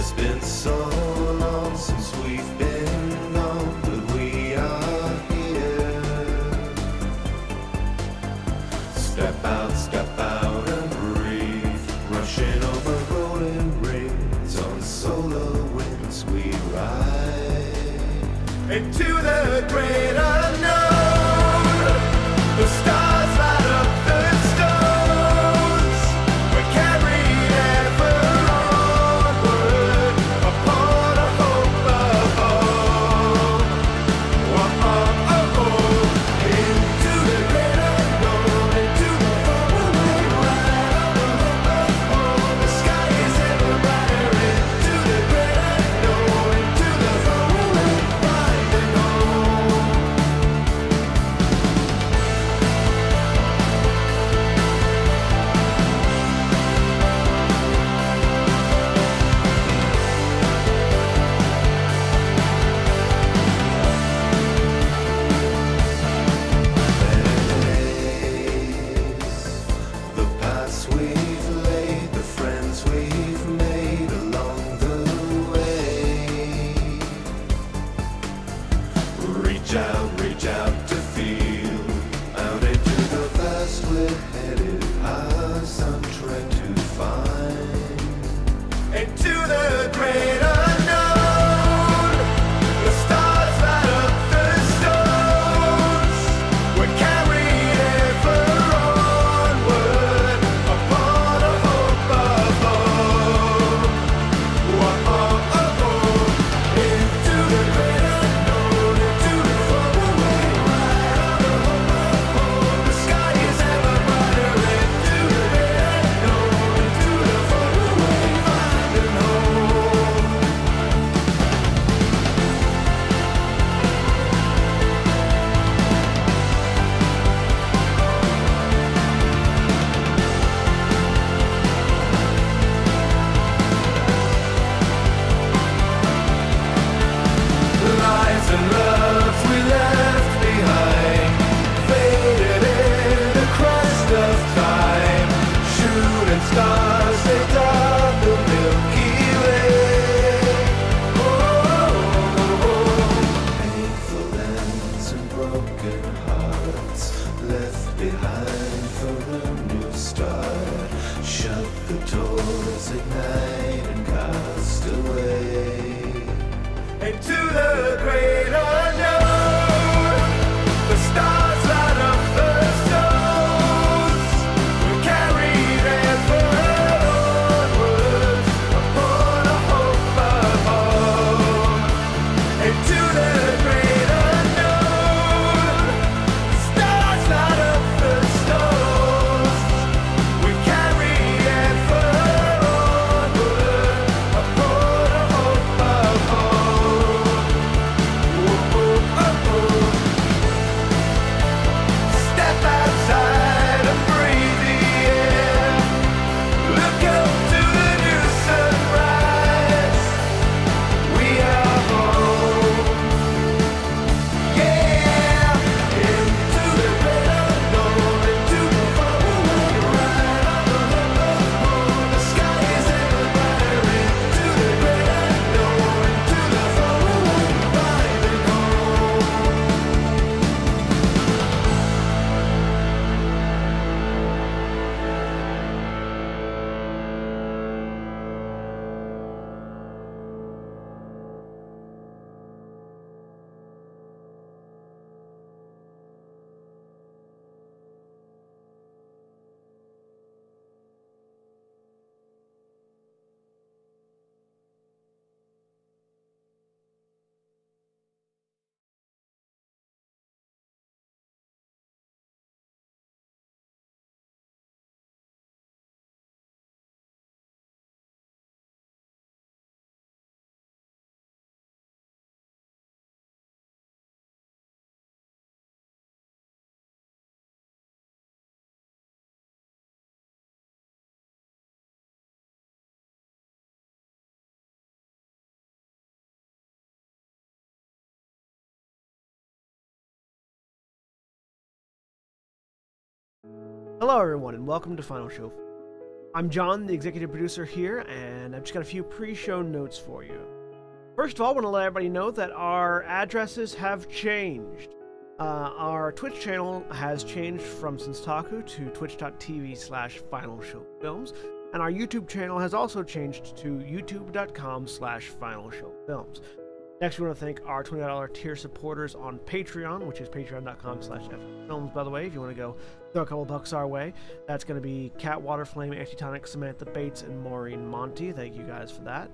It's been so long since we've been gone, but we are here. Step out and breathe. Rushing over rolling rings, on solar winds we ride. Into the great unknown, the stars light up the stones. We're carried ever onward upon a hope of home. Into the great unknown, into the faraway ride on the hope of home. The sky is ever brighter. Into the great unknown, into the faraway ride and home. The paths we've laid, the friends we've made along the way. Reach out to feel. Out into the past we're headed, our soundtrack to find. Into the great unknown, the stars light up the stones. We're carried ever onward upon a hope of home. Into the great unknown, into the faraway ride on the hope of home. The sky is ever brighter. Into the great unknown, into the faraway ride and home. Lives and loves we left behind, faded in the crust of time. Shooting stars, they dot the Milky Way. Painful ends and broken hearts, left behind for a new start. Shut the doors, ignite and cast away. Into the great unknown, the stars light up the stones. We're carried ever onward upon a hope of home. Into the great unknown, the stars light up the stones. We're carried ever onward upon a hope of home. Step outside and breathe the air. Look up to the new sunrise. We are home. Yeah, into the great unknown, into the faraway ride on the hope of home. The sky is ever brighter. Into the great unknown, into the faraway ride and home. Hello everyone and welcome to Final Show. I'm John, the executive producer here, and I've just got a few pre-show notes for you. First of all, I want to let everybody know that our addresses have changed. Our Twitch channel has changed from Senstaku to twitch.tv/finalshowfilms, and our YouTube channel has also changed to youtube.com/finalshowfilms. Next, we want to thank our $20 tier supporters on Patreon, which is patreon.com/ffilms, by the way, if you want to go throw a couple bucks our way. That's going to be Cat Waterflame, Antitonic, Samantha Bates, and Maureen Monty. Thank you guys for that.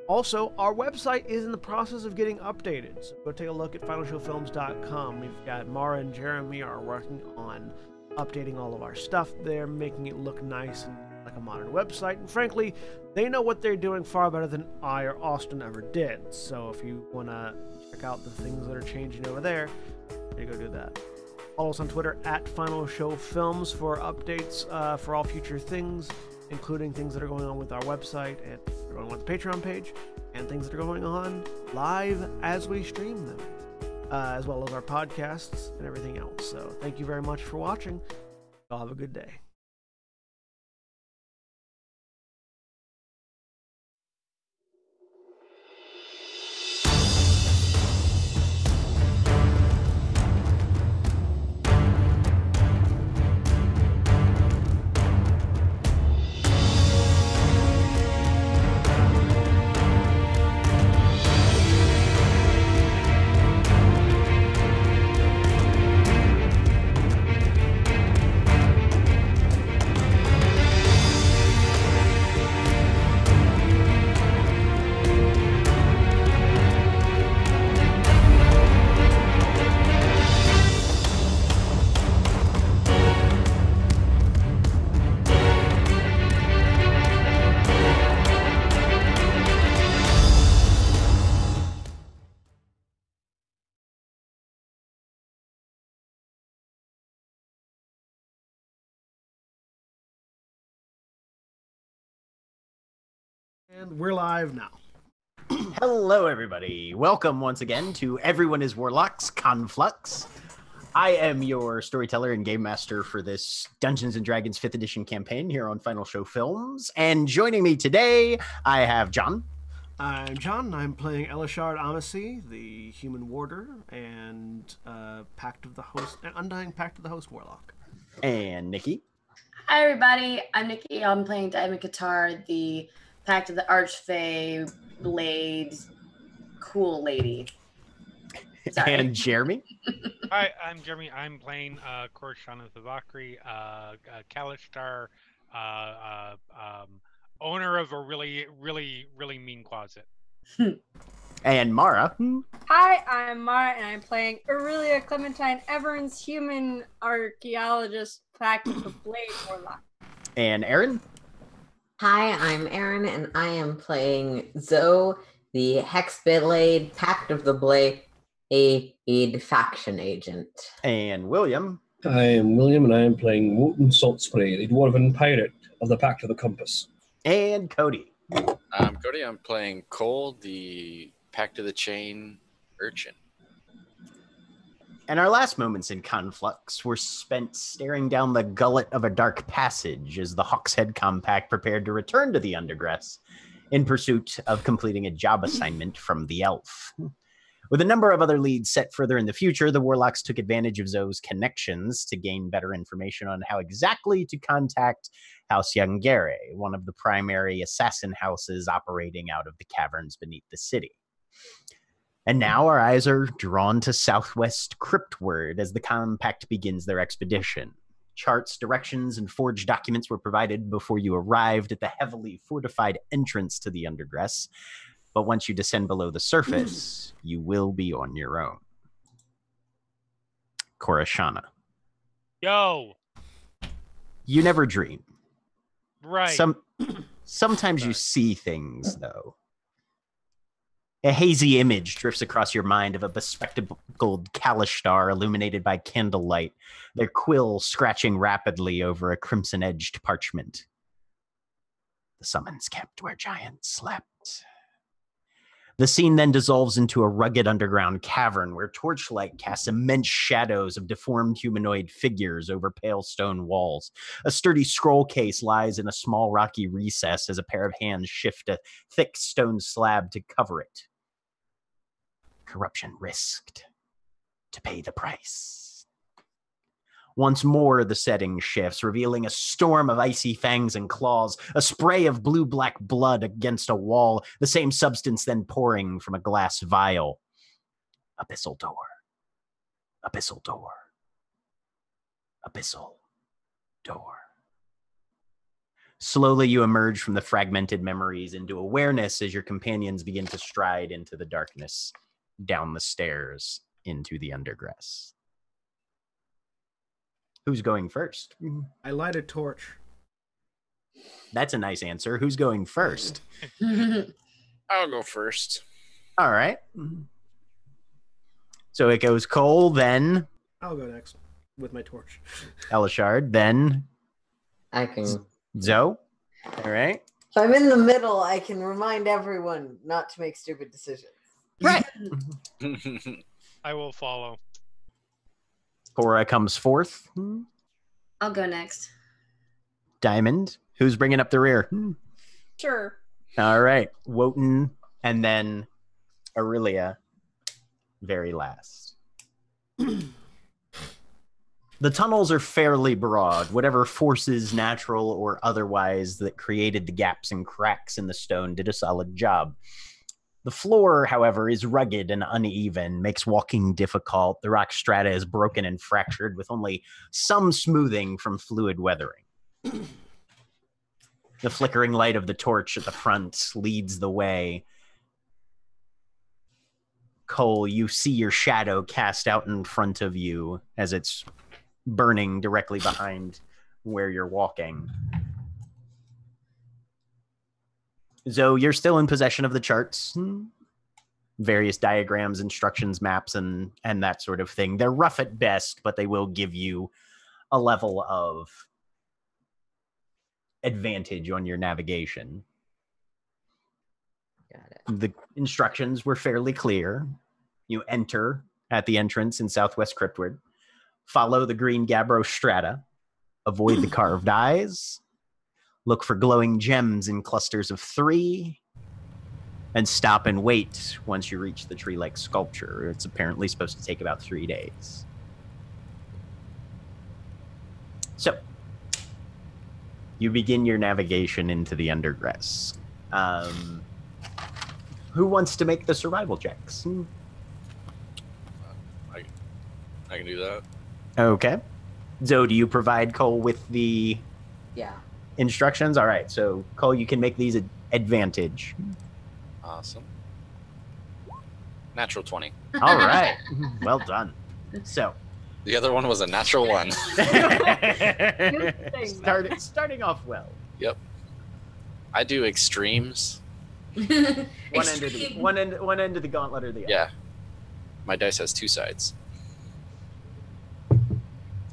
Also, our website is in the process of getting updated, so go take a look at finalshowfilms.com. We've got Mara and Jeremy are working on updating all of our stuff there, making it look nice and like a modern website, and frankly, they know what they're doing far better than I or Austin ever did. So if you want to check out the things that are changing over there, you go do that. Follow us on Twitter at Final Show Films for updates for all future things, including things that are going on with our website and going on with the Patreon page, and things that are going on live as we stream them, as well as our podcasts and everything else. So thank you very much for watching. Y'all have a good day. And we're live now. Hello, everybody. Welcome once again to Everyone is Warlocks, Conflux. I am your storyteller and game master for this Dungeons & Dragons 5th edition campaign here on Final Show Films. And joining me today, I have John. I'm John. I'm playing Elishard Amacy, the human warder, and Undying Pact of the Host Warlock. And Nikki. Hi, everybody. I'm Nikki. I'm playing Diamond Qatar, the Pact of the Archfey Blade cool lady. Sorry. And Jeremy. Hi, I'm Jeremy. I'm playing Korshana Thavakri, Kalishtar, owner of a really mean closet. And Mara. Hi, I'm Mara, and I'm playing Aurelia Clementine Evans, human archaeologist, Pact of the Blade Warlock. And Aaron. Hi, I'm Erin, and I am playing Zoe, the Hexblade, Pact of the Blade, aid faction agent. And William. I am William, and I am playing Wotan Saltspray, the Dwarven Pirate of the Pact of the Compass. And Cody. I'm Cody. I'm playing Cole, the Pact of the Chain urchin. And our last moments in Conflux were spent staring down the gullet of a dark passage as the Hawkshead Compact prepared to return to the Undergress in pursuit of completing a job assignment from the elf. With a number of other leads set further in the future, the Warlocks took advantage of Zoe's connections to gain better information on how exactly to contact House Yangere, one of the primary assassin houses operating out of the caverns beneath the city. And now our eyes are drawn to southwest Cryptward as the Compact begins their expedition. Charts, directions, and forged documents were provided before you arrived at the heavily fortified entrance to the Undergress, but once you descend below the surface, you will be on your own. Korshana. Yo! You never dream. Right. Sometimes you see things, though. A hazy image drifts across your mind of a bespectacled Kalishtar illuminated by candlelight, their quill scratching rapidly over a crimson-edged parchment. The summons kept where giants slept. The scene then dissolves into a rugged underground cavern where torchlight casts immense shadows of deformed humanoid figures over pale stone walls. A sturdy scroll case lies in a small rocky recess as a pair of hands shift a thick stone slab to cover it. Corruption risked to pay the price. Once more, the setting shifts, revealing a storm of icy fangs and claws, a spray of blue-black blood against a wall, the same substance then pouring from a glass vial. Abyssal door. Abyssal door. Abyssal door. Slowly, you emerge from the fragmented memories into awareness as your companions begin to stride into the darkness, down the stairs, into the Undergress. Who's going first? I light a torch. That's a nice answer. Who's going first? I'll go first. All right. So it goes Cole, then I'll go next with my torch. Elishard, then I can. Zoe. All right. If I'm in the middle, I can remind everyone not to make stupid decisions. Right. I will follow. Cora comes fourth. I'll go next. Diamond. Who's bringing up the rear? Sure. All right. Wotan, and then Aurelia, very last. The tunnels are fairly broad. Whatever forces, natural or otherwise, that created the gaps and cracks in the stone did a solid job. The floor, however, is rugged and uneven, makes walking difficult. The rock strata is broken and fractured, with only some smoothing from fluid weathering. The flickering light of the torch at the front leads the way. Cole, you see your shadow cast out in front of you as it's burning directly behind where you're walking. Zoe, you're still in possession of the charts, various diagrams, instructions, maps, and that sort of thing. They're rough at best, but they will give you a level of advantage on your navigation. Got it. The instructions were fairly clear. You enter at the entrance in Southwest Cryptward, follow the green gabbro strata, avoid the carved eyes, look for glowing gems in clusters of 3, and stop and wait once you reach the tree-like sculpture. It's apparently supposed to take about 3 days. So, you begin your navigation into the Undergress. Who wants to make the survival checks? I can do that. Okay. Zoe, do you provide Cole with the Yeah. instructions? All right. So, Cole, you can make these advantage. Awesome. Natural 20. All right. Well done. So, The other one was a natural 1. starting off well. Yep. I do extremes. One end of the gauntlet or the other. Yeah. My dice has 2 sides.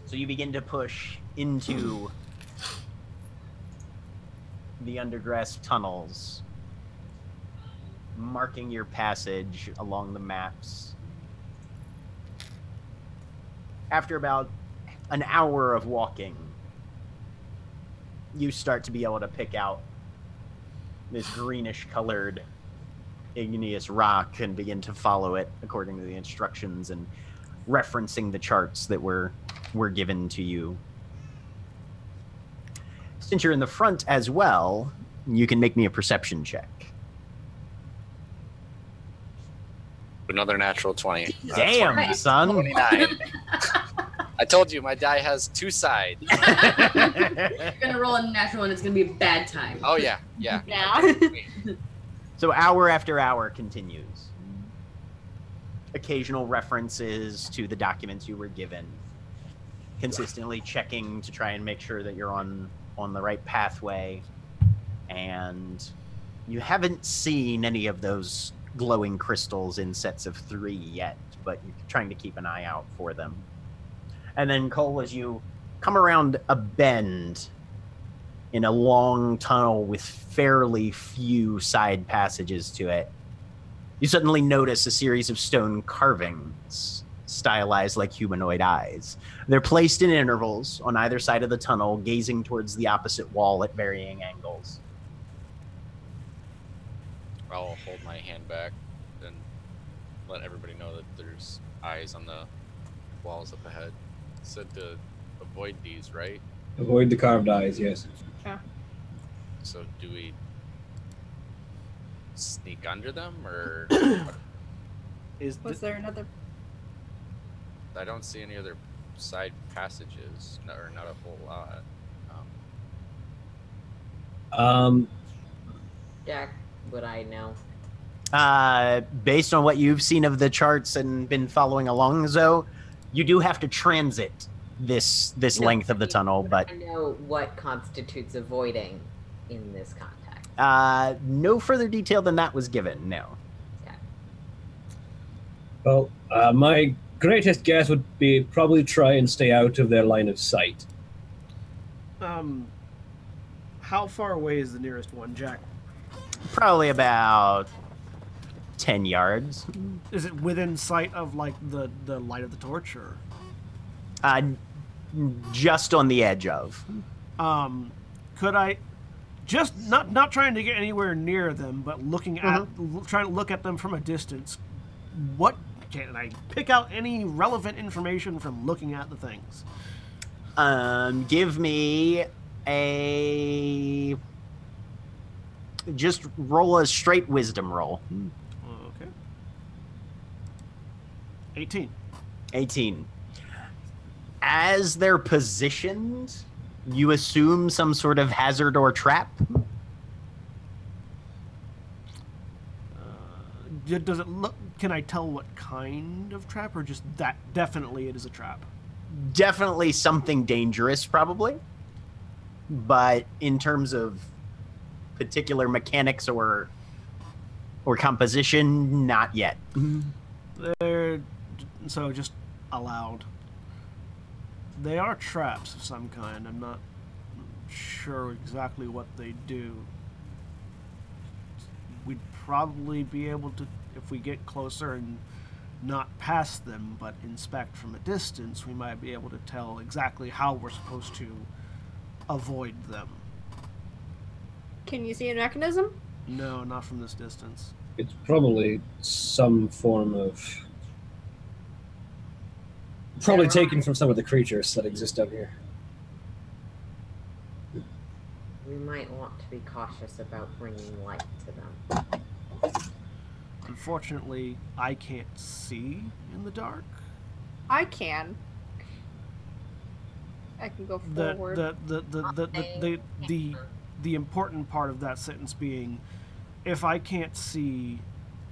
So you begin to push into the Undergress tunnels, marking your passage along the maps. After about an hour of walking, you start to be able to pick out this greenish-colored igneous rock and begin to follow it according to the instructions and referencing the charts that were given to you. Since you're in the front as well, you can make me a perception check. Another natural 20. Damn, 20. son. 29. I told you, my die has 2 sides. You're gonna roll a natural and it's gonna be a bad time. Oh, yeah. Yeah. Yeah. So hour after hour continues. Occasional references to the documents you were given. Consistently checking to try and make sure that you're on the right pathway. And you haven't seen any of those glowing crystals in sets of 3 yet, but you're trying to keep an eye out for them. And then, Cole, as you come around a bend in a long tunnel with fairly few side passages to it, You suddenly notice a series of stone carvings, stylized like humanoid eyes. They're placed in intervals on either side of the tunnel, gazing towards the opposite wall at varying angles. I'll hold my hand back and let everybody know that there's eyes on the walls up ahead. Said to avoid these, right? Avoid the carved eyes, yes. So do we sneak under them, or Was there another? I don't see any other side passages, or not a whole lot. Jack, would I know? Based on what you've seen of the charts and been following along, Zoe, you do have to transit this No, length of the tunnel, would but I know what constitutes avoiding in this context. no further detail than that was given, no. Well, my greatest guess would be probably try and stay out of their line of sight. How far away is the nearest one, Jack? Probably about 10 yards. Is it within sight of like the light of the torch, or? Just on the edge of. Could I just not trying to get anywhere near them, but looking at trying to look at them from a distance? What can I pick out any relevant information from looking at the things? Give me a. Just roll a straight wisdom roll. Okay. 18. 18. As they're positioned, you assume some sort of hazard or trap. Does it look? Can I tell what kind of trap, or just that definitely it is a trap? Definitely something dangerous, probably. But in terms of particular mechanics or composition, not yet. They're so just aloud. They are traps of some kind. I'm not sure exactly what they do. We'd probably be able to, if we get closer and not past them, but inspect from a distance, we might be able to tell exactly how we're supposed to avoid them. Can you see a mechanism? No, not from this distance. It's probably some form of... Probably taken from some of the creatures that exist down here. We might want to be cautious about bringing light to them. Unfortunately, I can't see in the dark. I can. I can go forward. The important part of that sentence being, if I can't see,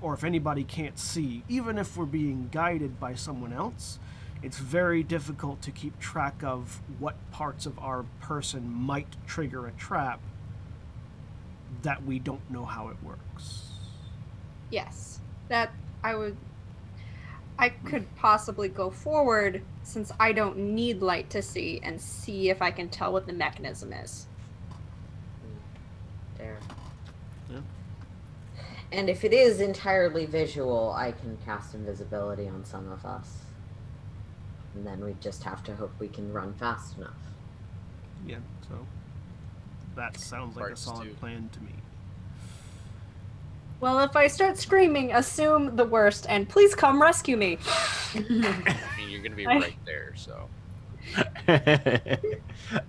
or if anybody can't see, even if we're being guided by someone else, it's very difficult to keep track of what parts of our person might trigger a trap that we don't know how it works. Yes, that I could possibly go forward since I don't need light to see and see if I can tell what the mechanism is. There. Yeah. And if it is entirely visual, I can cast invisibility on some of us. And then we just have to hope we can run fast enough. Yeah, so that sounds like a Parts solid too. plan to me. Well, if I start screaming, assume the worst and please come rescue me. I mean, you're gonna be right there, so.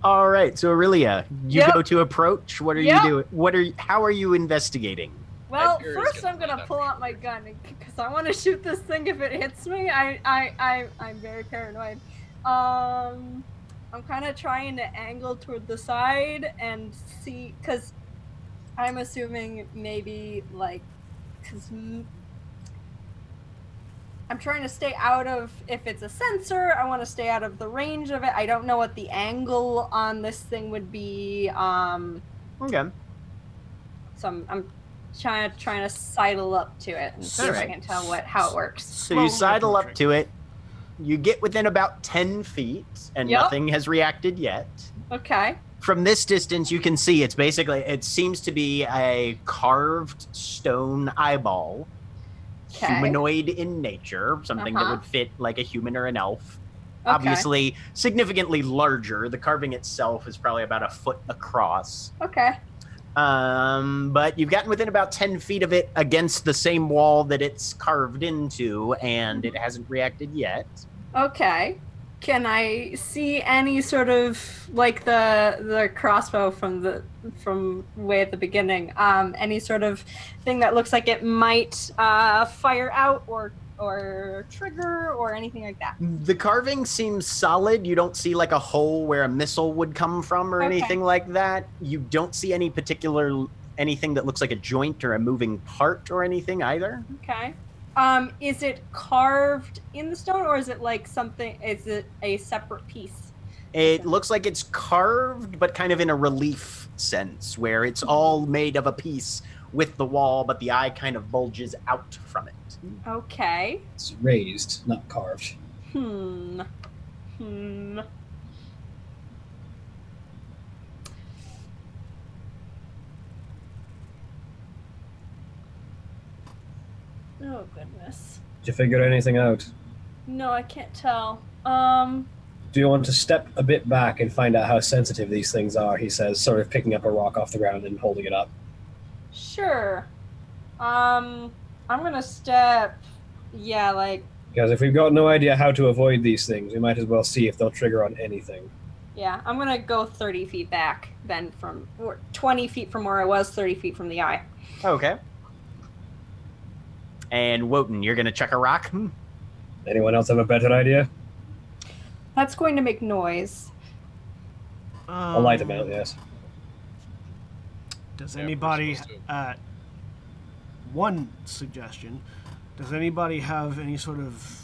All right, so Aurelia, you Yep. go to approach. What are Yep. you doing? How are you investigating? Well, fear is first gonna I'm gonna land pull on out my gun because I want to shoot this thing if it hits me. I'm very paranoid. I'm kind of trying to angle toward the side and see, because I'm assuming maybe like, because I'm trying to stay out of, if it's a sensor, I want to stay out of the range of it. I don't know what the angle on this thing would be. Okay. So I'm trying to sidle up to it and see if I Alright. can tell how it works. So Well, you sidle that's up to it. You get within about 10 feet, and Yep. nothing has reacted yet. Okay. From this distance, you can see it seems to be a carved stone eyeball Okay. humanoid in nature, something that Uh-huh. would fit like a human or an elf. Okay. Obviously, significantly larger. The carving itself is probably about a foot across. Okay. But you've gotten within about 10 feet of it against the same wall that it's carved into, and it hasn't reacted yet. Okay. Can I see any sort of like the crossbow from way at the beginning? Any sort of thing that looks like it might fire out or trigger or anything like that? The carving seems solid. You don't see like a hole where a missile would come from or Okay. anything like that. You don't see any particular anything that looks like a joint or a moving part or anything either. Okay. Is it carved in the stone or is it like something? Is it a separate piece? It looks like it's carved, but kind of in a relief sense, where it's all made of a piece with the wall, but the eye kind of bulges out from it. Okay. It's raised, not carved. Hmm. Oh goodness. Did you figure anything out? No, I can't tell. Do you want to step a bit back and find out how sensitive these things are? He says, sort of picking up a rock off the ground and holding it up. Sure. I'm gonna step. Yeah, like Because if we've got no idea how to avoid these things, we might as well see if they'll trigger on anything. yeah. I'm gonna go 30 feet back, then from or 20 feet from where I was, 30 feet from the eye. Okay. And Wotan, you're gonna chuck a rock? Anyone else have a better idea? That's going to make noise. A light amount, yes. Does Yeah, we're anybody, supposed to. one suggestion, does anybody have any sort of,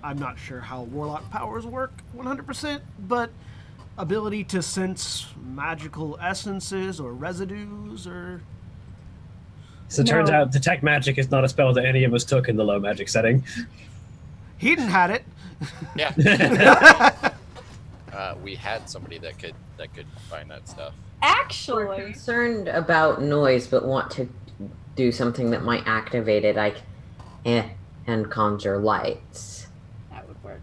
I'm not sure how warlock powers work 100%, but ability to sense magical essences or residues or... So it turns No. out detect magic is not a spell that any of us took in the low magic setting. Heaton had it. Yeah. We had somebody that could find that stuff. We're Actually, concerned about noise, but want to do something that might activate it, like and conjure lights. that would work.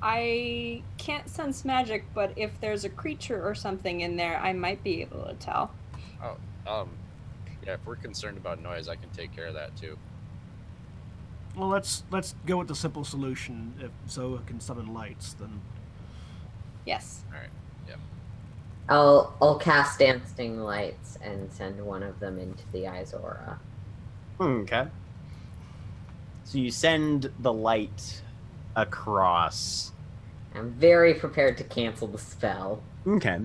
I can't sense magic, but if there's a creature or something in there, I might be able to tell. Yeah, if we're concerned about noise, I can take care of that too. Well, let's go with the simple solution. If Zoa can summon lights, then Yes. All right. Yeah. I'll cast dancing lights and send one of them into the eye's aura. Okay. So you send the light across. I'm very prepared to cancel the spell. Okay.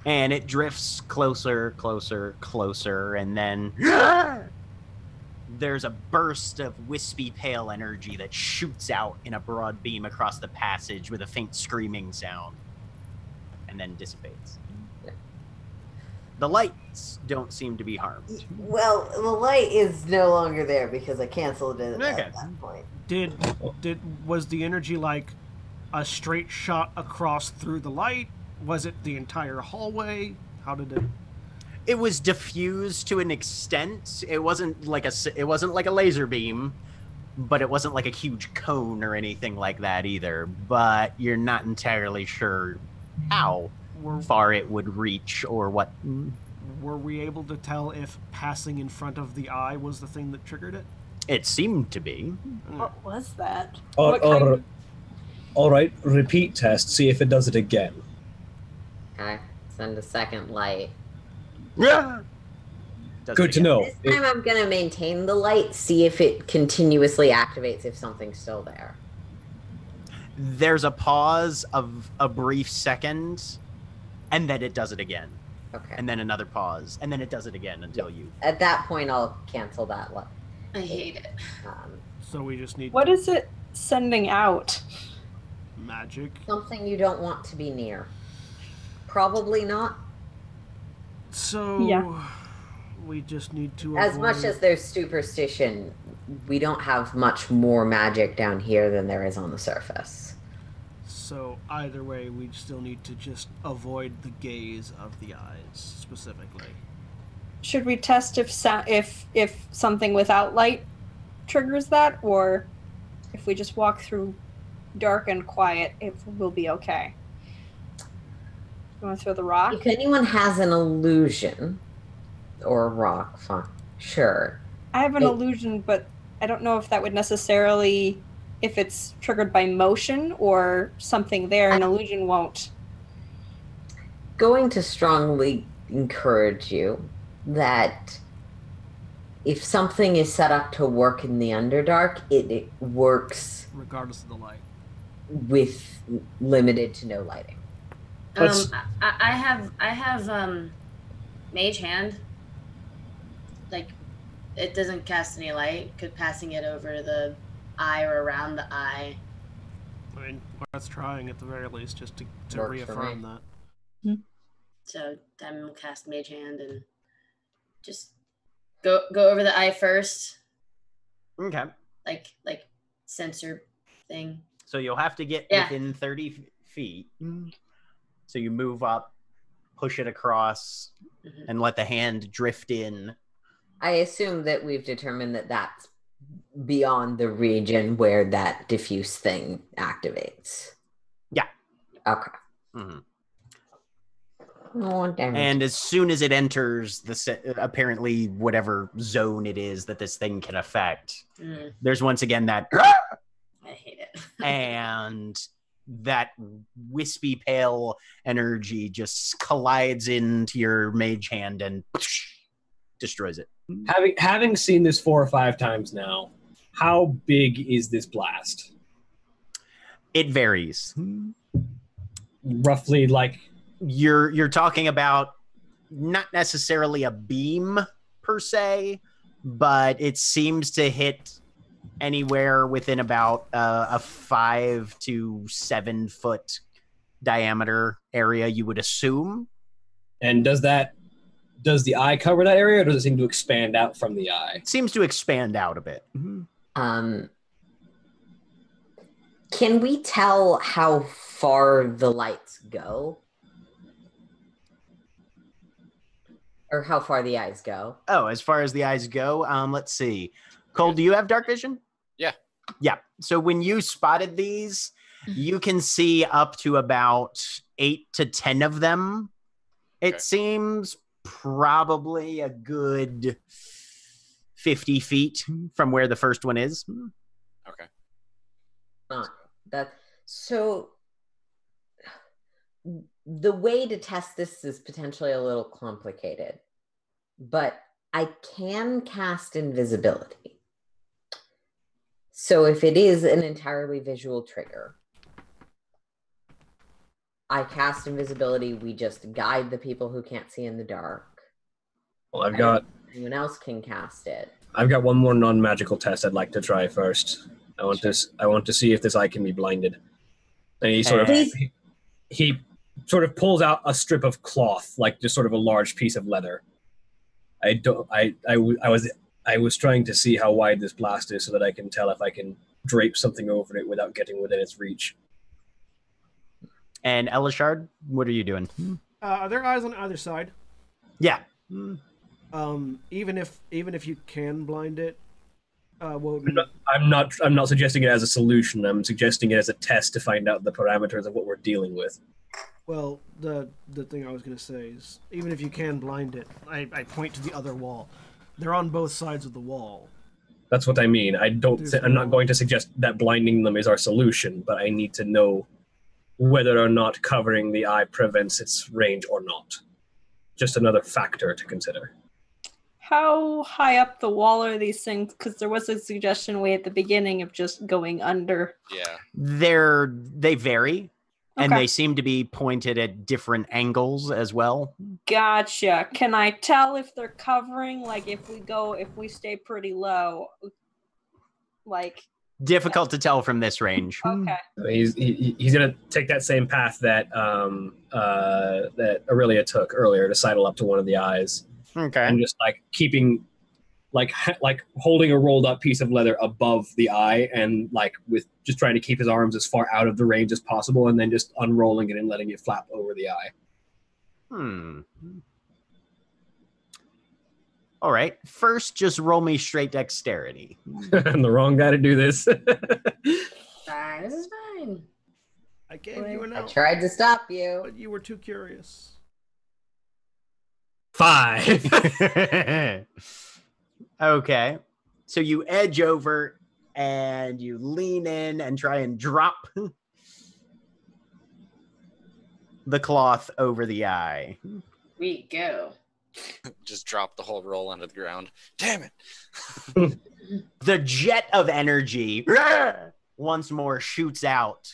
And it drifts closer, closer, closer, and then there's a burst of wispy pale energy that shoots out in a broad beam across the passage with a faint screaming sound, and then dissipates. The lights don't seem to be harmed. Well, the light is no longer there because I canceled it Okay. at that point. was the energy like a straight shot across through the light? Was it the entire hallway? How did it? It was diffused to an extent. It wasn't like a laser beam, but it wasn't like a huge cone or anything like that either. But you're not entirely sure how far it would reach or what. Were we able to tell if passing in front of the eye was the thing that triggered it? It seemed to be. What was that? Or, What kind or, of- all right, repeat test, see if it does it again. Okay, send a second light. Does Good it to again. know. This time I'm gonna maintain the light, see if it continuously activates if something's still there. There's a pause of a brief second, and then it does it again. Okay. And then another pause, and then it does it again until you. At that point, I'll cancel that light. I hate it. So we just need What is it sending out? magic. Something you don't want to be near. Probably not. So Yeah. we just need to As much avoid- as there's superstition, we don't have much more magic down here than there is on the surface. So either way, we still need to just avoid the gaze of the eyes specifically. Should we test if something without light triggers that, or if we just walk through dark and quiet, it will be okay. You want to throw the rock? If anyone has an illusion or a rock, fine. Sure. I have an illusion, but I don't know if that would necessarily, if it's triggered by motion or something there. An illusion won't. Going to strongly encourage you that if something is set up to work in the Underdark, it works regardless of the light. with limited to no lighting. I have mage hand. Like, it doesn't cast any light. Could passing it over the eye or around the eye. I mean, worth trying at the very least, just to Works for reaffirm me. that. So then we'll cast mage hand and just go over the eye first. Okay. Like sensor thing. So you'll have to get Yeah. within 30 feet. So you move up, push it across, Mhm. and let the hand drift in. I assume that we've determined that that's beyond the region where that diffuse thing activates. Yeah. Okay. hmm Oh, damn it. And as soon as it enters the apparently whatever zone it is that this thing can affect, Mm, there's once again that I hate it. and that wispy pale energy just collides into your mage hand and destroys it. Having seen this 4 or 5 times now, how big is this blast? It varies. Roughly, like, You're talking about not necessarily a beam per se, but it seems to hit anywhere within about a 5 to 7 foot diameter area, you would assume. and does the eye cover that area, or does it seem to expand out from the eye? It seems to expand out a bit. Can we tell how far the lights go? Or how far the eyes go? Oh, as far as the eyes go, let's see. Cole, do you have dark vision? Yeah. Yeah. So when you spotted these, you can see up to about 8 to 10 of them. It Okay. seems probably a good 50 feet from where the first one is. Okay. So the way to test this is potentially a little complicated, but I can cast invisibility. So if it is an entirely visual trigger, I cast invisibility. We just guide the people who can't see in the dark. Well, I've got Anyone else can cast it. one more non-magical test I'd like to try first. I want to see if this eye can be blinded. And he sort of Please. he sort of pulls out a strip of cloth, like just sort of a large piece of leather. I was trying to see how wide this blast is so that I can tell if I can drape something over it without getting within its reach. And Elishard, what are you doing? Are there eyes on either side? Yeah. Even if you can blind it, I'm not suggesting it as a solution. I'm suggesting it as a test to find out the parameters of what we're dealing with. Well, the thing I was going to say is, even if you can blind it, I point to the other wall. They're on both sides of the wall. That's what I mean. I'm not going to suggest that blinding them is our solution, but I need to know whether or not covering the eye prevents its range or not. Just another factor to consider. How high up the wall are these things? Because there was a suggestion way at the beginning of just going under. Yeah. They vary, and Okay. they seem to be pointed at different angles as well. Gotcha. Can I tell if they're covering? Like if we stay pretty low, like Difficult to tell from this range. okay. He's going to take that same path that that Aurelia took earlier to sidle up to one of the eyes, Okay. and just like keeping, like holding a rolled up piece of leather above the eye, and like with just trying to keep his arms as far out of the range as possible, and then just unrolling it and letting it flap over the eye. All right. First, just roll me straight dexterity. I'm the wrong guy to do this. Fine, this is fine. I gave you an I out, tried to stop you. but you were too curious. 5. Okay. So you edge over and you lean in and try and drop the cloth over the eye. We go. Just drop the whole roll onto the ground. Damn it! The jet of energy once more shoots out.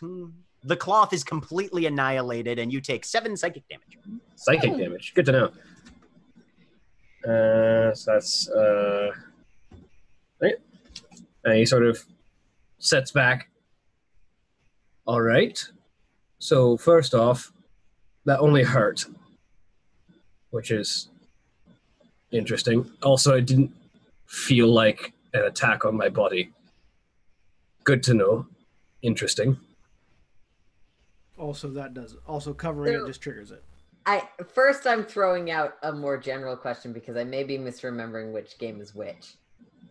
The cloth is completely annihilated and you take 7 psychic damage. Psychic damage. Good to know. So that's right. And he sort of sets back. All right. So first off, that only hurt, which is interesting. Also, it didn't feel like an attack on my body. Good to know. Interesting. Also, that does it. Also, covering it So- just triggers it. I'm throwing out a more general question because I may be misremembering which game is which.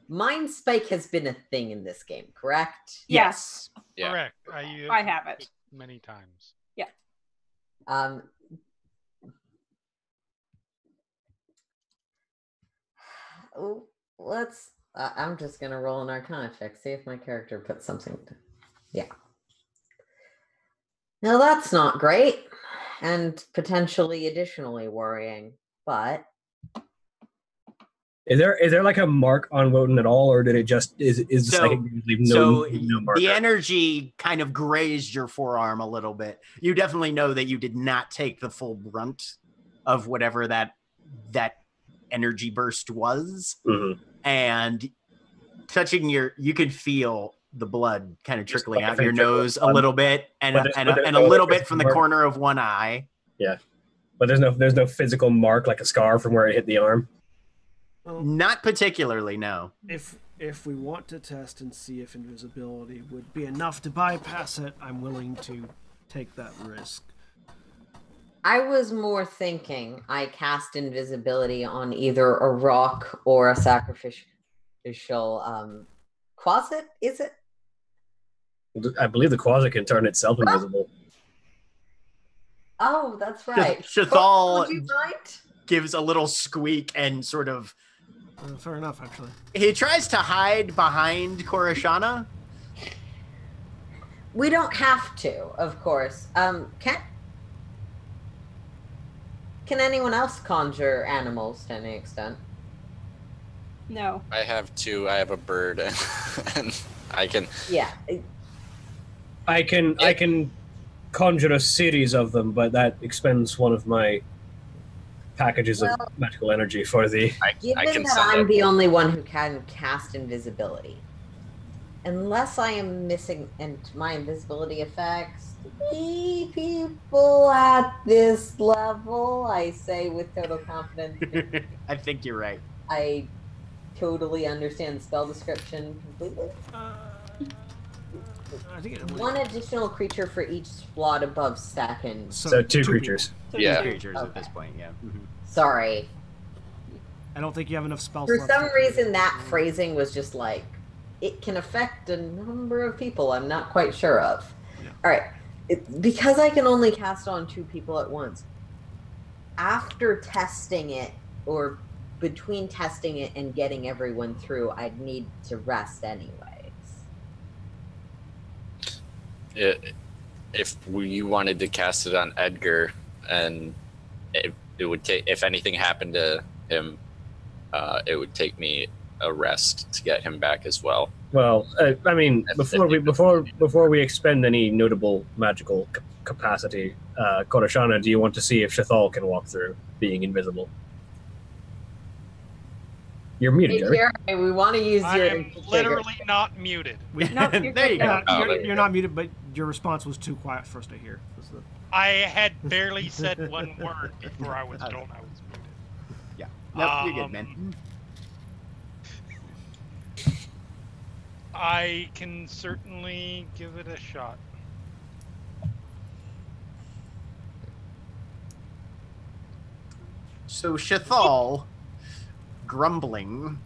Mind Spike has been a thing in this game, correct? Yes. Yeah. Correct. I have it. many times. Um, let's. I'm just gonna roll an Arcana check, see if my character puts something. Yeah. Now that's not great, and potentially additionally worrying. But Is there like a mark on Woden at all, or did it just is the So- psychic damage leave So no marker? the energy kind of grazed your forearm a little bit. You definitely know that you did not take the full brunt of whatever that energy burst was. Mhm. And touching you could feel the blood kind of Just trickling like a out your faint trickle of nose a blood. little bit and But there's a no little bit physical from the mark. corner of one eye. But there's no physical mark like a scar from where it hit the arm. Well, Not particularly, no. if we want to test and see if invisibility would be enough to bypass it, I'm willing to take that risk. I was more thinking I cast invisibility on either a rock or a sacrificial quasit, is it? I believe the quasi can turn itself invisible. Oh, that's right. Shathal Would you mind? gives a little squeak and sort of Fair enough, actually. he tries to hide behind Korashana. We don't have to, of course. Can anyone else conjure animals to any extent? No. I have 2. I have a bird, and I can. Yeah. I can conjure a series of them, but that expends one of my packages of magical energy for the. I Given can that send I'm it. the only one who can cast invisibility, unless I am missing and my invisibility affects 3 people at this level, I say with total confidence. I think you're right. I totally understand the spell description completely. I think it One additional creature for each slot above second. So 2 people. creatures. So Yeah. two. Creatures at this point, yeah. Sorry. I don't think you have enough spells. For left some to- reason, that phrasing was just like, it can affect a number of people I'm not quite sure of. Yeah. All right. Because I can only cast on 2 people at once, after testing it, or between testing it and getting everyone through, I'd need to rest anyways. If you wanted to cast it on Edgar, and it would take, if anything happened to him, it would take me a rest to get him back as well. Well, I mean, That's before we expend any notable magical capacity, Korashana, do you want to see if Shathal can walk through being invisible? You're muted, Hey, Jerry. Jeremy, we want to use I your am literally not muted. No, you're There you good. go. Oh, You're not muted, but your response was too quiet for us to hear. Was the- I had barely said one word before I was told I was muted. Yeah. Nope, you're good, man. I can certainly give it a shot. So Shathal grumbling.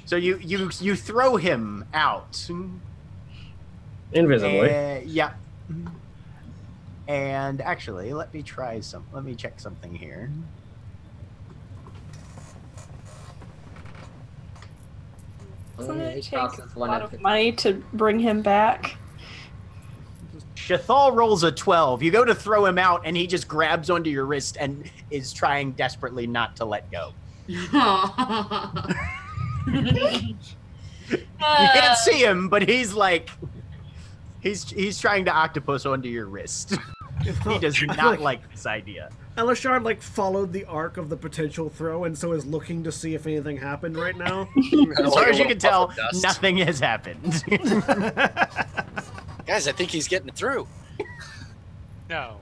So you throw him out. Invisibly. Yeah. And actually, let me check something here. Doesn't it He take crosses a one lot of of the- money to bring him back? Shathal rolls a 12. You go to throw him out, and he just grabs onto your wrist and is trying desperately not to let go. You can't see him, but he's like, he's trying to octopus onto your wrist. He does not like this idea. Elishard like followed the arc of the potential throw and so is looking to see if anything happened right now. As far as you can tell, puff of dust. nothing has happened. Guys, I think he's getting it through. No,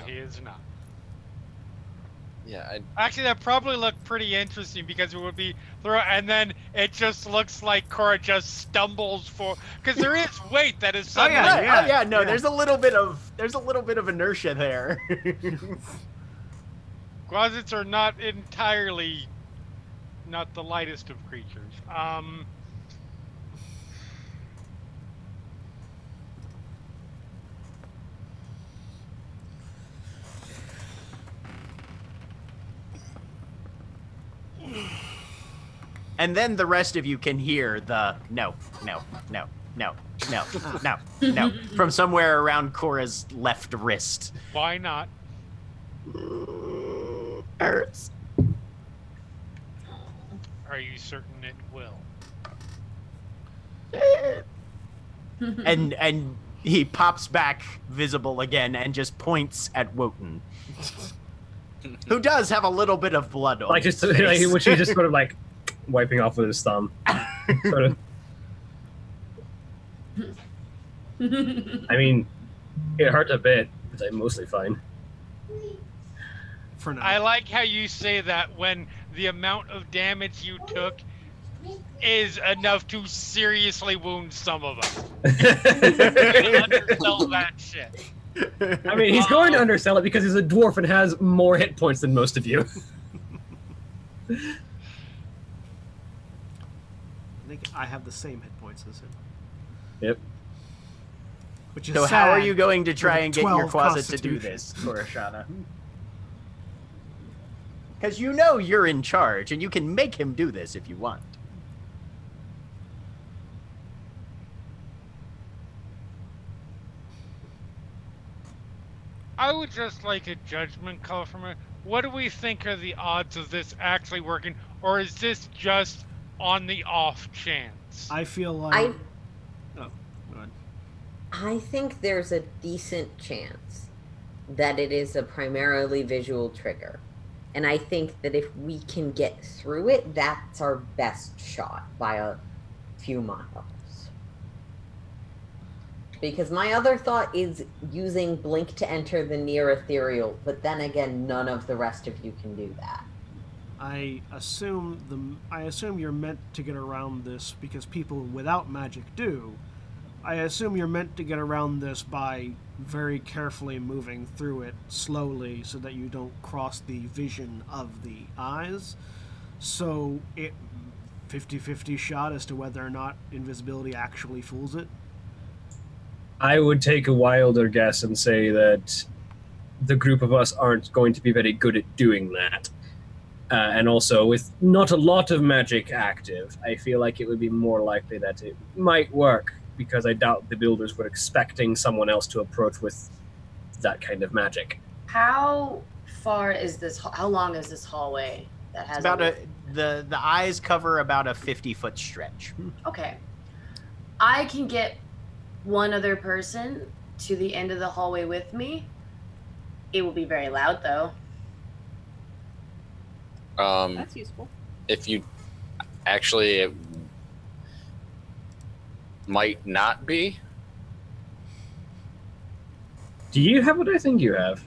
he is not. Yeah, Actually, that probably looked pretty interesting because it would be throw, and then it just looks like Cora just stumbles for because there is weight that is suddenly. No, there's a little bit of inertia there. Quasits are not entirely not the lightest of creatures. And then the rest of you can hear the no from somewhere around Cora's left wrist. Why not? Hurts. Are you certain it will? And he pops back visible again and just points at Wotan, who does have a little bit of blood on Like his just face. which he just sort of like wiping off with his thumb. Sort of. I mean, it hurt a bit, but I'm mostly fine. For now. I like how you say that when the amount of damage you took is enough to seriously wound some of us. You undersell that shit. I mean, he's going to undersell it because he's a dwarf and has more hit points than most of you. I think I have the same hit points as him. Yep. Which is So sad. how are you going to try with and get your 12 closet to do constitution. this, Korashana? Because you know you're in charge, and you can make him do this if you want. I would just like a judgment call from it. What do we think are the odds of this actually working, or is this just on the off chance? I feel like. Oh, go ahead. I think there's a decent chance that it is a primarily visual trigger. And I think that if we can get through it, that's our best shot by a few miles. Because my other thought is using Blink to enter the near ethereal, but then again, none of the rest of you can do that. I assume you're meant to get around this because people without magic do. I assume you're meant to get around this by very carefully moving through it slowly so that you don't cross the vision of the eyes. So it 50-50 shot as to whether or not invisibility actually fools it. I would take a wilder guess and say that the group of us aren't going to be very good at doing that. And also, with not a lot of magic active, I feel like it would be more likely that it might work, because I doubt the builders were expecting someone else to approach with that kind of magic. How far is this? How long is this hallway that has? It's about the eyes cover about a 50-foot stretch. Okay, I can get one other person to the end of the hallway with me. It will be very loud, though. That's useful. If you actually, it might not be. Do you have what I think you have?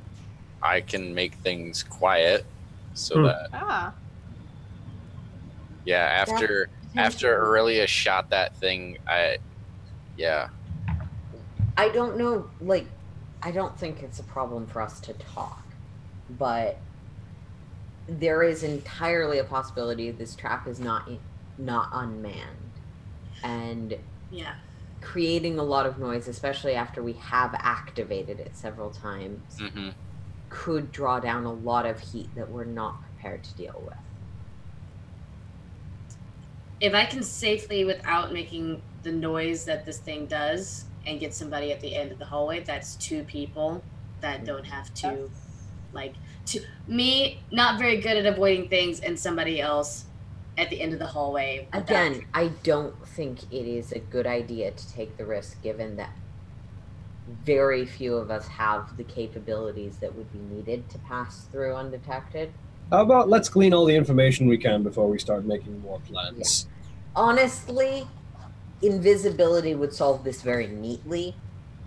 I can make things quiet so that after Aurelia shot that thing, I don't know, I don't think it's a problem for us to talk, but there is entirely a possibility this trap is not unmanned, and Yeah. creating a lot of noise, especially after we have activated it several times, Mm-hmm. could draw down a lot of heat that we're not prepared to deal with. If I can safely, without making the noise that this thing does, and get somebody at the end of the hallway, that's 2 people that don't have to, like, me not very good at avoiding things, and somebody else at the end of the hallway. Again, I don't think it is a good idea to take the risk, given that very few of us have the capabilities that would be needed to pass through undetected. How about let's glean all the information we can before we start making more plans? Honestly, invisibility would solve this very neatly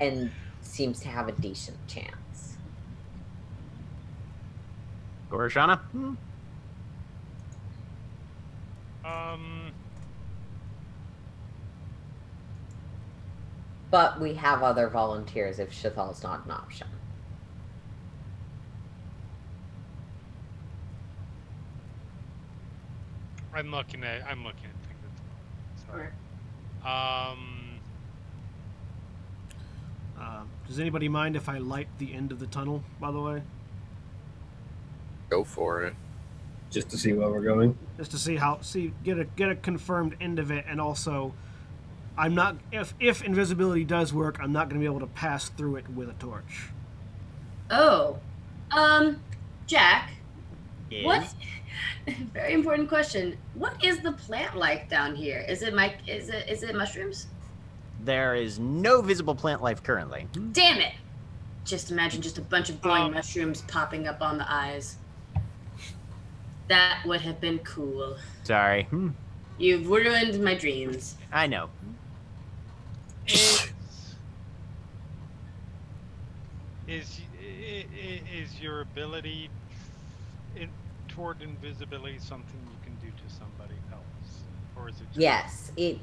and seems to have a decent chance. Goroshana? But we have other volunteers if Shathal's not an option. I'm looking at things at the moment. Sorry. Does anybody mind if I light the end of the tunnel, by the way? Go for it. Just to see where we're going. Just to get a confirmed end of it, and also I'm not if invisibility does work, I'm not going to be able to pass through it with a torch. Oh. Jack. Yes. What? Very important question. What is the plant life down here? Is it mushrooms? There is no visible plant life currently. Damn it! Just imagine just a bunch of glowing mushrooms popping up on the eyes. That would have been cool. Sorry. You've ruined my dreams. I know. Is your ability toward invisibility something you can do to somebody else, or is it? Just Yes, the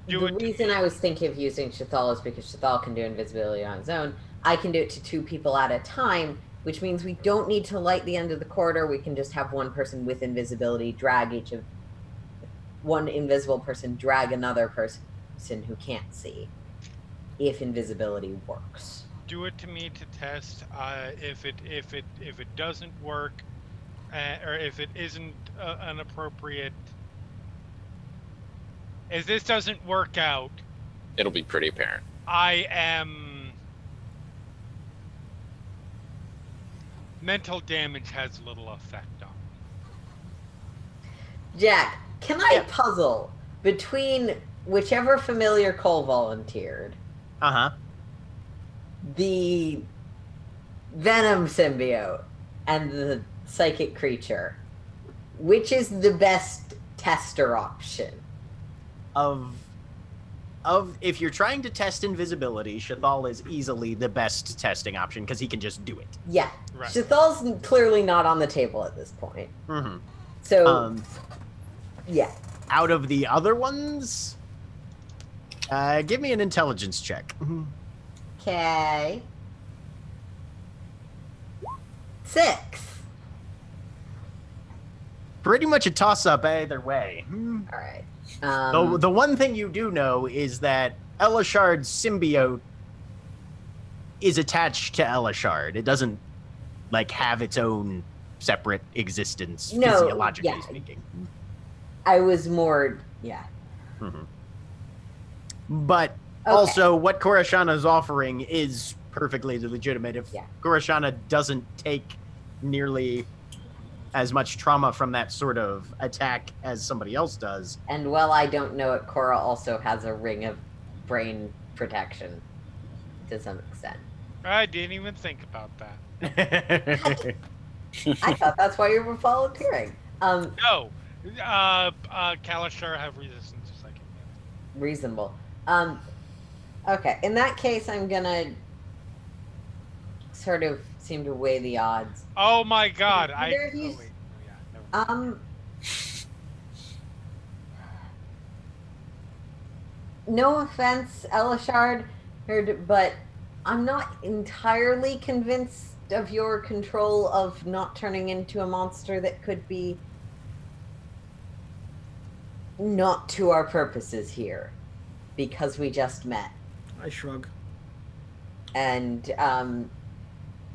it to reason I was thinking of using Shathal is because Shathal can do invisibility on his own. I can do it to 2 people at a time, which means we don't need to light the end of the corridor. We can just have one person with invisibility drag one invisible person drag another person who can't see, if invisibility works. do it to me to test if it doesn't work, or if it isn't an appropriate. If this doesn't work out, It'll be pretty apparent. I am. Mental damage has little effect on me. Jack, can I puzzle between whichever familiar Cole volunteered, the venom symbiote, and the psychic creature? Which is the best tester option? Of if you're trying to test invisibility, Shathal is easily the best testing option because he can just do it. Yeah. Right. Shathal's clearly not on the table at this point. Mm-hmm. So, yeah. Out of the other ones, give me an intelligence check. Okay. 6. Pretty much a toss-up either way. All right. The one thing you do know is that Elishard's symbiote is attached to Elishard. It doesn't have its own separate existence, physiologically speaking. I was more, But also, what Goroshana's offering is perfectly legitimate. If Goroshana doesn't take nearly as much trauma from that sort of attack as somebody else does. And while I don't know it, Cora also has a ring of brain protection to some extent. I didn't even think about that. I thought that's why you were volunteering. No, Kalashar have resistance to psychic damage. Reasonable. Okay, in that case, I'm gonna sort of seem to weigh the odds. Oh my God! No offense, Elishard, but I'm not entirely convinced of your control of not turning into a monster that could be not to our purposes here, because we just met. I shrug. And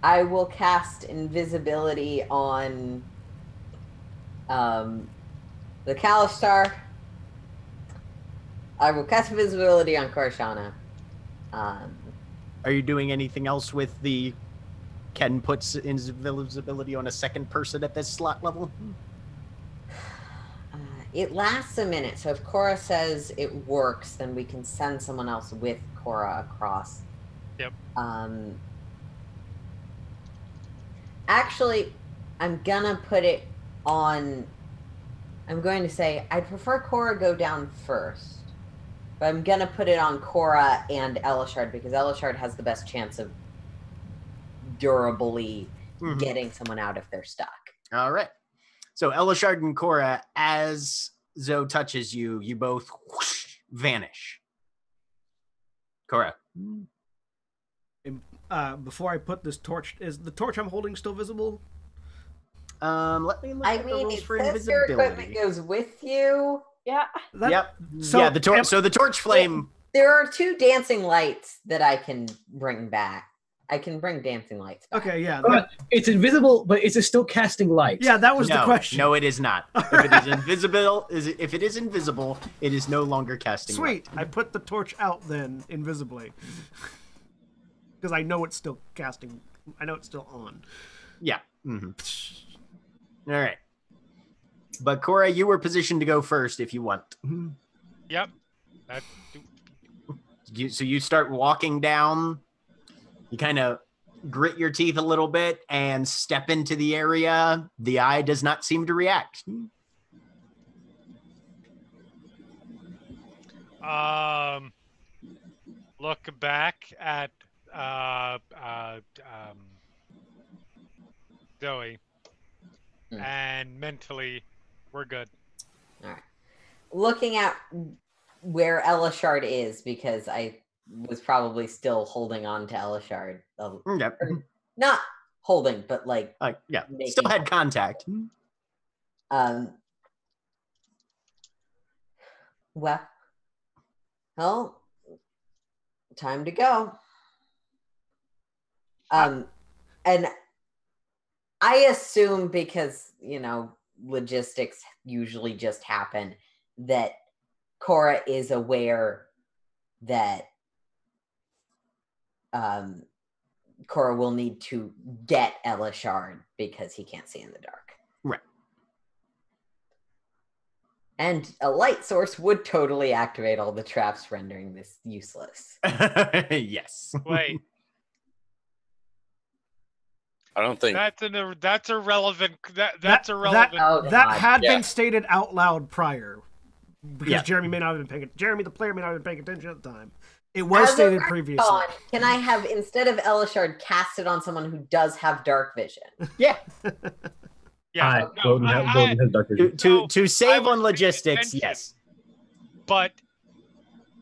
I will cast invisibility on the Kalistar. I will cast invisibility on Korshana. Are you doing anything else with the Ken puts invisibility on a second person at this slot level? It lasts a minute, so if Cora says it works, then we can send someone else with Cora across. Yep. Actually, I'm gonna put it on. I'm going to say I'd prefer Cora go down first, but I'm gonna put it on Cora and Elishard because Elishard has the best chance of durably getting someone out if they're stuck. All right. So Elishard and Cora, as Zoe touches you, you both whoosh, vanish. Cora. Before I put this torch, is the torch I'm holding still visible? Let me look I at the mean, rules it for says your equipment invisibility. goes with you. Yeah. Yep. So, yeah, the torch. So the torch flame. There are 2 dancing lights that I can bring back. I can bring dancing lights back. Okay, yeah. But it's invisible, but it's still casting light. Yeah, that was the No, question. no, it is not. If it is invisible, if it is invisible, it is no longer casting. Sweet. light. I put the torch out then invisibly. Because I know it's still casting. I know it's still on. Yeah. All right. But Cora, you were positioned to go first if you want. Yep. So you start walking down. You kind of grit your teeth a little bit and step into the area. The eye does not seem to react. Look back at Zoe, and mentally, we're good. All right. Looking at where Elishard is, because I was probably still holding on to Elishard. Yep. Not holding, but like Yeah. making Still had contact. Well, time to go. And I assume, because logistics usually just happen, that Cora is aware that Cora will need to get Elishard because he can't see in the dark. Right. And a light source would totally activate all the traps, rendering this useless. Yes. Wait, I don't think that's irrelevant. That's irrelevant. Oh, That God. had Yeah. been stated out loud prior. Because Yeah. Jeremy may not have been paying Jeremy, the player, may not have been paying attention at the time. It was As a stated retcon, previously. Can I have, instead of Elishard, cast it on someone who does have dark vision? Yeah. Yeah, Bowden has dark vision. To save was on logistics, paying yes. but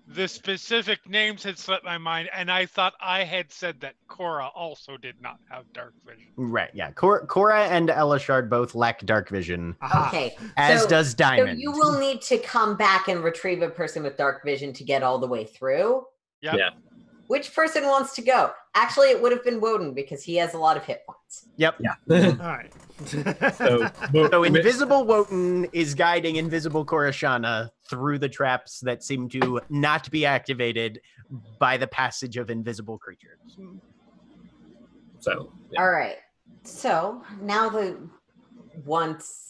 the specific names had slipped my mind, and I thought I had said that Cora also did not have dark vision. Right. Yeah. Cora and Elishard both lack dark vision, Aha. Okay. as so- does So Diamond. you will need to come back and retrieve a person with dark vision to get all the way through. Yep. Yeah. Which person wants to go? Actually, it would have been Woden because he has a lot of hit points. Yep. All right. So Invisible Wotan is guiding Invisible Korashana through the traps that seem to not be activated by the passage of invisible creatures. So yeah. All right. So now once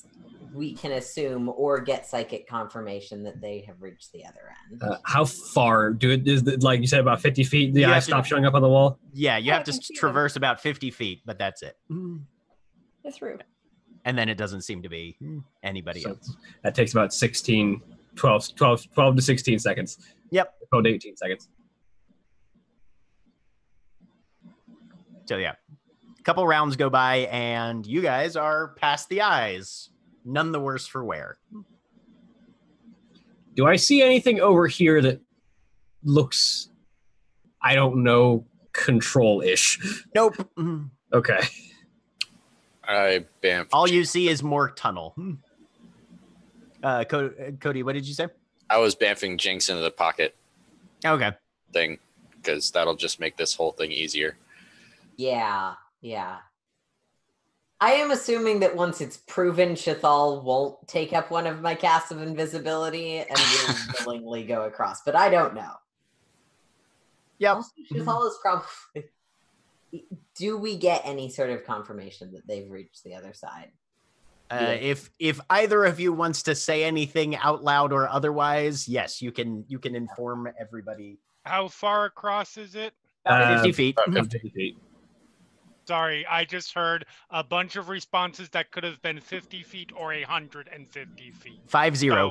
we can assume or get psychic confirmation that they have reached the other end. How far like you said, about 50 feet? The You eye have to- stopped showing up on the wall. Yeah, you have to can see them. traverse about 50 feet, but that's it. They're through. And then it doesn't seem to be anybody So else. that takes about 12 to 16 seconds. Yep. 12 to 18 seconds. So yeah, a couple rounds go by and you guys are past the eyes. None the worse for wear. Do I see anything over here that looks, I don't know, control-ish? Nope. Okay. I bamf. All you see is more tunnel. Cody, what did you say? I was bamfing Jinx into the pocket Okay. thing because that'll just make this whole thing easier. Yeah. I am assuming that once it's proven Shithal won't take up one of my casts of invisibility and will willingly go across, but I don't know. Yep. Also, Shithal is probably... Do we get any sort of confirmation that they've reached the other side? If either of you wants to say anything out loud or otherwise, yes, you can inform everybody. How far across is it? 50 feet. About 50 feet. Sorry, I just heard a bunch of responses that could have been 50 feet or 150 feet. 50. So,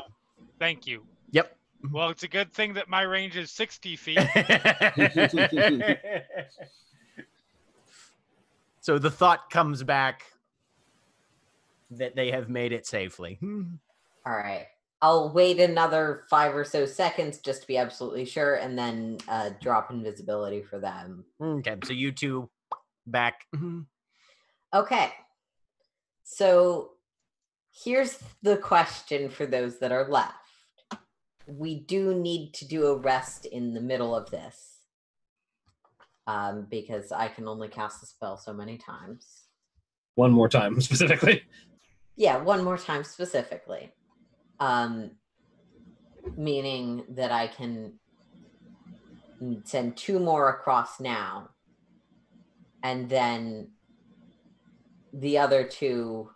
thank you. Yep. Well, it's a good thing that my range is 60 feet. So the thought comes back that they have made it safely. All right. I'll wait another 5 or so seconds just to be absolutely sure, and then drop invisibility for them. Okay, so you two back. Okay. So here's the question for those that are left. We do need to do a rest in the middle of this. Because I can only cast the spell so many times. One more time, specifically. Yeah, one more time specifically. Meaning that I can send 2 more across now. And then the other 2...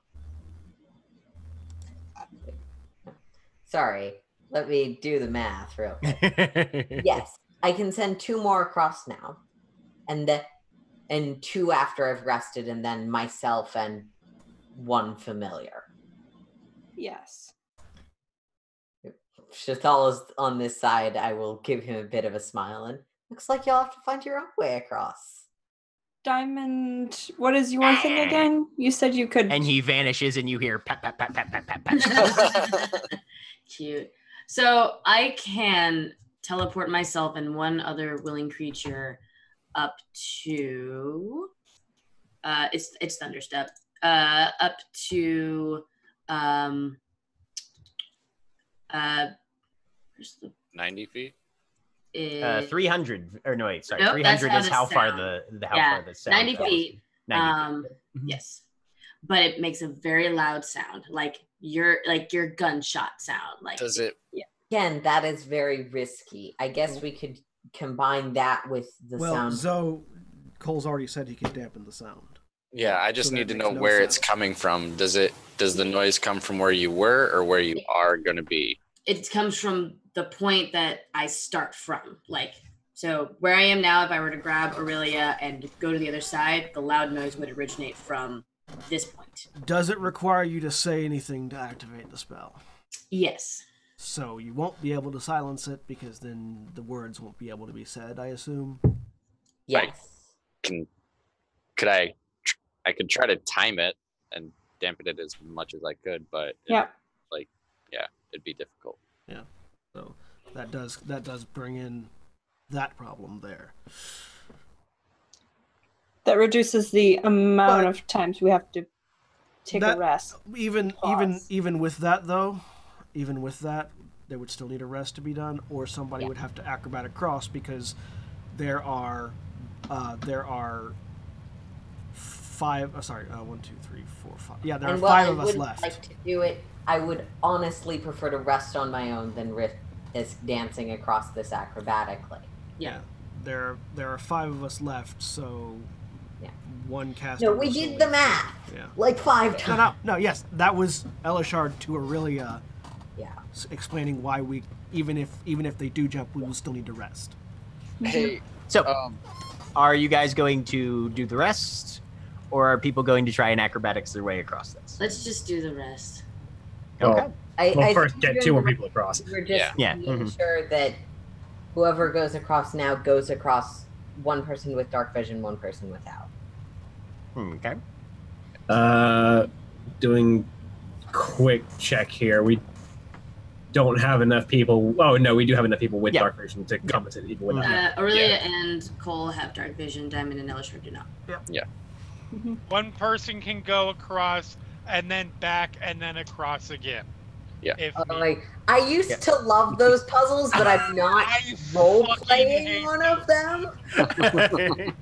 Sorry, let me do the math real quick. Yes, I can send 2 more across now. And 2 after I've rested, and then myself and 1 familiar. Yes. Shithal is on this side. I will give him a bit of a smile, and looks like you'll have to find your own way across. Diamond, what is your thing again? You said you could. And he vanishes, and you hear pat, pat, pat, pat, pat, pat, pat. Cute. So I can teleport myself and 1 other willing creature up to it's Thunderstep. Up to where's the 90 feet. 300 or no wait, sorry, Nope, 300 that's is how how the far sound. far the sound 90 goes. feet. 90 feet. Yes, but it makes a very loud sound, like your gunshot sound. Like, Does it? Again, that is very risky. I guess we could combine that with the sound. Zoe, Cole's already said he can dampen the sound. Yeah, I just So that need to makes know no where sound. it's coming from. Does the noise come from where you were or where you are going to be? it comes from the point that I start from. Like, so where I am now, if I were to grab Aurelia and go to the other side, the loud noise would originate from this point. Does it require you to say anything to activate the spell? Yes. So you won't be able to silence it because then the words won't be able to be said, I assume. Yes. I could try to time it and dampen it as much as I could, but it'd be difficult. Yeah. So that does bring in that problem there. That reduces the amount But of times we have to take a that- rest. Even Pause. with that though, even with that, they would still need a rest to be done, or somebody Yeah. would have to acrobatic cross because there are five. One, two, three, four, five. Yeah, there are And while 5 I of us would left. like to do it, I would honestly prefer to rest on my own than risk dancing across this acrobatically. Yeah. There are 5 of us left, so Yeah. one caster. No, will we still did need- the math Yeah. like 5 times. No. Yes, that was Elishard to Aurelia Yeah. explaining why we, even if they do jump, we will still need to rest. Hey, So, are you guys going to do the rest, or are people going to try and acrobatics their way across this? Let's just do the rest. Okay. Well, I first think get we're 2 more doing people across. the- We're just Yeah. making Mhm. sure that whoever goes across now goes across, one person with dark vision, one person without. Okay. Doing quick check here. We don't have enough people. Oh no, we do have enough people with Yeah. dark vision to compensate people without. Aurelia and Cole have dark vision. Diamond and Elishard do not. One person can go across and then back and then across again. Yeah. If Oh, need- like, I used to love those puzzles, but I'm not I role fucking playing hate one of them.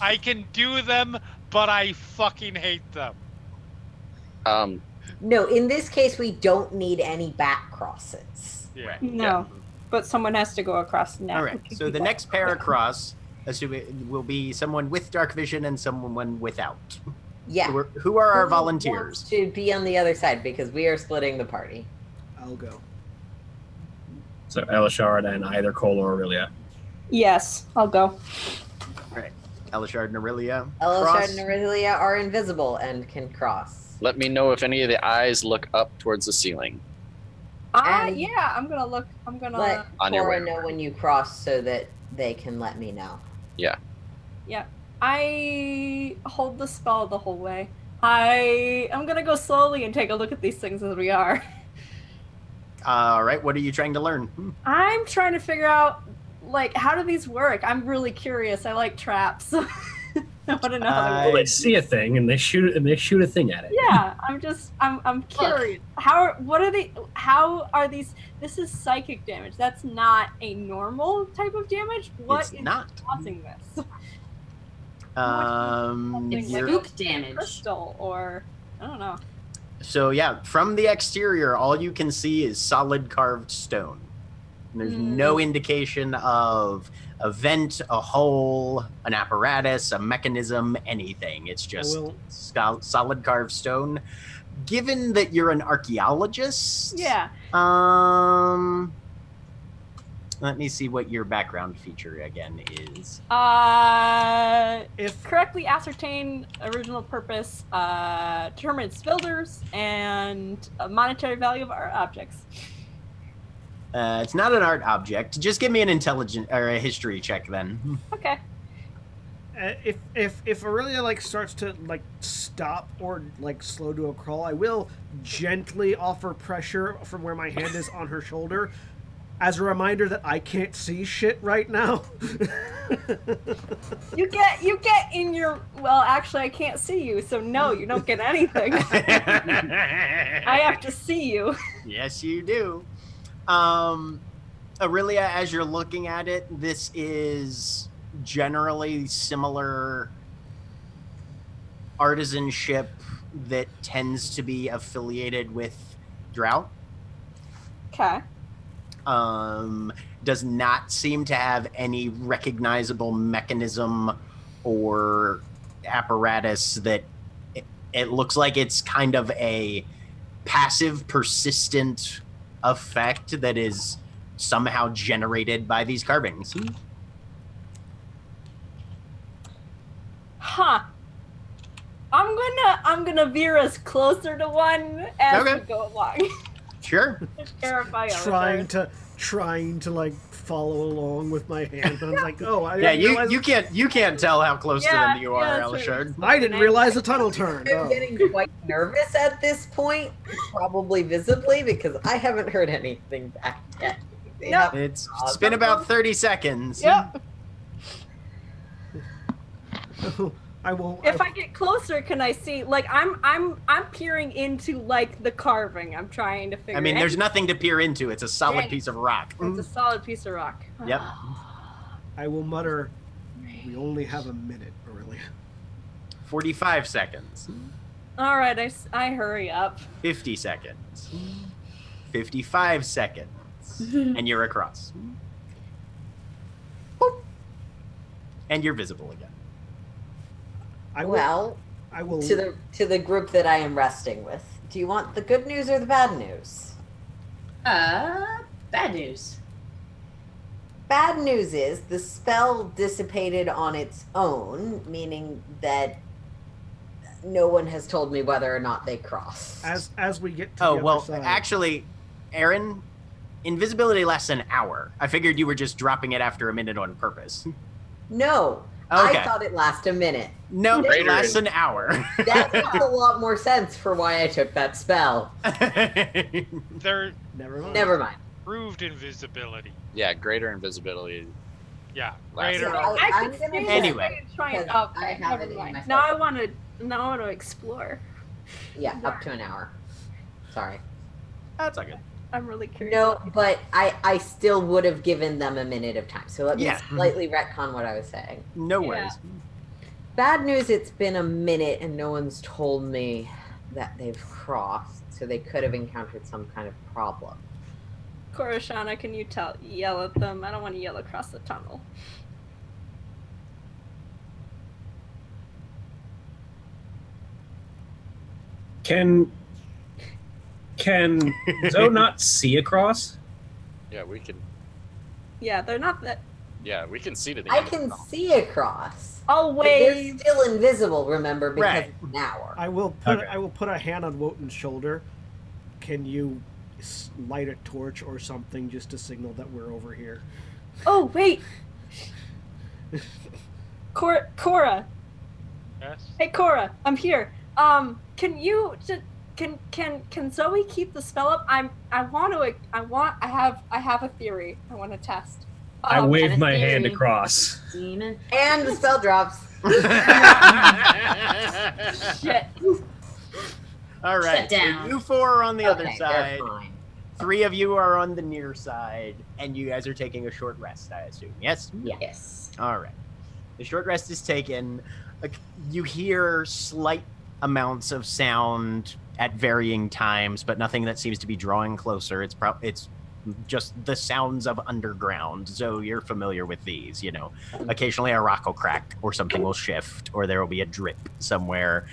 I can do them, but I fucking hate them. No, in this case, we don't need any back crosses. Yeah. No, but someone has to go across now. All right. So the next pair across, will be someone with dark vision and someone without. Yeah. Who are our Who volunteers? wants to be on the other side because we are splitting the party. I'll go. So Elishard and either Cole or Aurelia. Yes, I'll go. All right. Elishard and Aurelia. Elishard cross. and Aurelia are invisible and can cross. Let me know if any of the eyes look up towards the ceiling. And Yeah, I'm gonna look. I'm gonna. Let On your Cora way know over. when you cross so that they can let me know. Yeah. Yeah, I hold the spell the whole way. I'm gonna go slowly and take a look at these things as we are. All right. What are you trying to learn? I'm trying to figure out, like, how do these work? I'm really curious. I like traps. I want to know how they Well, work. they see a thing and they shoot a thing at it. Yeah, I'm curious. How are these? This is psychic damage. That's not a normal type of damage. What It's is not. causing this? It's You're- spook damage. Crystal or I don't know. So yeah, from the exterior, all you can see is solid carved stone. And there's no indication of a vent, a hole, an apparatus, a mechanism, anything. It's just will- solid carved stone. Given that you're an archaeologist, Yeah. Let me see what your background feature again is. If Correctly ascertain original purpose, determine its builders, and a monetary value of art objects. It's not an art object. Just give me an intelligence or a history check then. Okay. if Aurelia like starts to like stop or like slow to a crawl, I will gently offer pressure from where my hand is on her shoulder, as a reminder that I can't see shit right now. You get in your. Well, actually, I can't see you, so no, you don't get anything. I have to see you. Yes, you do. Aurelia, as you're looking at it, this is generally similar artisanship that tends to be affiliated with drought. Okay. Does not seem to have any recognizable mechanism or apparatus that it looks like it's kind of a passive, persistent effect that is somehow generated by these carvings. Huh. I'm gonna veer us closer to one as Okay. we go along. Sure. Terrify trying to like follow along with my hand. I'm like, oh, I Yeah, didn't realize, you can't tell how close to them you are, yeah, that's right. Elishard. I didn't realize the tunnel turned. I'm Oh. getting quite nervous at this point, probably visibly, because I haven't heard anything back yet. They No. haven't- It's been about 30 seconds. Yep. I won't. If I get closer, can I see? Like I'm peering into like the carving. I'm trying to figure. I mean, there's it. nothing to peer into. It's a solid Dang. piece of rock. It's a solid piece of rock. Yep. I will mutter, we only have a minute, Aurelia. 45 seconds. All right, I hurry up. 50 seconds. 55 seconds. And you're across. Boop. And you're visible again. I will. Well, I will. to the group that I am resting with. Do you want the good news or the bad news? Bad news. Bad news is the spell dissipated on its own, meaning that no one has told me whether or not they crossed. As we get to Oh, the well, other side. actually, Aaron, invisibility lasts an hour. I figured you were just dropping it after a minute on purpose. No, Okay. I thought it lasted a minute. No, it Greater lasts an hour. That makes a lot more sense for why I took that spell. They're Never mind. Never mind. proved invisibility. Yeah, greater invisibility. Yeah, Last Raider. Yeah, I I'm could gonna stay Anyway. there and try and Because okay, I have never it in mind. my Now I phone. want to explore. Yeah, up to an hour. Sorry. That's okay. I'm really curious. No, but I still would have given them a minute of time. So let me Yeah. slightly retcon what I was saying. No Yeah. worries. Bad news, it's been a minute and no one's told me that they've crossed, so they could have encountered some kind of problem. Koroshana, can you yell at them? I don't want to yell across the tunnel. Can Zoe not see across? Yeah, we can. Yeah, they're not that. Yeah, we can see to the I end of the can tunnel. see across. I'll But they're wave. still invisible, remember, because Right. it's an hour. I will Okay. put a hand on Wotan's shoulder. Can you light a torch or something just to signal that we're over here? Oh wait, Cora. Yes. Hey Cora, I'm here. Can you just can Zoe keep the spell up? I have a theory. I want to test. I wave my Theory. hand across. Demon. And the spell drops. Shit. All right. Shut down. So you four are on the other Okay, side. they're fine. 3 of you are on the near side, and you guys are taking a short rest, I assume. Yes? Yes. All right. The short rest is taken. You hear slight amounts of sound at varying times, but nothing that seems to be drawing closer. It's just the sounds of underground. So you're familiar with these, you know. Occasionally a rock will crack, or something will shift, or there will be a drip somewhere.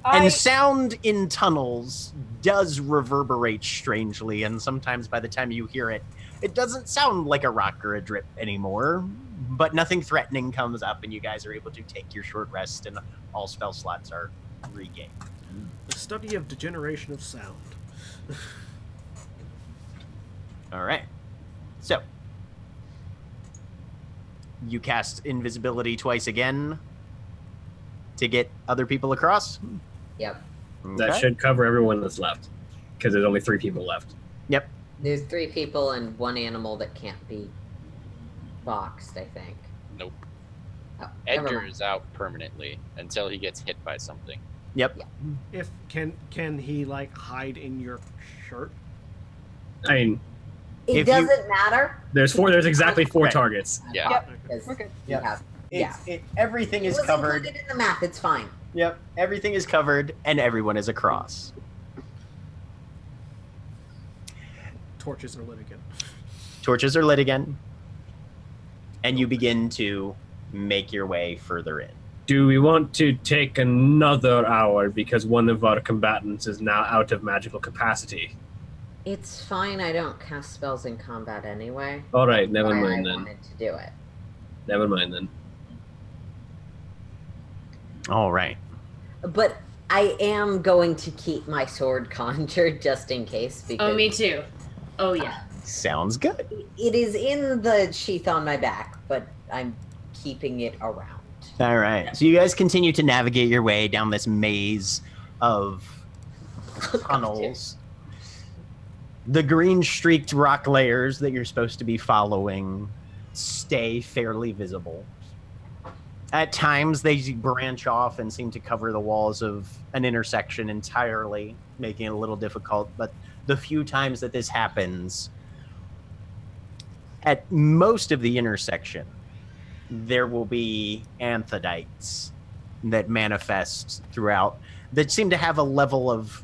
And sound in tunnels does reverberate strangely, and sometimes by the time you hear it, it doesn't sound like a rock or a drip anymore, but nothing threatening comes up, and you guys are able to take your short rest, and all spell slots are regained. The study of degeneration of sound. All right. So, you cast invisibility twice again to get other people across? Yep. That Okay. should cover everyone that's left, because there's only 3 people left. Yep. There's 3 people and 1 animal that can't be boxed, I think. Nope. Oh, never Edgar mind. is out permanently until he gets hit by something. Yep. If can he like hide in your shirt? I mean, It If you- doesn't matter. there's exactly 4 Right. targets. Yeah. Yep. Because We're good. we Yep. have. Yeah. Everything It is was covered. included in the math. It's fine. Yep. Everything is covered, and everyone is across. Torches are lit again. Torches are lit again, and you begin to make your way further in. Do we want to take another hour because one of our combatants is now out of magical capacity? It's fine. I don't cast spells in combat anyway. All right, never Why mind I then. wanted to do it. Never mind then. All right. But I am going to keep my sword conjured just in case because Oh, me too. Oh yeah. Sounds good. it is in the sheath on my back, but I'm keeping it around. All right. So you guys continue to navigate your way down this maze of tunnels. The green streaked rock layers that you're supposed to be following stay fairly visible. At times, they branch off and seem to cover the walls of an intersection entirely, making it a little difficult. But the few times that this happens, at most of the intersection, there will be anthodites that manifest throughout that seem to have a level of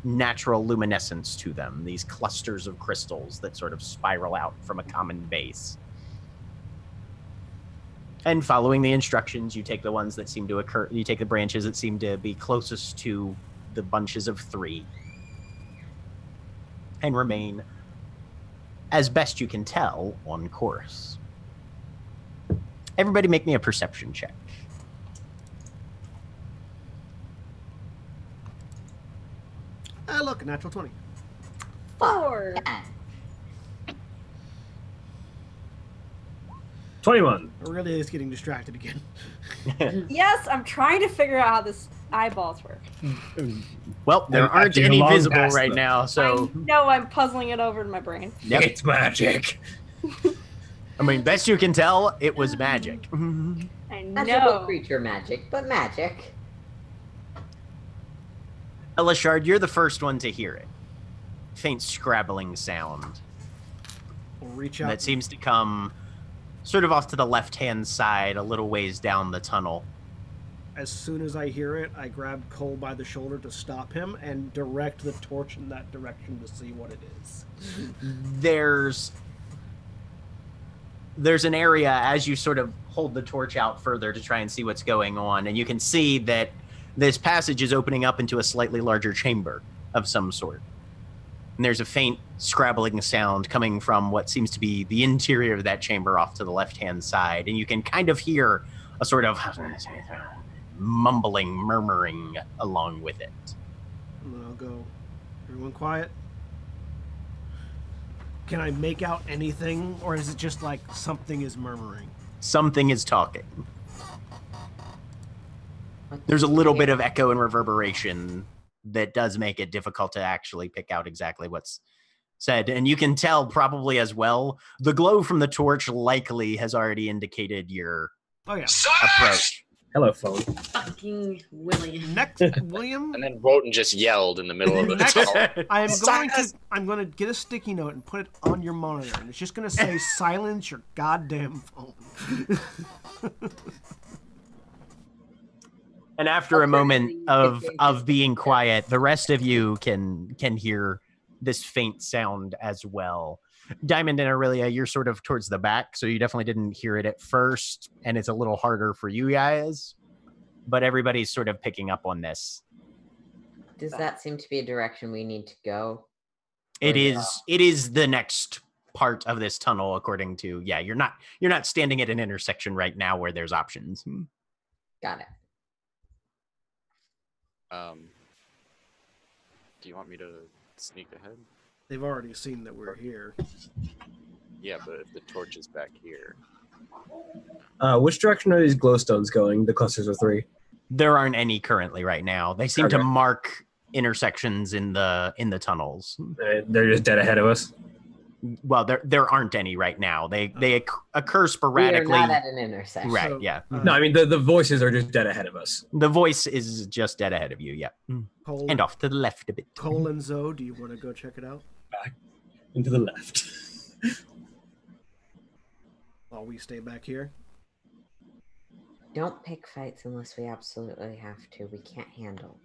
natural luminescence to them, these clusters of crystals that sort of spiral out from a common base. And following the instructions, you take the ones that seem to occur, you take the branches that seem to be closest to the bunches of 3 and remain, as best you can tell, on course. Everybody make me a perception check. Look, a natural 20. 4. 21. I really is getting distracted again. Yes, I'm trying to figure out how this eyeballs work. Well, there In fact, aren't you're any long visible past right them. now, so I know I'm puzzling it over in my brain. Yep. It's magic. I mean, best you can tell, it was magic. I Magical know. creature magic, but magic. Elishard, you're the first one to hear it. Faint scrabbling sound We'll reach out. that seems to come sort of off to the left-hand side, a little ways down the tunnel. As soon as I hear it, I grab Cole by the shoulder to stop him and direct the torch in that direction to see what it is. There's an area as you sort of hold the torch out further to try and see what's going on, and you can see that this passage is opening up into a slightly larger chamber of some sort. And there's a faint scrabbling sound coming from what seems to be the interior of that chamber off to the left-hand side, and you can kind of hear a sort of mumbling, murmuring along with it. And then I'll go, everyone quiet. Can I make out anything, or is it just like something is murmuring? Something is talking. There's a little bit of echo and reverberation that does make it difficult to actually pick out exactly what's said. And you can tell probably as well, the glow from the torch likely has already indicated your Oh yeah. approach. Hello, phone. Fucking William. Next, William. And then Wotan just yelled in the middle of the Next, tunnel. I'm going to get a sticky note and put it on your monitor, and it's just going to say silence your goddamn phone. And after a moment of being quiet, the rest of you can hear this faint sound as well. Diamond and Aurelia, you're sort of towards the back, so you definitely didn't hear it at first, and it's a little harder for you guys, but everybody's sort of picking up on this. Does that seem to be a direction we need to go? It is the next part of this tunnel, according to, you're not standing at an intersection right now where there's options. Got it. Do you want me to sneak ahead? They've already seen that we're here. Yeah, but if the torch is back here. Which direction are these glowstones going? The clusters of 3. There aren't any currently right now. They seem to Okay. mark intersections in the tunnels. They're just dead ahead of us. Well, there aren't any right now. They occur sporadically. We are not at an intersection. Right, So, yeah. No, I mean the voices are just dead ahead of us. The voice is just dead ahead of you, yeah. Cole, And off to the left a bit. Cole and Zoe, do you want to go check it out Back into the left. while we stay back here? Don't pick fights unless we absolutely have to. We can't handle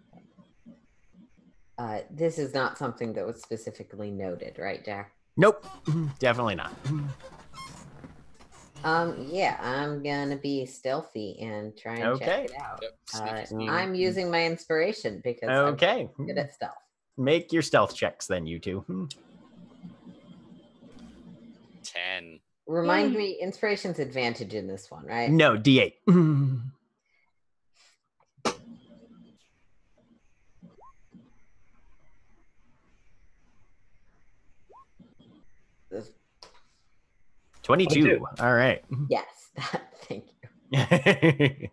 it. This is not something that was specifically noted, right, Jack? Nope, definitely not. Yeah, I'm gonna be stealthy and try and Okay. check it out. Yep. Sneaky, sneaky. I'm using my inspiration because Okay, I'm good at stealth. make your stealth checks then, you two. 10. Remind me, inspiration's advantage in this one, right? No, D8. This- 22. All right. Yes, thank you.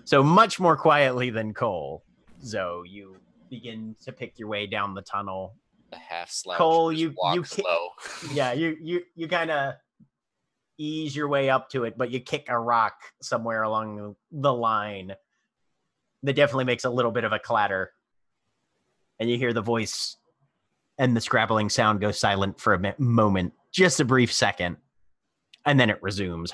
So much more quietly than Cole. Zoe, you begin to pick your way down the tunnel. The half slouch. Cole, just you walk kick- slow. Yeah, you kind of ease your way up to it, but you kick a rock somewhere along the line that definitely makes a little bit of a clatter. And you hear the voice and the scrabbling sound go silent for a moment, just a brief second, and then it resumes.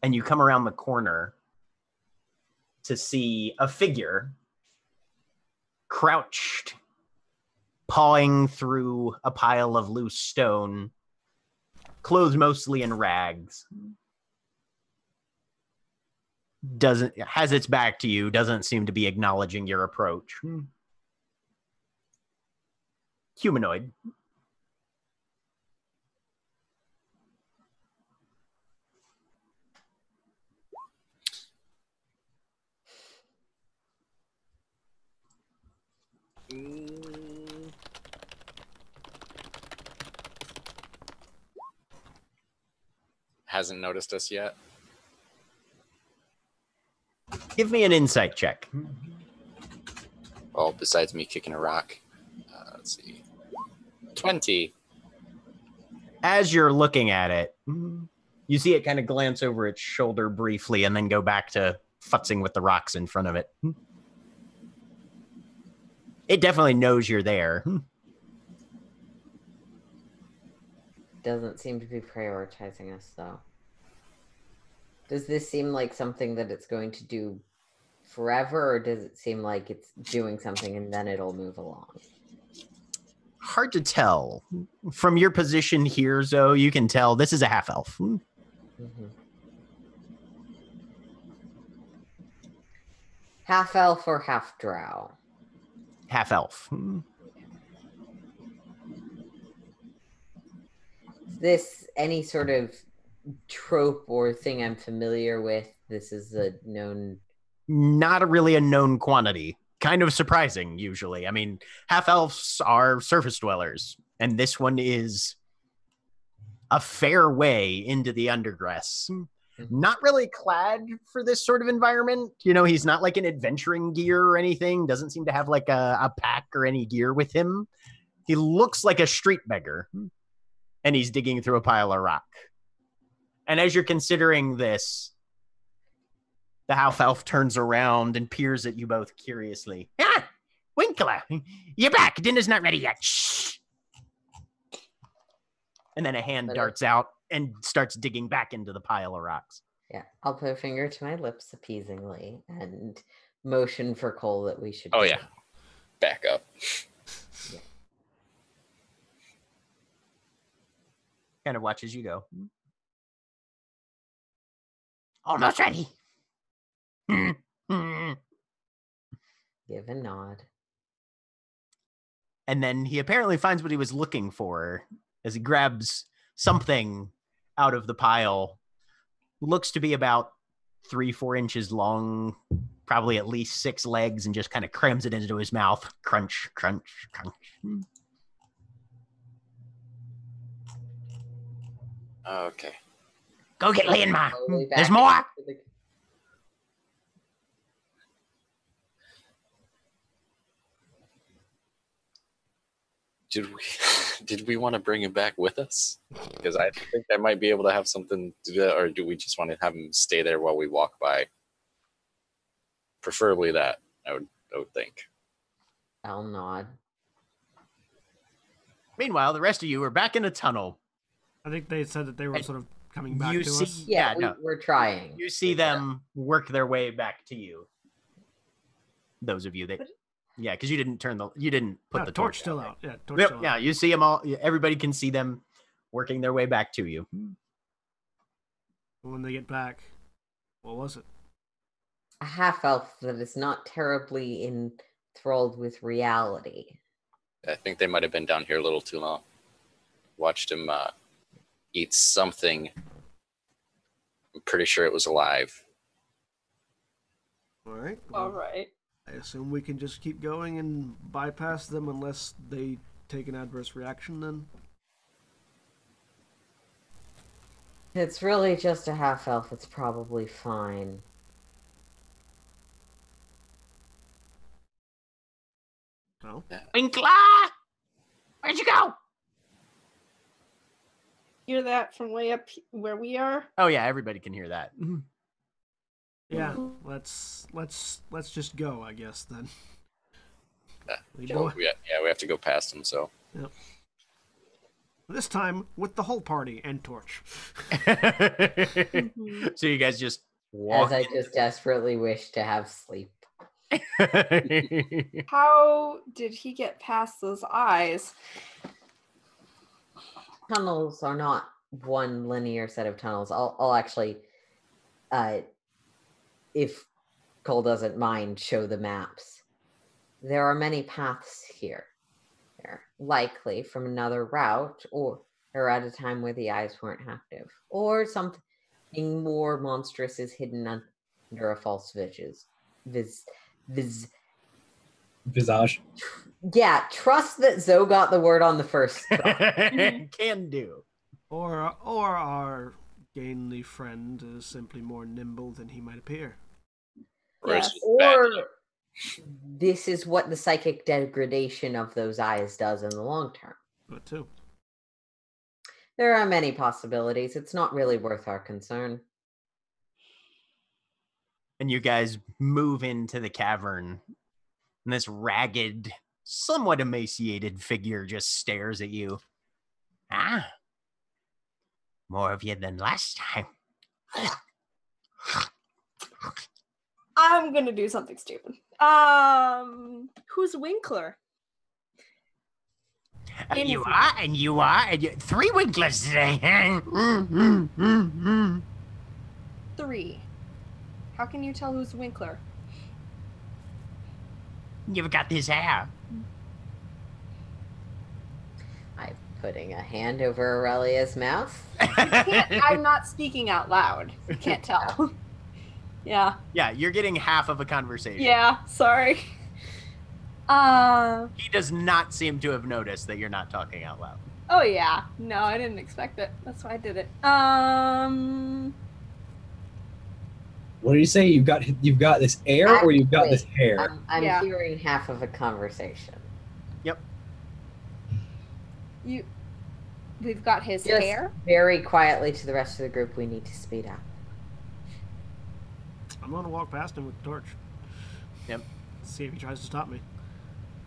And you come around the corner to see a figure crouched, pawing through a pile of loose stone, clothed mostly in rags. Has its back to you, doesn't seem to be acknowledging your approach. Humanoid. Hasn't noticed us yet. Give me an insight check. Well, besides me kicking a rock. Let's see. 20. As you're looking at it, you see it kind of glance over its shoulder briefly and then go back to futzing with the rocks in front of it. It definitely knows you're there. Doesn't seem to be prioritizing us, though. Does this seem like something that it's going to do forever, or does it seem like it's doing something and then it'll move along? Hard to tell. From your position here, Zoe, you can tell this is a half-elf. Mm-hmm. Half elf or half drow? Half-elf. Is this any sort of trope or thing I'm familiar with? This is a known... Not really a known quantity. Kind of surprising, usually. I mean, half-elves are surface dwellers, and this one is a fair way into the Undergress. Not really clad for this sort of environment. You know, he's not like in adventuring gear or anything. Doesn't seem to have like a pack or any gear with him. He looks like a street beggar, and he's digging through a pile of rock. And as you're considering this, the half-elf turns around and peers at you both curiously. Ah, Winkler, you're back. Dinner's not ready yet. Shh. And then a hand darts out and starts digging back into the pile of rocks. Yeah, I'll put a finger to my lips appeasingly and motion for Cole that we should... Oh, yeah. Back up. Yeah. Kind of watches you go. Almost ready. Give a nod. And then he apparently finds what he was looking for as he grabs something out of the pile. Looks to be about 3-4 inches long, probably at least 6 legs, and just kind of crams it into his mouth. Crunch, crunch, crunch. Okay. Go get Lianma. Slowly back There's more. into the- Did we want to bring him back with us? Because I think I might be able to have something to do, or do we just want to have him stay there while we walk by? Preferably that, I would think. I'll nod. Meanwhile, the rest of you are back in a tunnel. I think they said that they were sort of coming back You to see- us. Yeah, Yeah, no. we're trying. You see them work their way back to you. Those of you that, yeah, because you didn't put the torch still out. out. Yeah, torch Yep, still yeah, out. you see them all. Everybody can see them working their way back to you. When they get back, what was it? A half elf that is not terribly enthralled with reality. I think they might have been down here a little too long. Watched him eat something. I'm pretty sure it was alive. All right. All right. I assume we can just keep going and bypass them unless they take an adverse reaction then? It's really just a half elf. It's probably fine. No? Winkler! Where'd you go? Hear that from way up where we are? Oh yeah, everybody can hear that. Yeah, let's just go, I guess, then. We Well, go- we have to go past him, so. Yep. This time with the whole party and torch. So you guys just walk. As I just desperately wish to have sleep. How did he get past those eyes? Tunnels are not one linear set of tunnels. I'll actually, if Cole doesn't mind, show the maps. There are many paths here. They're likely from another route, or at a time where the eyes weren't active, or something more monstrous is hidden under a false Visage. Yeah, trust that Zoe got the word on the first try. Can do. Or our gainly friend is simply more nimble than he might appear. Or it's Yes. just bad Or luck. this is what the psychic degradation of those eyes does in the long term. But too. There are many possibilities. It's not really worth our concern. And you guys move into the cavern, and this ragged, somewhat emaciated figure just stares at you. Ah, more of you than last time. I'm gonna do something stupid. Who's Winkler? And you are, and you 3 Winklers today. 3. How can you tell who's Winkler? You've got this hair. I'm putting a hand over Aurelia's mouth. I'm not speaking out loud. You can't tell. Yeah. Yeah, you're getting half of a conversation. Yeah. Sorry. He does not seem to have noticed that you're not talking out loud. Oh yeah. No, I didn't expect it. That's why I did it. What did you say? You've got this air, or you've got this hair? I'm Yeah. hearing half of a conversation. We've got his Just hair. very quietly to the rest of the group. We need to speed up. I'm gonna walk past him with the torch. Yep. See if he tries to stop me.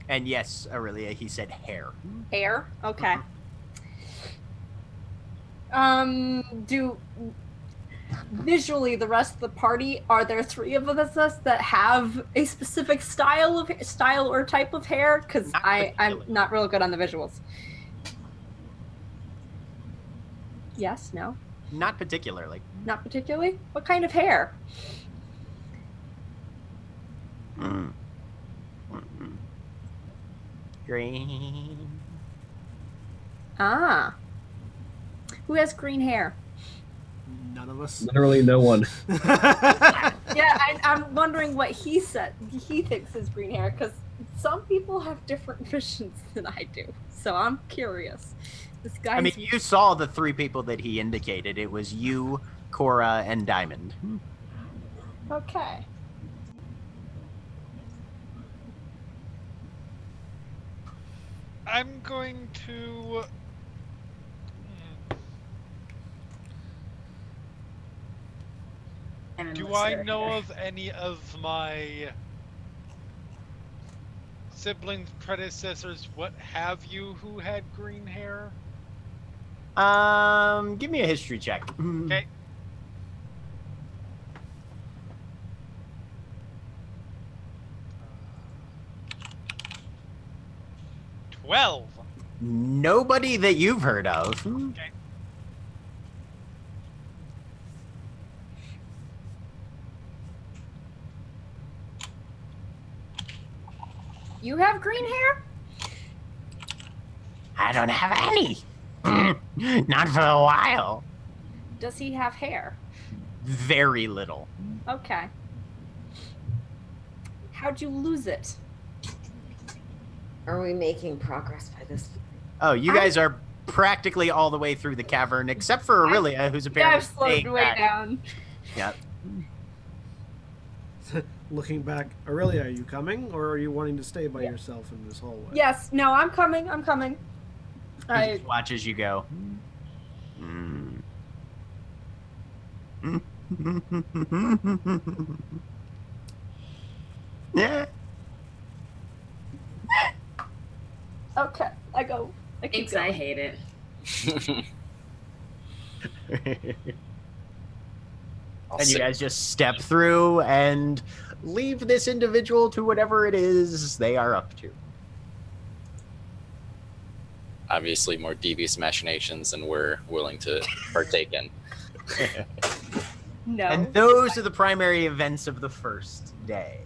And yes, Aurelia, he said hair. Hair? Okay. Visually, the rest of the party, are there three of us that have a specific style or type of hair? Because I'm not real good on the visuals. Yes, no? Not particularly. Not particularly? What kind of hair? Green. Ah. Who has green hair? None of us. Literally no one. Yeah, I'm wondering what he thinks is green hair, because some people have different visions than I do. So I'm curious. This guy. I mean, you saw the 3 people that he indicated. It was you, Cora, and Diamond. Okay. I'm going to. Do I know of any of my siblings, predecessors, what have you, who had green hair? Give me a history check. Okay. $12. Nobody that you've heard of. Okay. You have green hair? I don't have any. Not for a while. Does he have hair? Very little. Okay. How'd you lose it? Are we making progress by this? Oh, you guys are practically all the way through the cavern, except for Aurelia, who's Yeah, apparently I've slowed staying way back. down. Yep. Looking back, Aurelia, are you coming, or are you wanting to stay by yourself in this hallway? Yes, no, I'm coming. He just watches you go. Yeah. Okay, I go. I keep Thanks, I going. hate it. And you guys just step through and leave this individual to whatever it is they are up to. Obviously, more devious machinations than we're willing to partake in. No. And those are the primary events of the first day.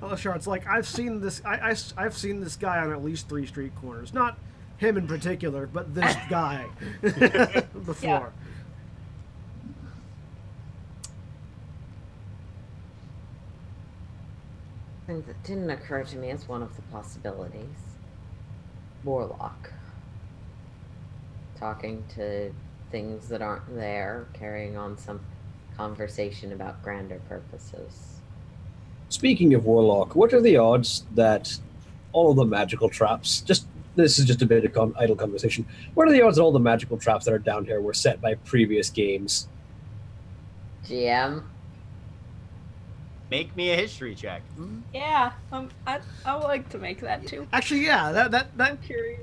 Oh, sure. It's like I've seen this. I've seen this guy on at least 3 street corners. Not him in particular, but this guy before. Yeah. Thing that didn't occur to me as one of the possibilities. Warlock. Talking to things that aren't there, carrying on some conversation about grander purposes. Speaking of Warlock, what are the odds that all of the magical traps, just this is just a bit of idle conversation. What are the odds that all the magical traps that are down here were set by previous games? GM. Make me a history check. Yeah, I would like to make that too. Actually, yeah, that I'm curious.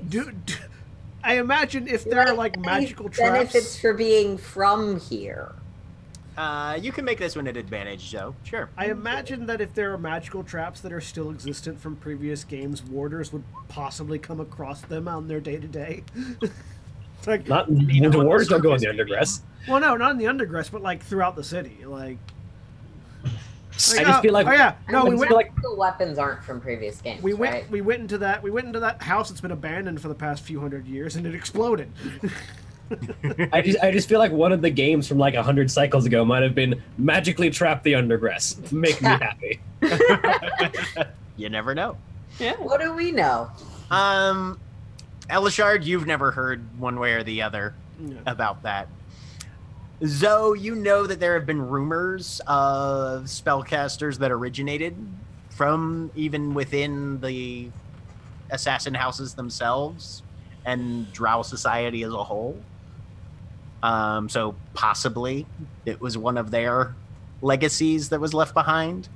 I imagine if there are like magical traps. Benefits for being from here. You can make this one at advantage, though. Sure. I imagine that if there are magical traps that are still existent from previous games, warders would possibly come across them on their day-to-day. Like, Not the warders don't go in the Undergress. well, no, not in the Undergress, but like throughout the city. Like, I just feel like oh yeah, no, we I went. feel like The weapons aren't from previous games. We went. Right? We went into that house that's been abandoned for the past few hundred years, and it exploded. I just feel like one of the games from like 100 cycles ago might have been magically trap the Undergress. Make me happy. You never know. Yeah. What do we know? Elishard, you've never heard one way or the other Yeah. about that. Zoe, you know that there have been rumors of spellcasters that originated from even within the assassin houses themselves and Drow society as a whole. So possibly it was one of their legacies that was left behind.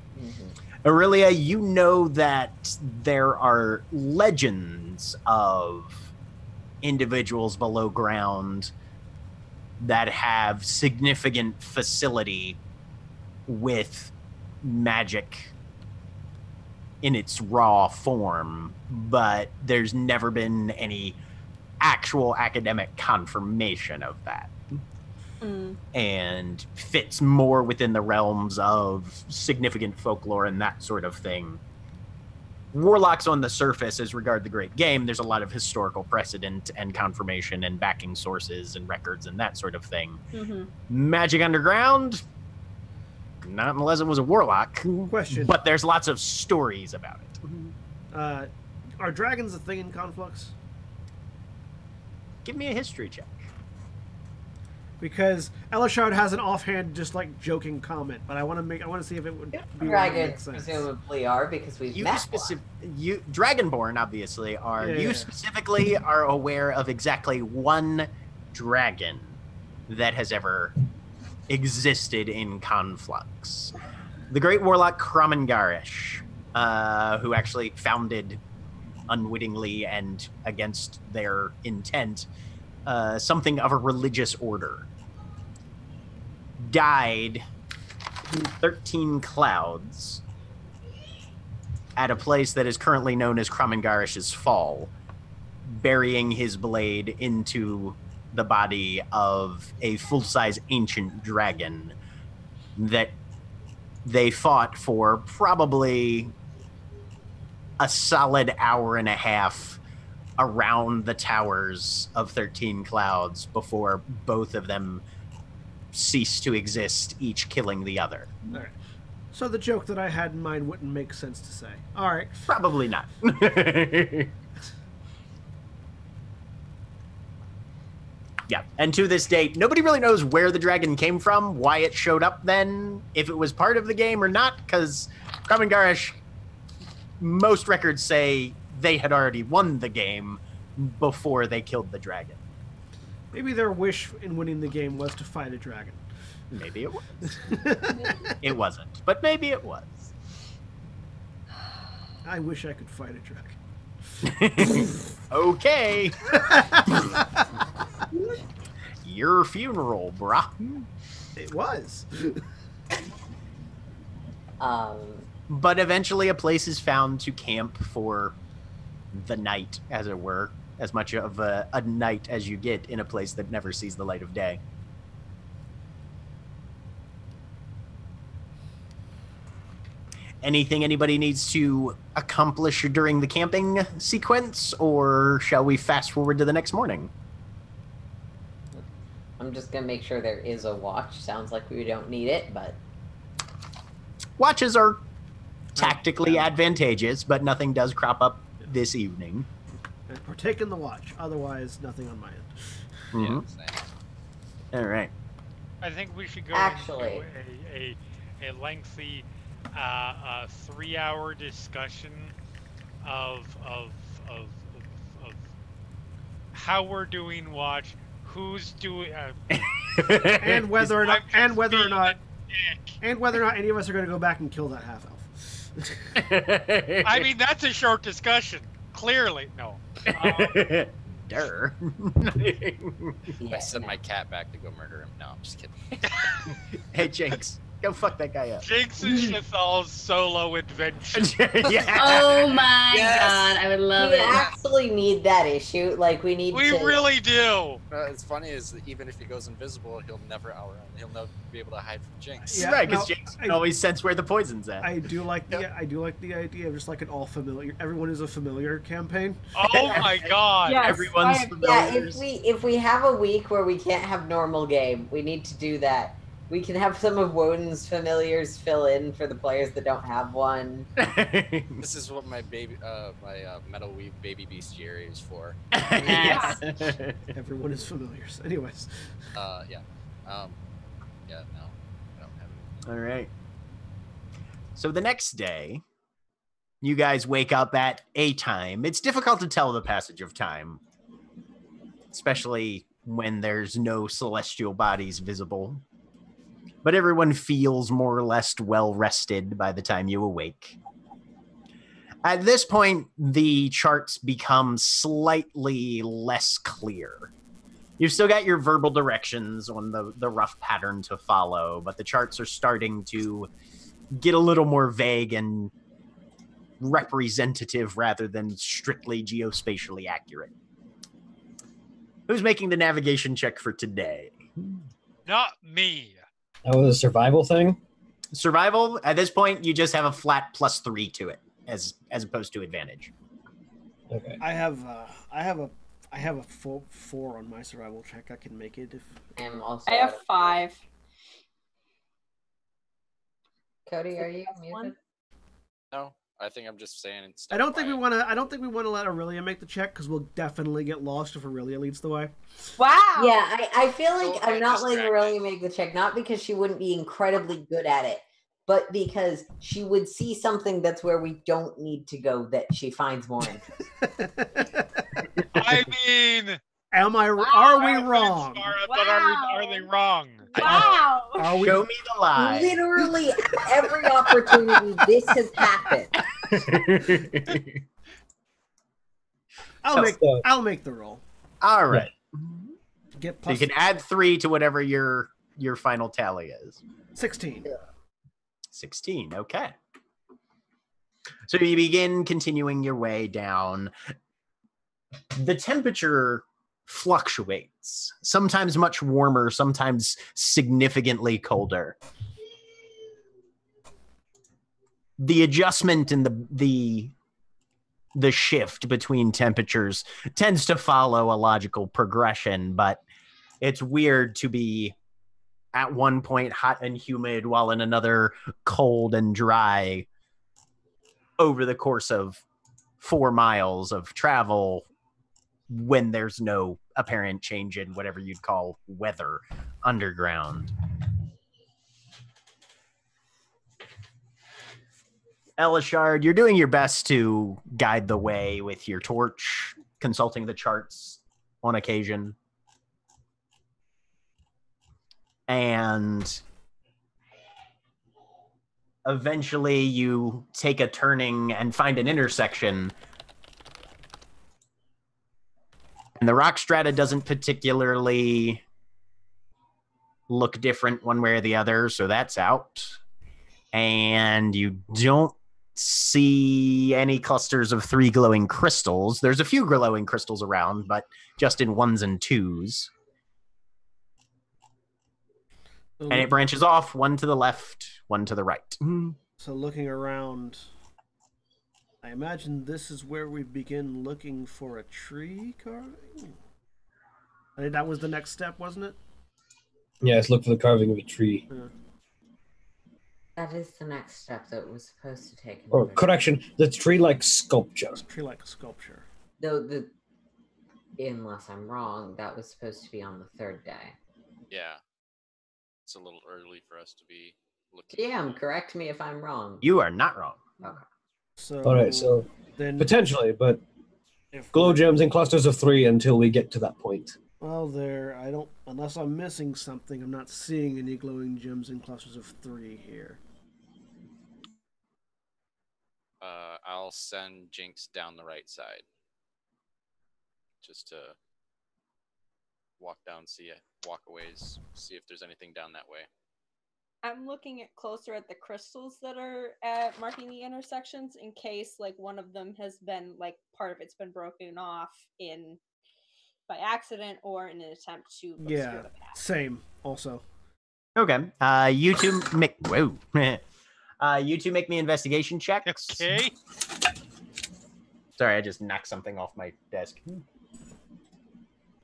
Aurelia, you know that there are legends of individuals below ground that have significant facility with magic in its raw form, but there's never been any actual academic confirmation of that. And fits more within the realms of significant folklore and that sort of thing. Warlocks on the surface, as regard the great game, there's a lot of historical precedent and confirmation and backing sources and records and that sort of thing. Magic Underground, not unless it was a warlock. Question. But there's lots of stories about it. Are dragons a thing in Conflux? Give me a history check. Because Elishard has an offhand, just like joking comment, but I want to see if it would be Dragons presumably are because we've met You Dragonborn obviously are. Yeah, You yeah. specifically are aware of exactly one dragon that has ever existed in Conflux. The Great Warlock Kromengarish, who actually founded unwittingly and against their intent something of a religious order, died in 13 Clouds at a place that is currently known as Kromengarish's Fall, burying his blade into the body of a full-size ancient dragon that they fought for probably a solid hour and a half around the towers of 13 Clouds before both of them ceased to exist, each killing the other. All right. So the joke that I had in mind wouldn't make sense to say. All right. Probably not. Yeah, and to this date, nobody really knows where the dragon came from, why it showed up then, if it was part of the game or not, because Kromengarish, most records say they had already won the game before they killed the dragon. Maybe their wish in winning the game was to fight a dragon. Maybe it was. It wasn't, but maybe it was. I wish I could fight a dragon. Okay. Your funeral, brah. It was. But eventually a place is found to camp for the night, as it were. As much of a night as you get in a place that never sees the light of day. Anything anybody needs to accomplish during the camping sequence, or shall we fast forward to the next morning? I'm just gonna make sure there is a watch. Sounds like we don't need it, but Watches are tactically advantageous, but nothing does crop up this evening. And partake in the watch. Otherwise, nothing on my end. Mhm. All right. I think we should go Actually- into a lengthy 3-hour discussion of how we're doing watch, who's doing, and whether or not, I'm just being a dick. and whether or not any of us are going to go back and kill that half elf. I mean, that's a short discussion. Clearly, no. Durr. I sent my cat back to go murder him. No, I'm just kidding. Hey, Jinx, go fuck that guy up. Jinx and Shathal's solo adventure. Yeah. Oh my Yes. god, I would love We it. actually need that issue. Like we need We to. really do. It's funny is that even if he goes invisible, he'll never be able to hide from Jinx. Yeah, Right, because no, Jinx I- can always sense where the poison's at. I do like the idea of just like an all familiar, everyone is a familiar campaign. Oh my god. Yes, Everyone's I- familiar. Yeah, if we have a week where we can't have normal game, we need to do that. We can have some of Woden's familiars fill in for the players that don't have one. This is what my metal weave baby bestiary is for. Yes. Everyone is familiars. Anyways, Yeah. Yeah. No, I don't have it. All right. So the next day, you guys wake up at a time. It's difficult to tell the passage of time, especially when there's no celestial bodies visible. But everyone feels more or less well rested by the time you awake. At this point, the charts become slightly less clear. You've still got your verbal directions on the rough pattern to follow, but the charts are starting to get a little more vague and representative rather than strictly geospatially accurate. Who's making the navigation check for today? Not me. That was a survival thing. Survival, at this point, you just have a flat +3 to it, as opposed to advantage. Okay. I have a full 4 on my survival check. I can make it if. I'm also. I have 5. Cody, are you muted? One. No, I think I'm just saying. I don't think we want to. I don't think we want to let Aurelia make the check because we'll definitely get lost if Aurelia leads the way. Wow. Yeah, I feel like Don't I'm get not letting distracted. Aurelia make the check, not because she wouldn't be incredibly good at it, but because she would see something that's where we don't need to go that she finds more interesting. I mean, Are we I'm wrong? sorry, but are they wrong? Wow. Are we? Show me the lie. Literally, at every opportunity, this has happened. I'll make the roll. All right. Get So you plus can add 3 to whatever your final tally is. 16. 16. Okay. So you begin continuing your way down. The temperature fluctuates, sometimes much warmer, sometimes significantly colder. The adjustment and the shift between temperatures tends to follow a logical progression, but it's weird to be at one point hot and humid while in another cold and dry over the course of 4 miles of travel when there's no apparent change in whatever you'd call weather underground. Elishard, you're doing your best to guide the way with your torch, consulting the charts on occasion. And eventually you take a turning and find an intersection. And the rock strata doesn't particularly look different one way or the other, so that's out. And you don't see any clusters of 3 glowing crystals. There's a few glowing crystals around, but just in 1s and 2s. And it branches off, 1 to the left, 1 to the right. So looking around, I imagine this is where we begin looking for a tree carving. I think that was the next step, wasn't it? Yes, look for the carving of a tree. That is the next step that was supposed to take. Or correction, the tree-like sculpture. It's tree like sculpture. Though unless I'm wrong, that was supposed to be on the 3rd day. Yeah. It's a little early for us to be looking. Damn, correct me if I'm wrong. You are not wrong. So All right, so then potentially, but Glow gems in clusters of 3 until we get to that point. Well, unless I'm missing something, I'm not seeing any glowing gems in clusters of 3 here. I'll send Jinx down the right side. Just to walk down, walk a ways, see if there's anything down that way. I'm looking at closer at the crystals that are marking the intersections in case like one of them has been like part of it's been broken off by accident or in an attempt to obscure the path. Same. Also. Okay. You two make you two make me investigation checks. Okay. Sorry, I just knocked something off my desk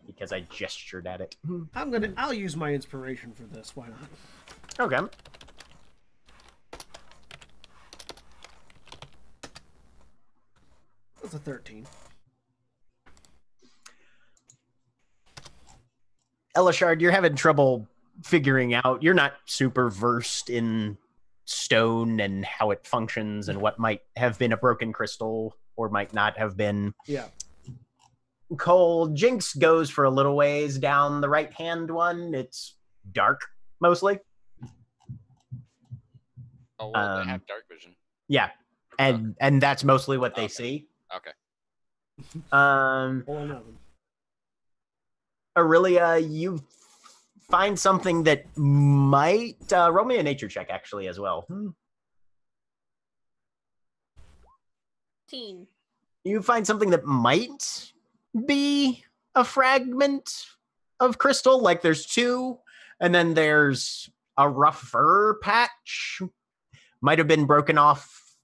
because I gestured at it. I'll use my inspiration for this. Why not? Okay. That's a 13. Elishard, you're having trouble figuring out. You're not super versed in stone and how it functions and what might have been a broken crystal or might not have been. Yeah. Cole, Jinx goes for a little ways down the right-hand one. It's dark, mostly. Oh, well, they have dark vision. Yeah, and that's mostly what they see. Okay. Aurelia, you find something that might roll me a nature check actually as well. Teen. You find something that might be a fragment of crystal. Like there's 2, and then there's a rough fur patch. Might have been broken off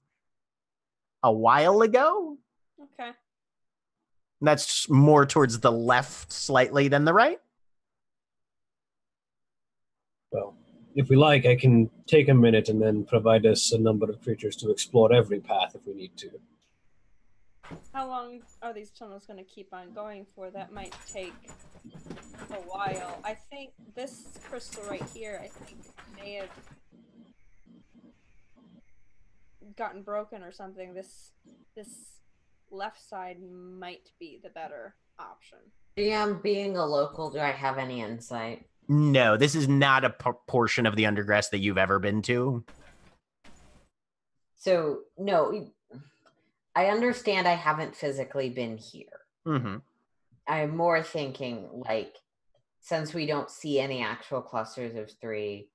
a while ago. Okay. That's more towards the left slightly than the right. Well, if we like, I can take a minute and then provide us a number of creatures to explore every path if we need to. How long are these tunnels going to keep on going for? That might take a while. I think this crystal right here, I think, may have gotten broken or something. This left side might be the better option. Being a local, do I have any insight? No, this is not a portion of the Undergress that you've ever been to. So, no, I understand I haven't physically been here. Mm-hmm. I'm more thinking, like, since we don't see any actual clusters of 3,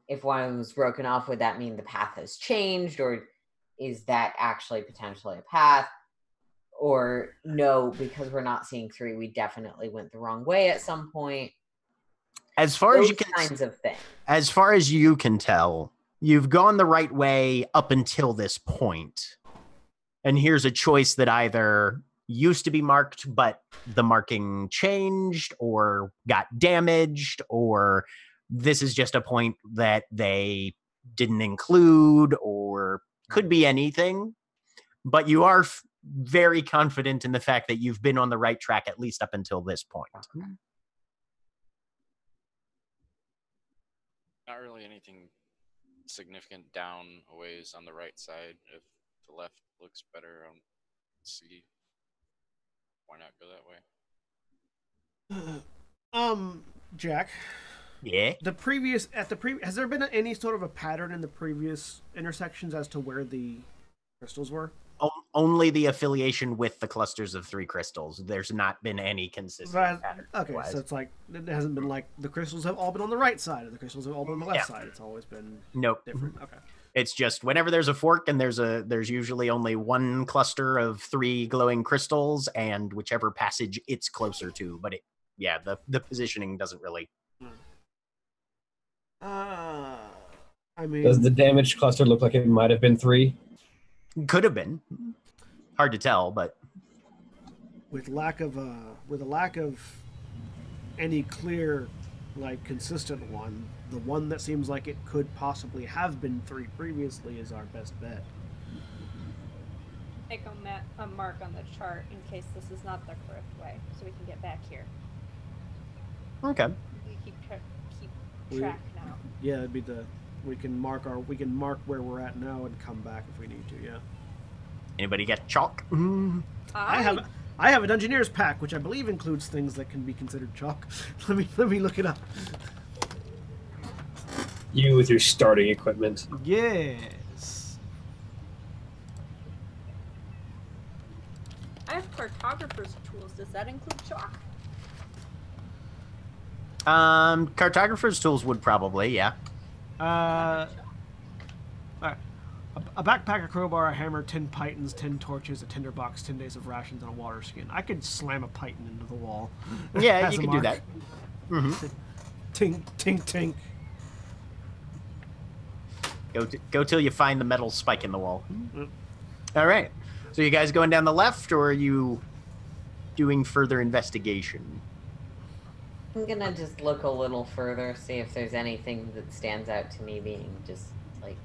if one was broken off, would that mean the path has changed, or is that actually potentially a path? Or no, because we're not seeing 3, we definitely went the wrong way at some point. As far as Those you can, kinds of things. as far as you can tell, you've gone the right way up until this point. And here's a choice that either used to be marked, but the marking changed or got damaged, or this is just a point that they didn't include, or could be anything. But you are very confident in the fact that you've been on the right track at least up until this point. Not really anything significant down a ways on the right side. If the left looks better, see. Why not go that way? Jack. Yeah. Has there been any sort of a pattern in the previous intersections as to where the crystals were? Only the affiliation with the clusters of 3 crystals. There's not been any consistent pattern. Okay, otherwise. so it's like it hasn't been like the crystals have all been on the right side, or the crystals have all been on the left side. It's always been different. Okay. It's just whenever there's a fork and there's usually only one cluster of 3 glowing crystals, and whichever passage it's closer to. But the positioning doesn't really. I mean, Does the damaged cluster look like it might have been 3? Could have been. Hard to tell, but with a lack of any clear, like, consistent one, the one that seems like it could possibly have been 3 previously is our best bet. Make a mark on the chart in case this is not the correct way, so we can get back here. okay. We keep track now. Yeah, it'd be we can mark where we're at now and come back if we need to. Yeah. Anybody get chalk? I I have a Dungeoneer's pack, which I believe includes things that can be considered chalk. Let me look it up. You with your starting equipment. Yes. I have cartographer's tools. Does that include chalk? Cartographer's tools would probably, yeah. Alright. A backpack, a crowbar, a hammer, 10 pythons, 10 torches, a tinderbox, 10 days of rations, and a water skin. I could slam a python into the wall. Yeah, as you a could do mark. that. Tink, tink, tink. Go till you find the metal spike in the wall. Mm. All right. So you guys going down the left, or are you doing further investigation? I'm gonna just look a little further, see if there's anything that stands out to me being just like.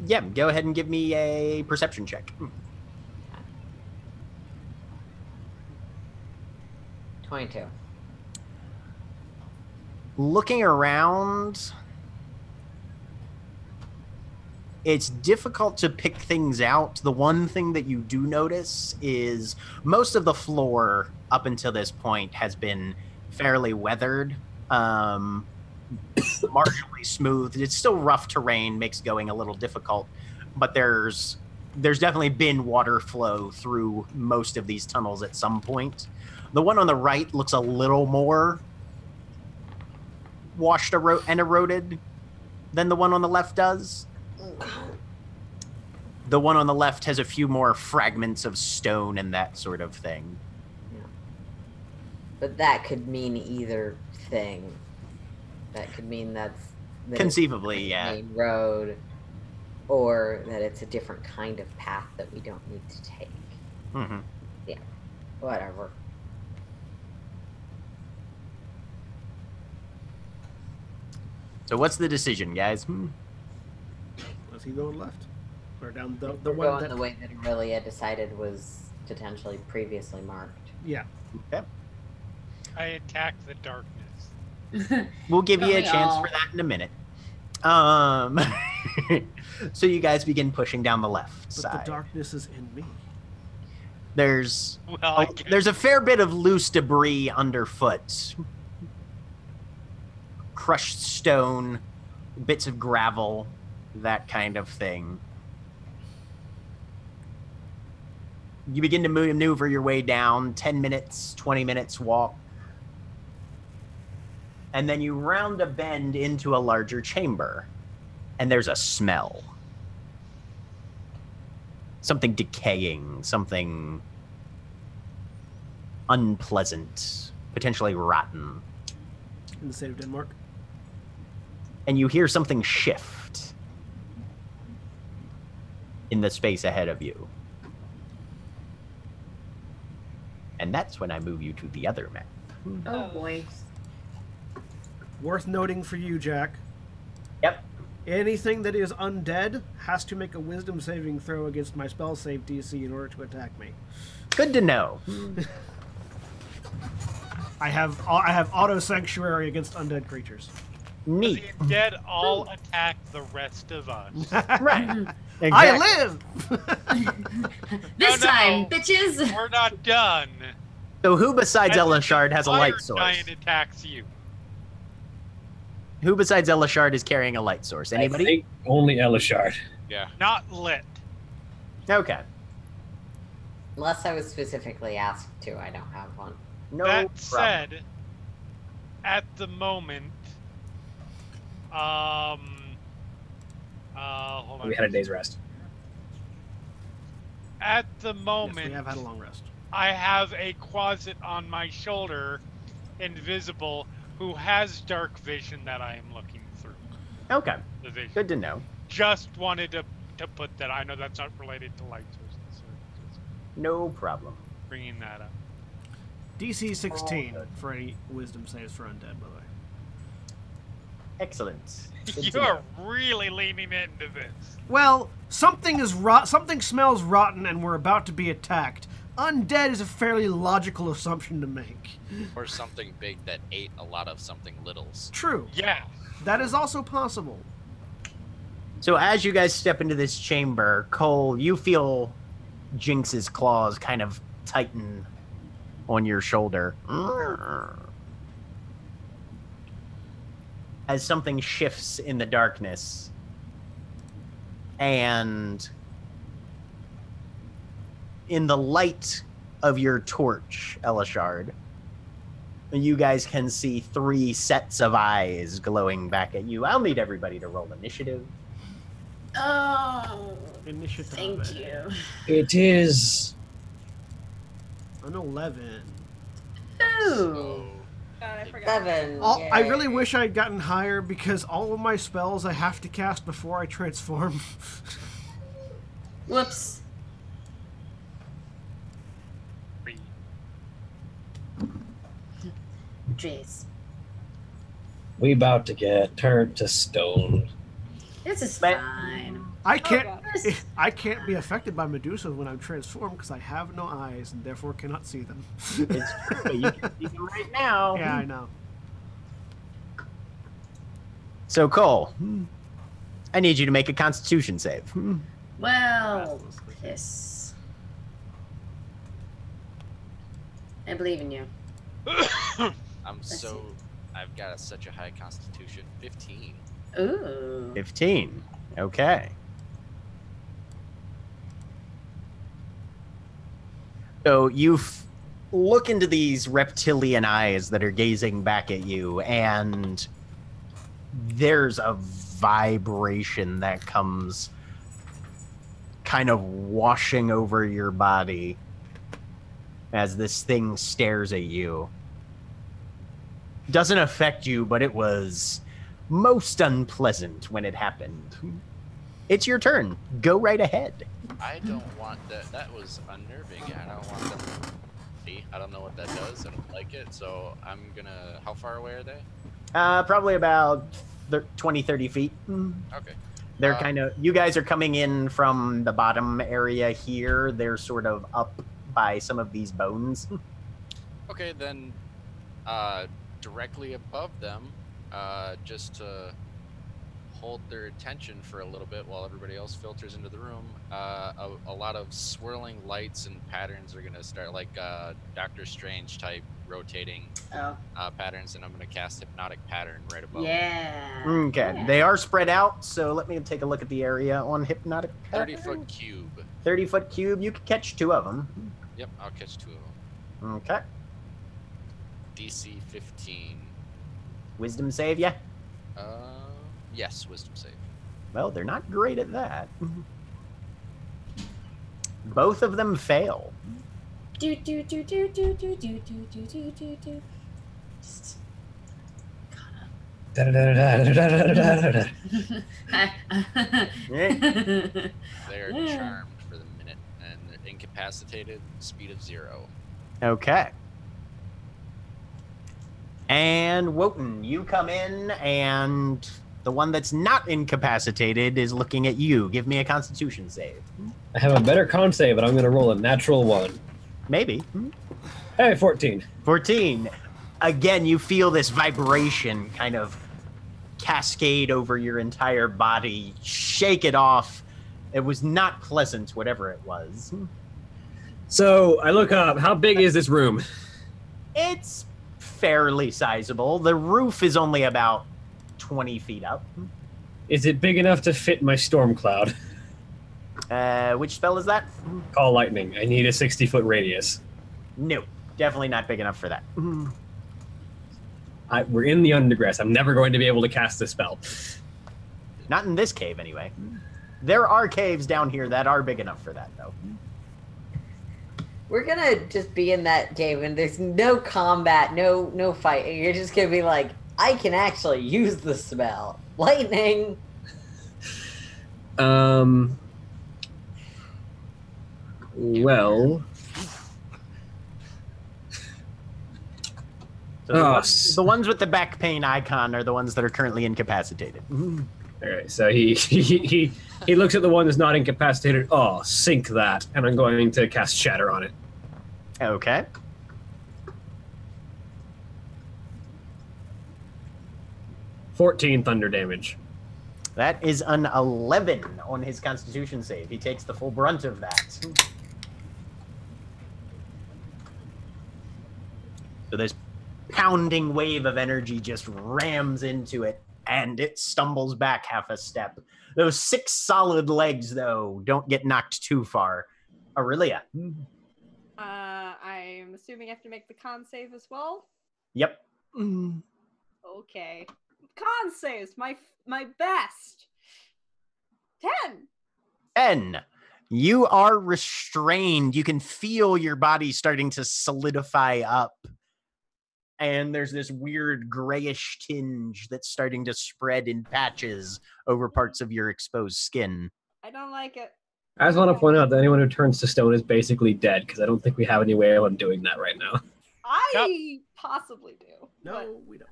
Yeah, go ahead and give me a perception check. 22. Looking around, it's difficult to pick things out. The one thing that you do notice is most of the floor up until this point has been fairly weathered, marginally smooth. It's still rough terrain, makes going a little difficult, but there's definitely been water flow through most of these tunnels at some point. The one on the right looks a little more washed and eroded than the one on the left does. The one on the left has a few more fragments of stone and that sort of thing. Yeah. But that could mean either thing. That could mean that Conceivably, it's yeah. a main road, or that it's a different kind of path that we don't need to take. Mm-hmm. Yeah, whatever. So what's the decision, guys? Was he going left? Or down the We're one going that... the way that Aurelia decided was potentially previously marked. Yeah. Okay. I attack the darkness. We'll give you a Don't we chance all? for that in a minute. So you guys begin pushing down the left But side. the darkness is in me. There's Well, I guess- there's a fair bit of loose debris underfoot. Crushed stone, bits of gravel, that kind of thing. You begin to maneuver your way down, 10 minutes, 20 minutes walk. And then you round a bend into a larger chamber. And there's a smell. Something decaying, something unpleasant, potentially rotten. In the state of Denmark. And you hear something shift in the space ahead of you. And that's when I move you to the other map. Oh boy. Worth noting for you, Jack. Yep. Anything that is undead has to make a wisdom saving throw against my spell save DC in order to attack me. Good to know. I have auto sanctuary against undead creatures. Neat. The dead all attack the rest of us. Right. I Exactly. live. This No, no. time, bitches. We're not done. So who besides And the Elishard has a fire light source? giant attacks you. Who besides Elishard is carrying a light source? I Anybody? think only Elishard. Yeah. Not lit. Okay. Unless I was specifically asked to, I don't have one. No That problem. said, at the moment, hold on. We had a day's rest. At the Yes, moment, we have had a long rest. I have a closet on my shoulder, invisible, who has dark vision that I am looking through. Okay. The vision. Good to know. Just wanted to put that. I know that's not related to light sources. So just No problem. bringing that up. DC 16 for any wisdom saves for undead, by the way. Excellent. Good You to are know. really leaning into this. Well, something smells rotten and we're about to be attacked. Undead is a fairly logical assumption to make. Or something big that ate a lot of something littles. True. Yeah. That is also possible. So as you guys step into this chamber, Cole, you feel Jinx's claws kind of tighten on your shoulder. As something shifts in the darkness. And in the light of your torch, Elishard, you guys can see 3 sets of eyes glowing back at you. I'll need everybody to roll initiative. Oh, Initiative. thank you. It is. An 11. Ooh. God, I forgot. 7. I really wish I had gotten higher because all of my spells I have to cast before I transform. Whoops. Jeez. We about to get turned to stone. This is But- fine. I can't. God. I can't be affected by Medusa when I'm transformed because I have no eyes and therefore cannot see them. It's true, but you can see them right now. Yeah, I know. So, Cole, I need you to make a Constitution save. Well, piss. I believe in you. I've got such a high constitution. 15. Ooh. 15. Okay. So you look into these reptilian eyes that are gazing back at you, and there's a vibration that comes kind of washing over your body as this thing stares at you. Doesn't affect you, but it was most unpleasant when it happened. It's your turn. Go right ahead. I don't want that. That was unnerving. I don't want them. I don't know what that does. I don't like it. So I'm gonna. How far away are they? Probably about 20, 30 feet. Okay. They're kind of, you guys are coming in from the bottom area here. They're sort of up by some of these bones. Okay, then directly above them, just to hold their attention for a little bit while everybody else filters into the room, a lot of swirling lights and patterns are going to start, like Doctor Strange type rotating Oh. patterns, and I'm going to cast Hypnotic Pattern right above. Yeah. Okay, Yeah. they are spread out, so let me take a look at the area on Hypnotic Pattern. 30-foot cube. 30-foot cube, you can catch 2 of them. Yep, I'll catch 2 of them. Okay. DC 15. Wisdom save ya? Yes, Wisdom save. Well, they're not great at that. Both of them fail. Do do do do do do do do do do do do. Just Da-da-da-da-da-da-da-da-da. They're charmed for the minute, and they're incapacitated, speed of 0. Okay. And Wotan, you come in, and the one that's not incapacitated is looking at you. Give me a Constitution save. I have a better con save, but I'm going to roll a natural 1. Maybe. Hey, 14. 14. Again, you feel this vibration kind of cascade over your entire body. Shake it off. It was not pleasant, whatever it was. So I look up. How big is this room? It's fairly sizable. The roof is only about 20 feet up. Is it big enough to fit my storm cloud? Which spell is that? Call lightning. I need a 60-foot radius. No, definitely not big enough for that. We're in the Undergress. I'm never going to be able to cast this spell. Not in this cave, anyway. There are caves down here that are big enough for that, though. We're gonna just be in that cave and there's no combat, no fight. You're just gonna be like, I can actually use the spell. Lightning. Well. So the ones with the back pain icon are the ones that are currently incapacitated. All right, so he looks at the one that's not incapacitated. Oh, sink that, and I'm going to cast Shatter on it. Okay. $14 thunder damage. That is an 11 on his Constitution save. He takes the full brunt of that. So this pounding wave of energy just rams into it, and it stumbles back half a step. Those 6 solid legs, though, don't get knocked too far. Aurelia. I'm assuming I have to make the con save as well. Yep. Okay. Con saves, my best. 10. 10. You are restrained. You can feel your body starting to solidify up. And there's this weird grayish tinge that's starting to spread in patches over parts of your exposed skin. I don't like it. I just want to point out that anyone who turns to stone is basically dead, because I don't think we have any way of doing that right now. I possibly do. No, we don't.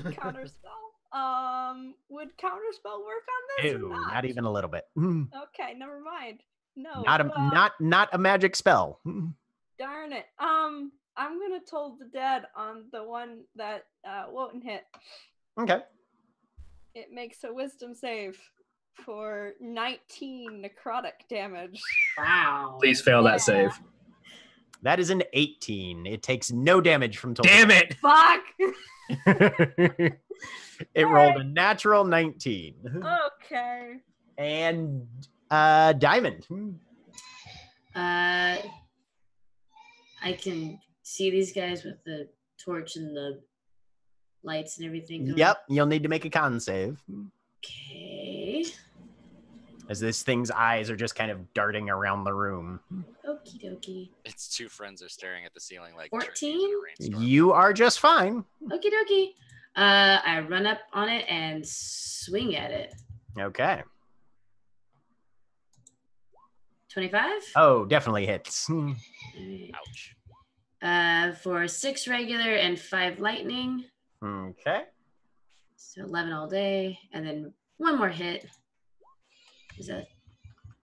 but counterspell. Would counterspell work on this? Ew, or not? not even a little bit. Okay, never mind. No. Not a magic spell. Darn it. I'm gonna toll the dead on the one that won't hit. Okay. It makes a wisdom save for 19 necrotic damage. Wow. Please fail that save. That is an 18. It takes no damage from total. Damn it! Fuck! It rolled a natural 19. Okay. And Diamond. I can see these guys with the torch and the lights and everything going. Yep, you'll need to make a con save. Okay. As this thing's eyes are just kind of darting around the room. Okie dokie. Its 2 friends are staring at the ceiling like 14? turkeys in a rainstorm. You are just fine. Okie dokie. I run up on it and swing at it. Okay. 25? Oh, definitely hits. Alright. Ouch. For 6 regular and 5 lightning. Okay. So 11 all day. And then 1 more hit. Is that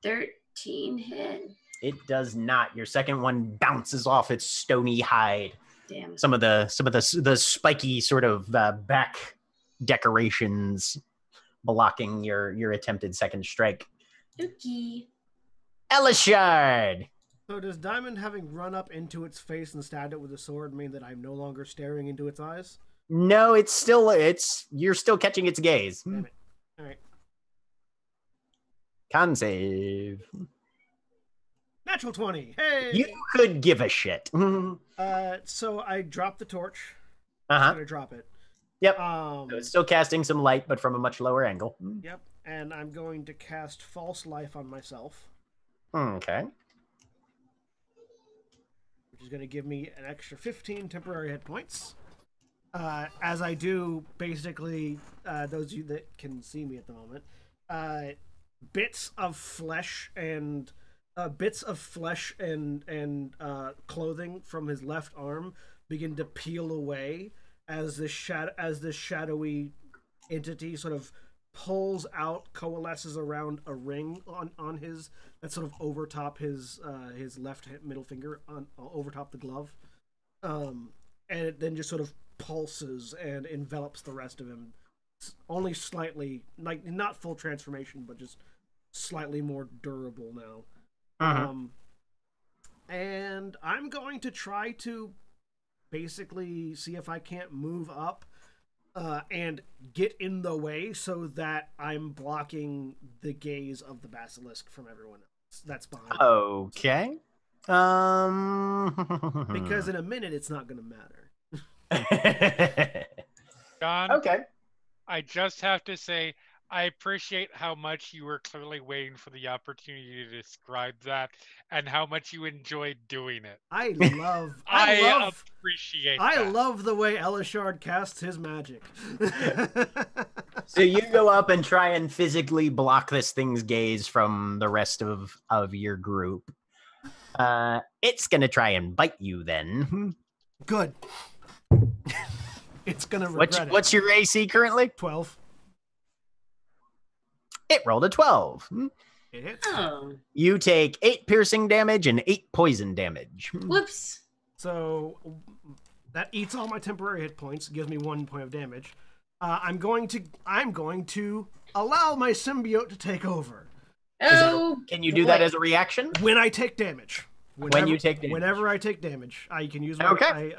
13 hit? It does not. Your second one bounces off its stony hide. Damn. Some of the spiky sort of back decorations blocking your attempted second strike. Okay. Elishard. So does Diamond having run up into its face and stabbed it with a sword mean that I'm no longer staring into its eyes? No, you're still catching its gaze. Damn it. All right. Con save. Natural 20. Hey. You could give a shit. So I dropped the torch. Uh-huh. I'm gonna drop it. Yep. So it's still casting some light, but from a much lower angle. Yep. And I'm going to cast False Life on myself, Okay. which is going to give me an extra 15 temporary hit points. As I do, basically, those of you that can see me at the moment, bits of flesh and clothing from his left arm begin to peel away as this shadowy entity sort of pulls out, coalesces around a ring on his that's sort of overtop his left middle finger on overtop the glove, and it then just sort of pulses and envelops the rest of him, only slightly, like not full transformation, but just slightly more durable now. And I'm going to try to basically see if I can't move up and get in the way so that I'm blocking the gaze of the basilisk from everyone else that's behind. Okay. Because in a minute it's not going to matter. John, Okay. I just have to say, I appreciate how much you were clearly waiting for the opportunity to describe that and how much you enjoyed doing it. I appreciate I that. love the way Elishard casts his magic. So you go up and try and physically block this thing's gaze from the rest of your group. It's going to try and bite you then. Good. It's going to regret it. What's your AC currently? 12. It rolled a 12. It hits. Oh. You take 8 piercing damage and 8 poison damage. Whoops. So that eats all my temporary hit points, gives me 1 point of damage. I'm going to allow my symbiote to take over Oh. Can you do that as a reaction? when I take damage. When you take damage. Whenever I take damage, I can use my. Okay.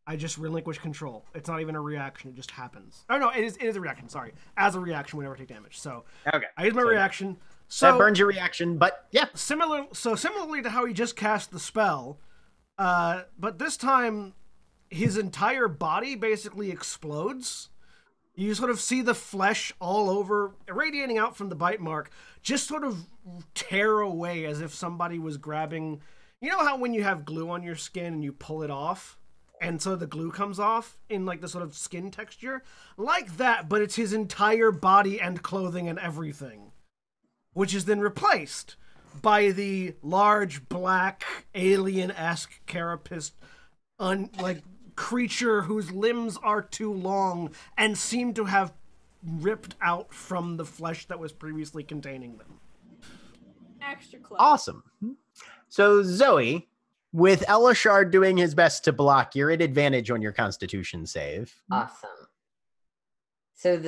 I just relinquish control. It's not even a reaction; it just happens. Oh no, it is a reaction. Sorry, as a reaction, whenever I take damage. So Okay. I use my So reaction. So that burns your reaction, but yeah. Similarly to how he just cast the spell, but this time his entire body basically explodes. You sort of see the flesh all over, radiating out from the bite mark, just sort of tear away as if somebody was grabbing. You know how when you have glue on your skin and you pull it off, and so the glue comes off in like the sort of skin texture? Like that, but it's his entire body and clothing and everything. Which is then replaced by the large, black, alien-esque carapace, creature whose limbs are too long and seem to have ripped out from the flesh that was previously containing them. Extra close. Awesome. So, Zoe, with Elishard doing his best to block, you're at advantage on your Constitution save. Awesome. So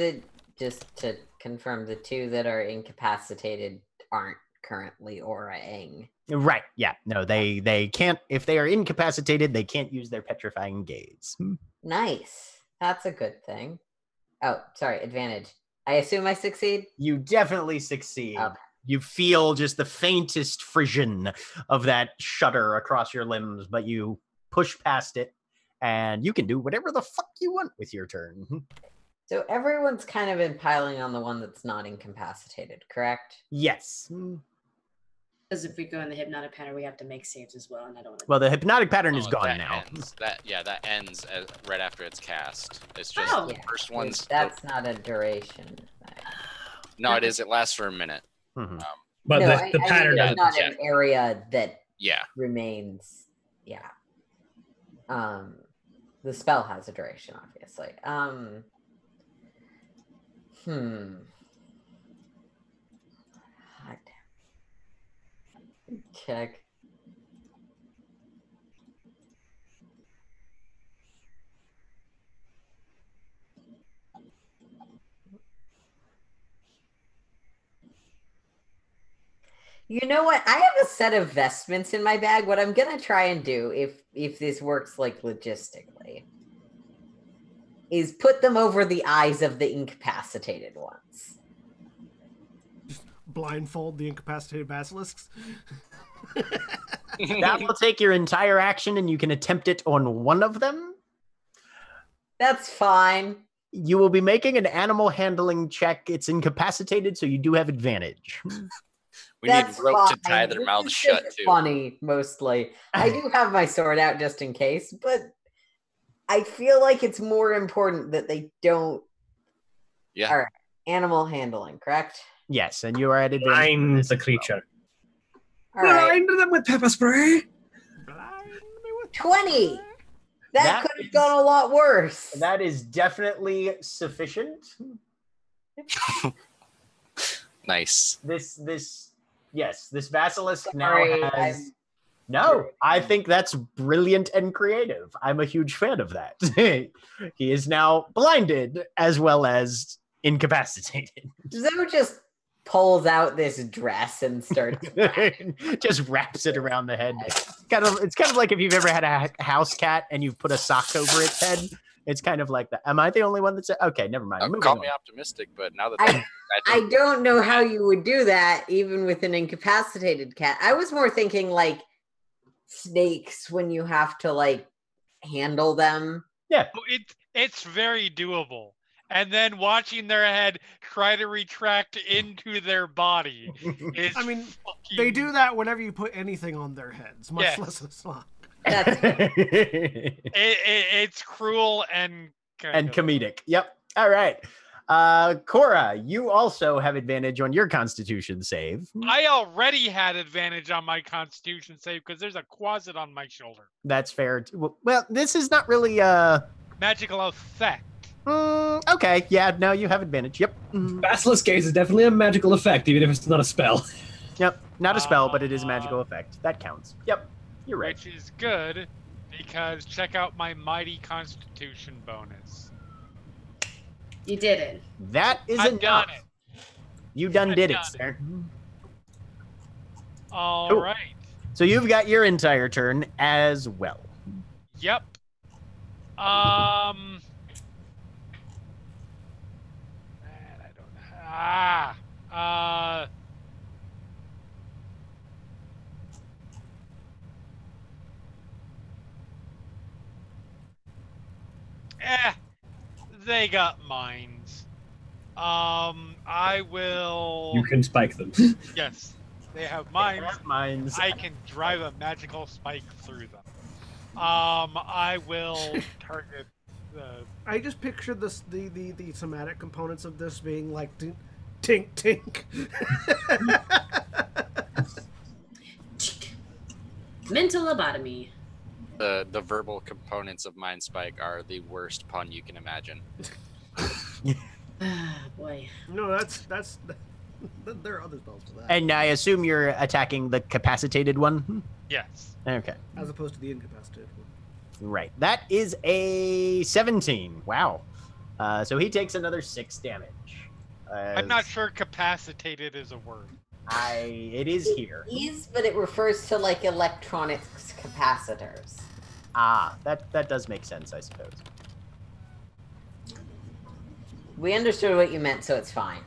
just to confirm, the two that are incapacitated aren't currently aura-ing. Right. Yeah. No, they can't. If they are incapacitated, they can't use their petrifying gaze. Nice. That's a good thing. Oh, sorry, advantage. I assume I succeed? You definitely succeed. Okay. You feel just the faintest frisson of that shudder across your limbs, but you push past it, and you can do whatever the fuck you want with your turn. So everyone's kind of been piling on the one that's not incapacitated, correct? Yes. Because if we go in the hypnotic pattern, we have to make saves as well, and I don't want to. Well, the hypnotic pattern is Oh, gone that now. Ends. That ends right after it's cast. It's just Oh. the first one's. That's not a duration thing. No, it is. It lasts for a minute. Mhm. But No, the I pattern mean, doesn't. it's not yeah. an area that Yeah. remains. Yeah. The spell has a duration, obviously. God damn. Check. You know what? I have a set of vestments in my bag. What I'm gonna try and do, if this works like logistically, is put them over the eyes of the incapacitated ones. Blindfold the incapacitated basilisks. That will take your entire action, and you can attempt it on one of them. That's fine. You will be making an animal handling check. It's incapacitated, so you do have advantage. We That's need rope to fine. tie their This mouths is shut just too. Funny, mostly. I do have my sword out just in case, but I feel like it's more important that they don't. Yeah. All right, animal handling, correct? Yes, and you are at advantage. for Blind this the as well. creature. All right, Blind them with pepper spray. 20. That That could have is- gone a lot worse. That is definitely sufficient. Nice. This basilisk Sorry, now has. No, I think that's brilliant and creative. I'm a huge fan of that. He is now blinded as well as incapacitated. Zoe just pulls out this dress and starts. Just wraps it around the head. It's kind of like if you've ever had a house cat and you've put a sock over its head. It's kind of like that. Am I the only one that's okay? Never mind. Moving Call on. me optimistic, but now that I think don't know how you would do that, even with an incapacitated cat. I was more thinking like snakes when you have to like handle them. It's very doable. And then watching their head try to retract into their body is. I mean, fucking- they do that whenever you put anything on their heads, much Yes. less a sock. That's It's cruel and And comedic. Yep. All right. Cora, you also have advantage on your Constitution save. I already had advantage on my Constitution save because there's a quasit on my shoulder. That's fair. Well, this is not really Magical effect. okay. Yeah, no, you have advantage. Yep. Basilisk gaze is definitely a magical effect, even if it's not a spell. Yep. Not a spell, but it is a magical effect. That counts. Yep. You're right. Which is good because check out my mighty Constitution bonus. You did it. That is I've enough. done it. You done I've did it, done it. sir. All Cool. right. So you've got your entire turn as well. Yep. Man, I don't. They got mines. I will. You can spike them. Yes, they have They mines. have mines. I can drive a magical spike through them. I will target the. I just picture this the somatic components of this being like tink tink. Mental lobotomy. The verbal components of Mind Spike are the worst pun you can imagine. Boy. No, that's there are other spells for that. And I assume you're attacking the capacitated one? Yes. Okay. As opposed to the incapacitated one. Right. That is a 17. Wow. So he takes another 6 damage. I'm not sure capacitated is a word. It is here. Is, but it refers to like electronics capacitors. Ah, that does make sense, I suppose. We understood what you meant, so it's fine.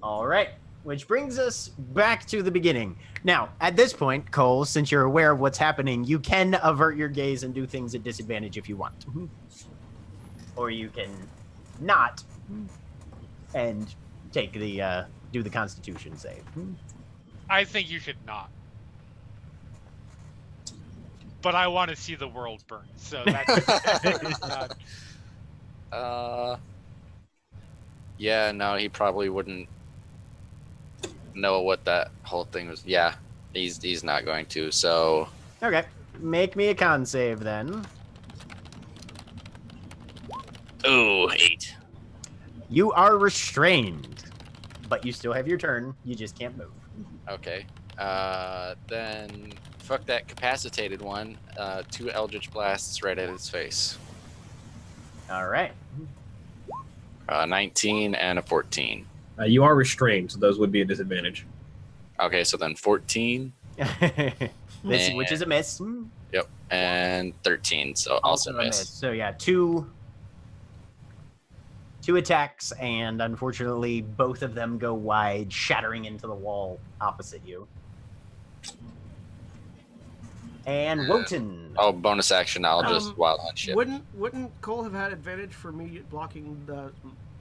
All right. Which brings us back to the beginning. Now, at this point, Cole, since you're aware of what's happening, you can avert your gaze and do things at disadvantage if you want. Or you can not and take the do the Constitution save. I think you should not. But I want to see the world burn, so that's not. Yeah, no, he probably wouldn't know what that whole thing was. Yeah, he's not going to. So Okay. Make me a con save then. ooh, 8. You are restrained, but you still have your turn. You just can't move. Okay. Then fuck that capacitated one. 2 Eldritch Blasts right at his face. All right. 19 and a 14. You are restrained, so those would be a disadvantage. Okay, so then 14. Which is a miss. Yep, and 13. So also a miss. So yeah, two attacks, and unfortunately, both of them go wide, shattering into the wall opposite you. And Wotan. Oh, bonus action. I'll just wild hunt shit. Wouldn't Cole have had advantage for me blocking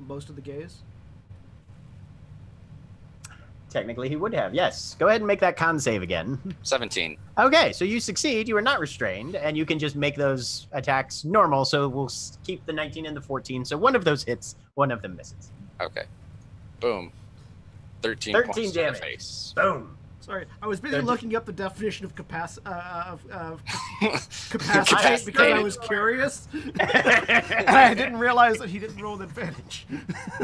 most of the gaze? Technically, he would have. Yes. Go ahead and make that con save again. 17. Okay, so you succeed. You are not restrained, and you can just make those attacks normal. So we'll keep the 19 and the 14. So one of those hits, one of them misses. Okay. Boom. 13 13 points to the damage. face. Boom. Sorry, I was busy 13. looking up the definition of capacitate because I was curious, and I didn't realize that he didn't roll an advantage.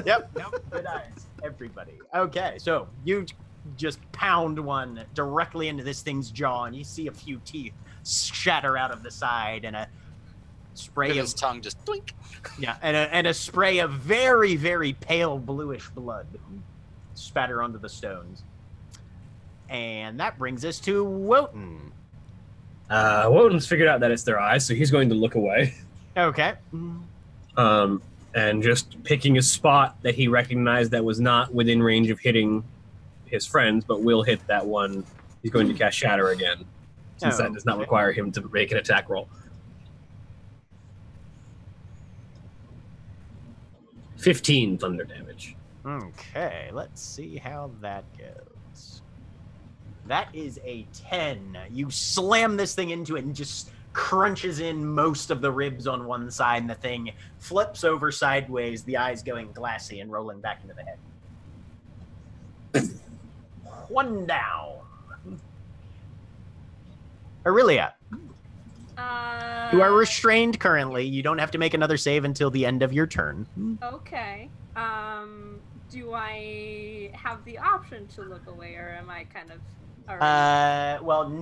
Yep. Good eyes, everybody. Okay, so you just pound one directly into this thing's jaw, and you see a few teeth shatter out of the side, and a spray of His tongue just blink. yeah, and a spray of very, very pale bluish blood spatter onto the stones. And that brings us to Wotan. Wotan's figured out that it's their eyes, so he's going to look away. Okay. And just picking a spot that he recognized that was not within range of hitting his friends, but will hit that one. He's going to cast Shatter again, since that does not require him to make an attack roll. 15 thunder damage. Okay, let's see how that goes. That is a 10. You slam this thing into it and just crunches in most of the ribs on one side, and the thing flips over sideways, the eyes going glassy and rolling back into the head. One down. Aurelia, you are restrained currently. You don't have to make another save until the end of your turn. Okay. Do I have the option to look away, or am I kind of already... Well,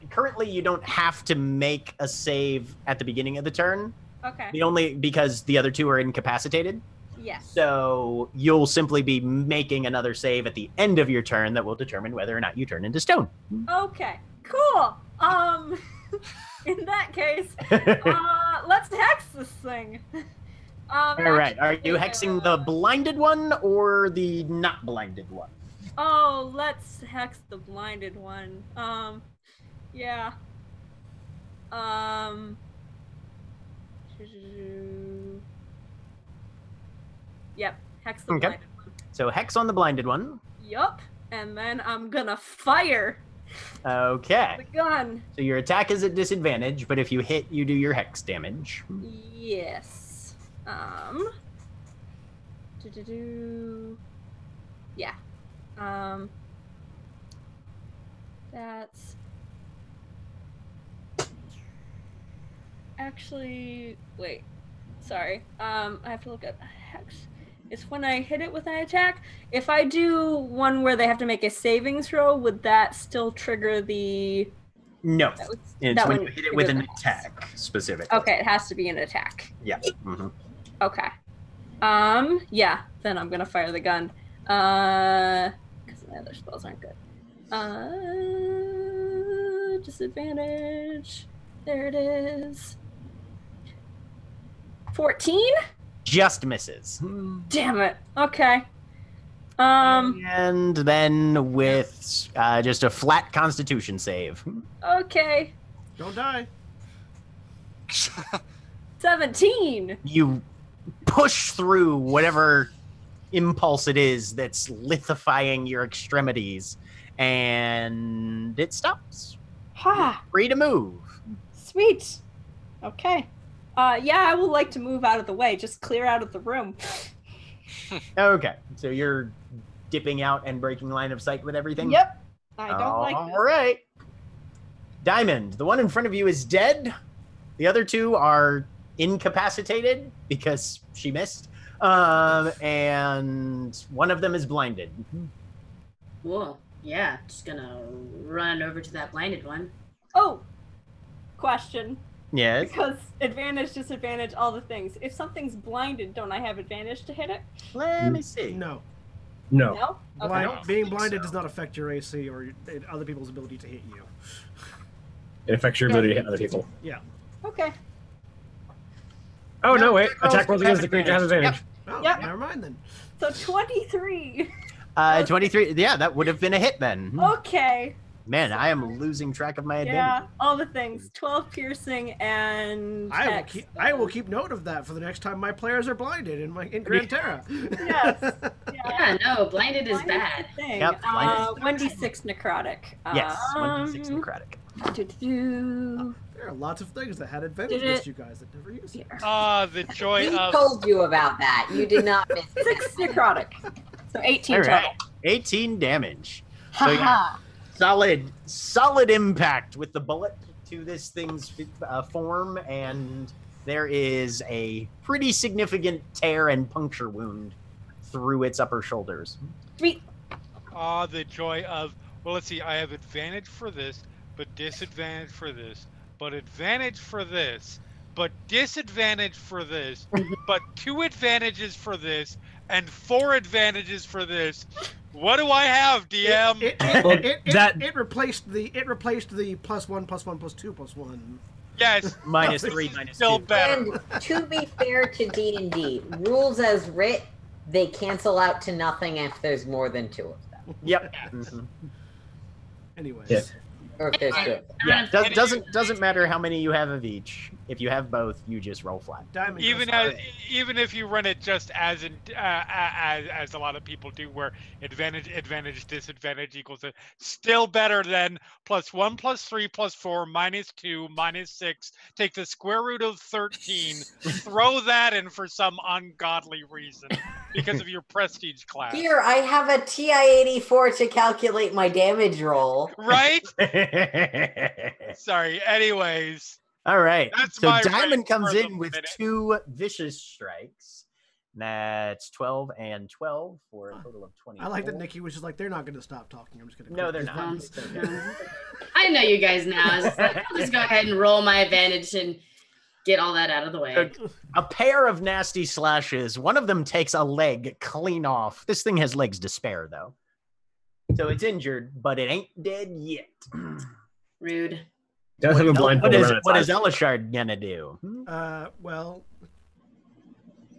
currently you don't have to make a save at the beginning of the turn. Okay. Because the other two are incapacitated. Yes. So you'll simply be making another save at the end of your turn that will determine whether or not you turn into stone. Okay. Cool. In that that case, let's hex this thing. All right. Are you hexing the blinded one or the not blinded one? Oh, let's hex the blinded one. Yeah. Yep, hex the Okay. blinded one. So hex on the blinded one. Yup. And then I'm gonna fire Okay. the gun. So your attack is at disadvantage, but if you hit, you do your hex damage. Yes. Yeah. That's actually wait. Sorry. I have to look at hex. It's when I hit it with an attack. If I do one where they have to make a saving throw, would that still trigger the? No. That was, It's that when one you hit it with an triggers- attack, specifically. Okay, it has to be an attack. Yeah. Mhm. Okay. Yeah, then I'm gonna fire the gun. Because my other spells aren't good. Disadvantage. There it is. 14? Just misses. Damn it. Okay. Um, And then with just a flat Constitution save. okay. Don't die. 17. You push through whatever impulse it is that's lithifying your extremities, and it stops. Ha! Free to move. Sweet. Okay. Yeah, I would like to move out of the way. Just clear out of the room. Okay, so you're dipping out and breaking line of sight with everything? Yep. I don't like All this. right. Diamond, the one in front of you is dead. The other two are incapacitated because she missed. And one of them is blinded. Whoa. Yeah, just gonna run over to that blinded one. Oh! Question. Yes. Because advantage, disadvantage, all the things. If something's blinded, don't I have advantage to hit it? Let me see. No. No. No? Okay. Blind, don't being think blinded so. does not affect your AC or other people's ability to hit you. It affects your ability to hit other people. Yeah. Okay. Oh, no, wait. rolls Attack rolls have against the creature has advantage. Oh, Yep. never mind then. So 23. 23. Yeah, that would have been a hit then. Okay. Man, I am losing track of my advantage. Yeah, all the things. 12 piercing and hex. I will keep note of that for the next time my players are blinded in Grand Terra. Yes. Yeah, no, blinded is Blinded bad. thing. Yep, blinded 1d6 necrotic. Yes, 1d6 necrotic. There are lots of things that had advantage Did it- against you guys that never used it. Ah, the joy We of told you about that. You did not miss it. 6 necrotic. So 18 All total. right. 18 damage. So yeah, Haha. solid impact with the bullet to this thing's form, and there is a pretty significant tear and puncture wound through its upper shoulders. Sweet. Ah, the joy of, well, let's see, I have advantage for this, but disadvantage for this, but advantage for this, but disadvantage for this, but 2 advantages for this, and 4 advantages for this. What do I have, DM? It replaced the +1/+1/+2/+1. Yes, Minus 3, minus still 2. better. And to be fair to D&D, rules as writ, they cancel out to nothing if there's more than 2 of them. Yep. Mhm. Anyways. Yeah. Or if there's 2. Yeah. Doesn't matter how many you have of each. If you have both, you just roll flat. Diamond Even goes- even if you run it just as as a lot of people do, where advantage disadvantage equals it, still better than +1 +3 +4 -2 -6. Take the square root of 13, throw that in for some ungodly reason because of your prestige class, Here, I have a TI-84 to calculate my damage roll. right? Sorry. Anyways, All right. That's So my Diamond rank comes for the in with minute. 2 vicious strikes. That's 12 and 12 for a total of 20. I like that Nikki was just like, they're not going to stop talking. I'm just going to. No, they're not. Um, It's okay. I know you guys now. It's just like, I'll just go ahead and roll my advantage and get all that out of the way. A pair of nasty slashes. One of them takes a leg clean off. This thing has legs to spare, though. So it's injured, but it ain't dead yet. Rude. Does have a blindfold around its What eyes. is Elishard gonna do? Well,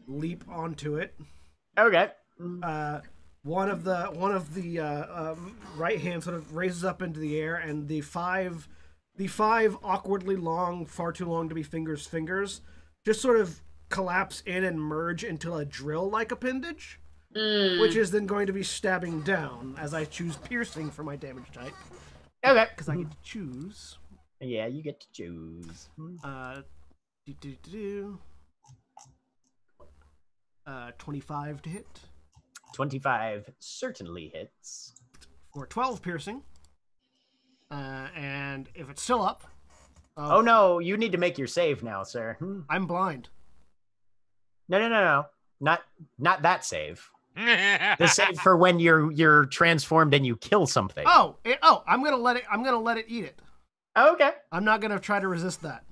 leap onto it. Okay. One of the right hand sort of raises up into the air, and the five awkwardly long, far too long to be fingers, just sort of collapse in and merge into a drill-like appendage, which is then going to be stabbing down as I choose piercing for my damage type. Okay. Because I get to choose. Yeah, you get to choose. 25 to hit. 25 certainly hits. For 12 piercing. And if it's still up... Oh no, you need to make your save now, sir. I'm blind. No. Not that save. The save for when you're transformed and you kill something. I'm gonna let it eat it. Okay. I'm not gonna try to resist that.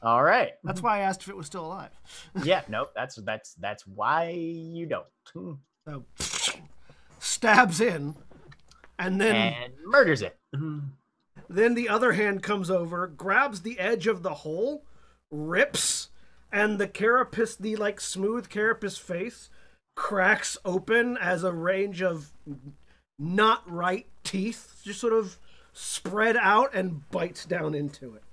All right. That's why I asked if it was still alive. Yeah, no, that's why you don't. So stabs in, and then And murders it. then the other hand comes over, grabs the edge of the hole, rips, and the carapace, the like smooth carapace face, cracks open as a range of not right teeth just sort of spread out and bites down into it.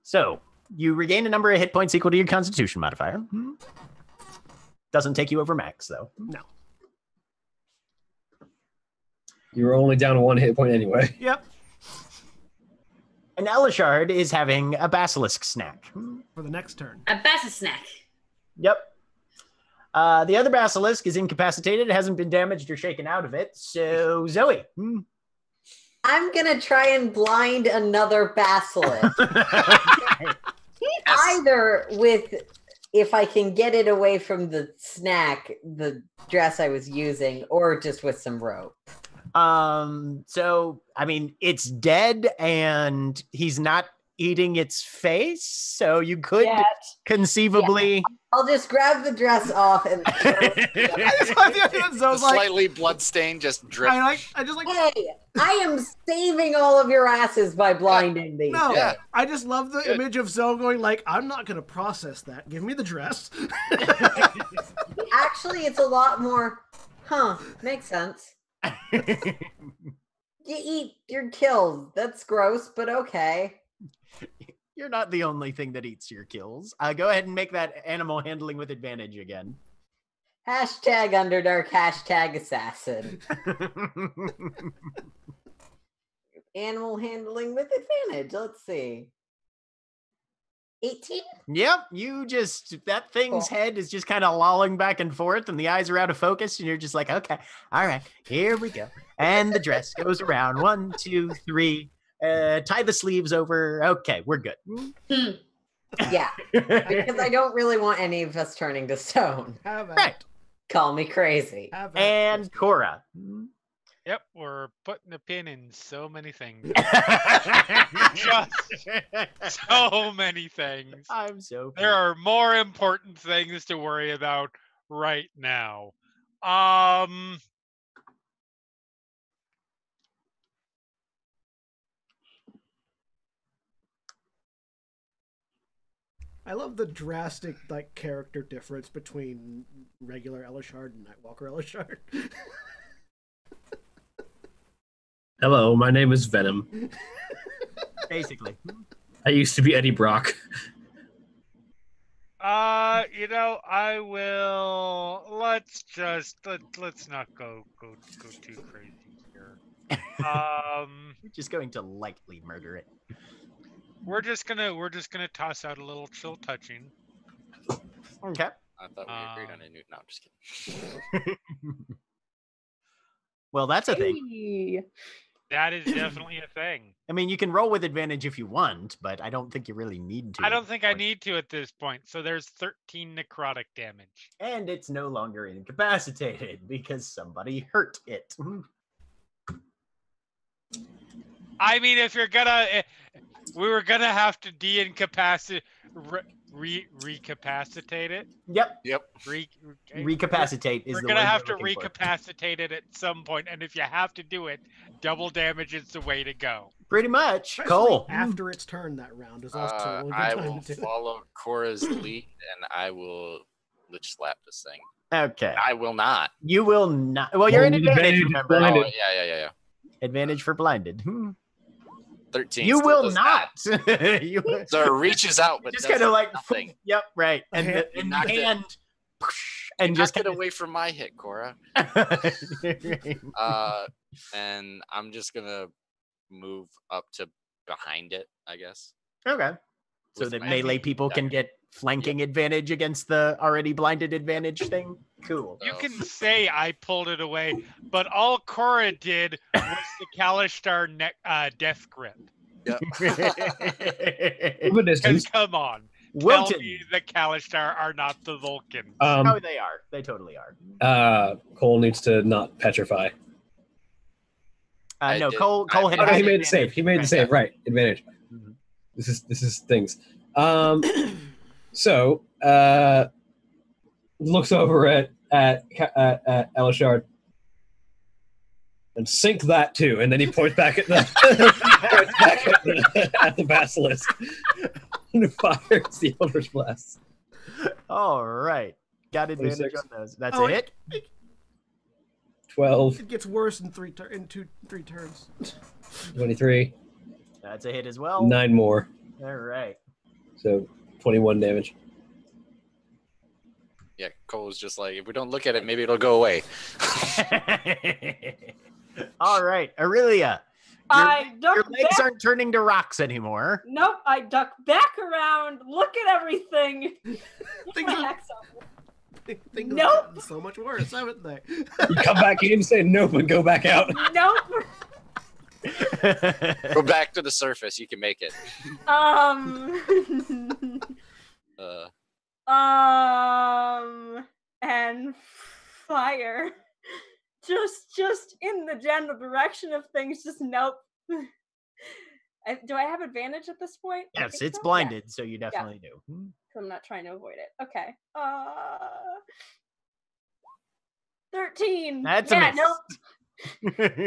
So you regain a number of hit points equal to your Constitution modifier. Doesn't take you over max though. No. You were only down 1 hit point anyway. Yep. And Elishard is having a basilisk snack. For the next turn. A bass snack. Yep. The other basilisk is incapacitated. It hasn't been damaged or shaken out of it. So Zoe. I'm gonna try and blind another basilisk. Either with, if I can get it away from the snack, the dress I was using, or just with some rope. So I mean, it's dead and he's not eating its face, so you could conceivably. I'll just grab the dress off and. I just love the idea that The Zoe's like, slightly bloodstained just drip. I just like, Hey, I am saving all of your asses by blinding these. no, Yeah. I just love the Good. image of Zoe going like, I'm not going to process that. Give me the dress. Actually, it's a lot more. Makes sense. You eat your kills. That's gross, but okay. You're not the only thing that eats your kills. Go ahead and make that animal handling with advantage again. Hashtag Underdark, hashtag assassin. Animal handling with advantage. Let's see. 18? Yep, that thing's head is just kind of lolling back and forth and the eyes are out of focus and you're just like, okay, all right, here we go. And the dress goes around. 1, 2, 3. Tie the sleeves over. Okay, we're good. Yeah. Because I don't really want any of us turning to stone. Have at Right. it. Call me crazy. Have at And it. Cora. Yep, we're putting a pin in so many things. So many things. I'm so There are more important things to worry about right now. I love the drastic like character difference between regular Elishard and Nightwalker Elishard. Hello, my name is Venom. basically. I used to be Eddie Brock. I will. Let's not go too crazy here. We're just going to lightly murder it. We're just gonna toss out a little chill touching. Okay. I thought we agreed on a new. No, I'm just kidding. Well, that's a thing. Hey. That is definitely a thing. I mean, you can roll with advantage if you want, but I don't think you really need to. I don't think I need to at this point. So there's 13 necrotic damage. And it's no longer incapacitated because somebody hurt it. I mean, if you're gonna, we were gonna have to de-incapacitate, recapacitate it. Yep. We're Recapacitate is the gonna word have to you're looking for. recapacitate it at some point, and if you have to do it, double damage is the way to go. Pretty much. Especially Cole. after its turn that round is also a really good I time will to do it. follow Cora's lead, and I will lich slap this thing. Okay. I will not. You will not. Well, you're in Well, advantage, advantage, remember. blinded. Oh, yeah. Advantage for blinded. 13. You still will does not. You So it reaches out, but just does kind of like, nothing. yep, right. A And hand- the and knocked it. hand, And and just just get away from my hit, Cora. And I'm just gonna move up to behind it, I guess. Okay. So With that my melee feet. people can get flanking advantage against the already blinded advantage thing. Cool. You can say I pulled it away, but all Cora did was the Kalishtar death grip. Yep. Move a Because distance. come on, tell Wilton. me the Kalishtar are not the Vulcans. Oh, they are. They totally are. Cole needs to not petrify. I No, did- Cole I- had Oh, no, he had made the advantage. save. He made the save. Right. Advantage. Mhm. This is things. So looks over at Elishard and sink that too, and then he points back at the basilisk and fires the Eldritch Blast. All right. Got advantage 26. on those. That's Oh, a hit. 12, It gets worse in three turns. 23, That's a hit as well. 9 more, All right. so 21 damage. Yeah, Cole was just like, if we don't look at it, maybe it'll go away. All right, Aurelia. I Your duck legs back. aren't turning to rocks anymore. Nope, I duck back around, look at everything. Things are- Axe up. Things Nope. have gotten so much worse, haven't they? You come back in, say nope, and go back out. Nope. Go back to the surface. You can make it. And fire. Just in the general direction of things, just nope. Do I have advantage at this point? I Yes, think it's so? blinded, so you definitely do. Yeah, so I'm not trying to avoid it. Okay. 13. That's a yeah, miss. nope.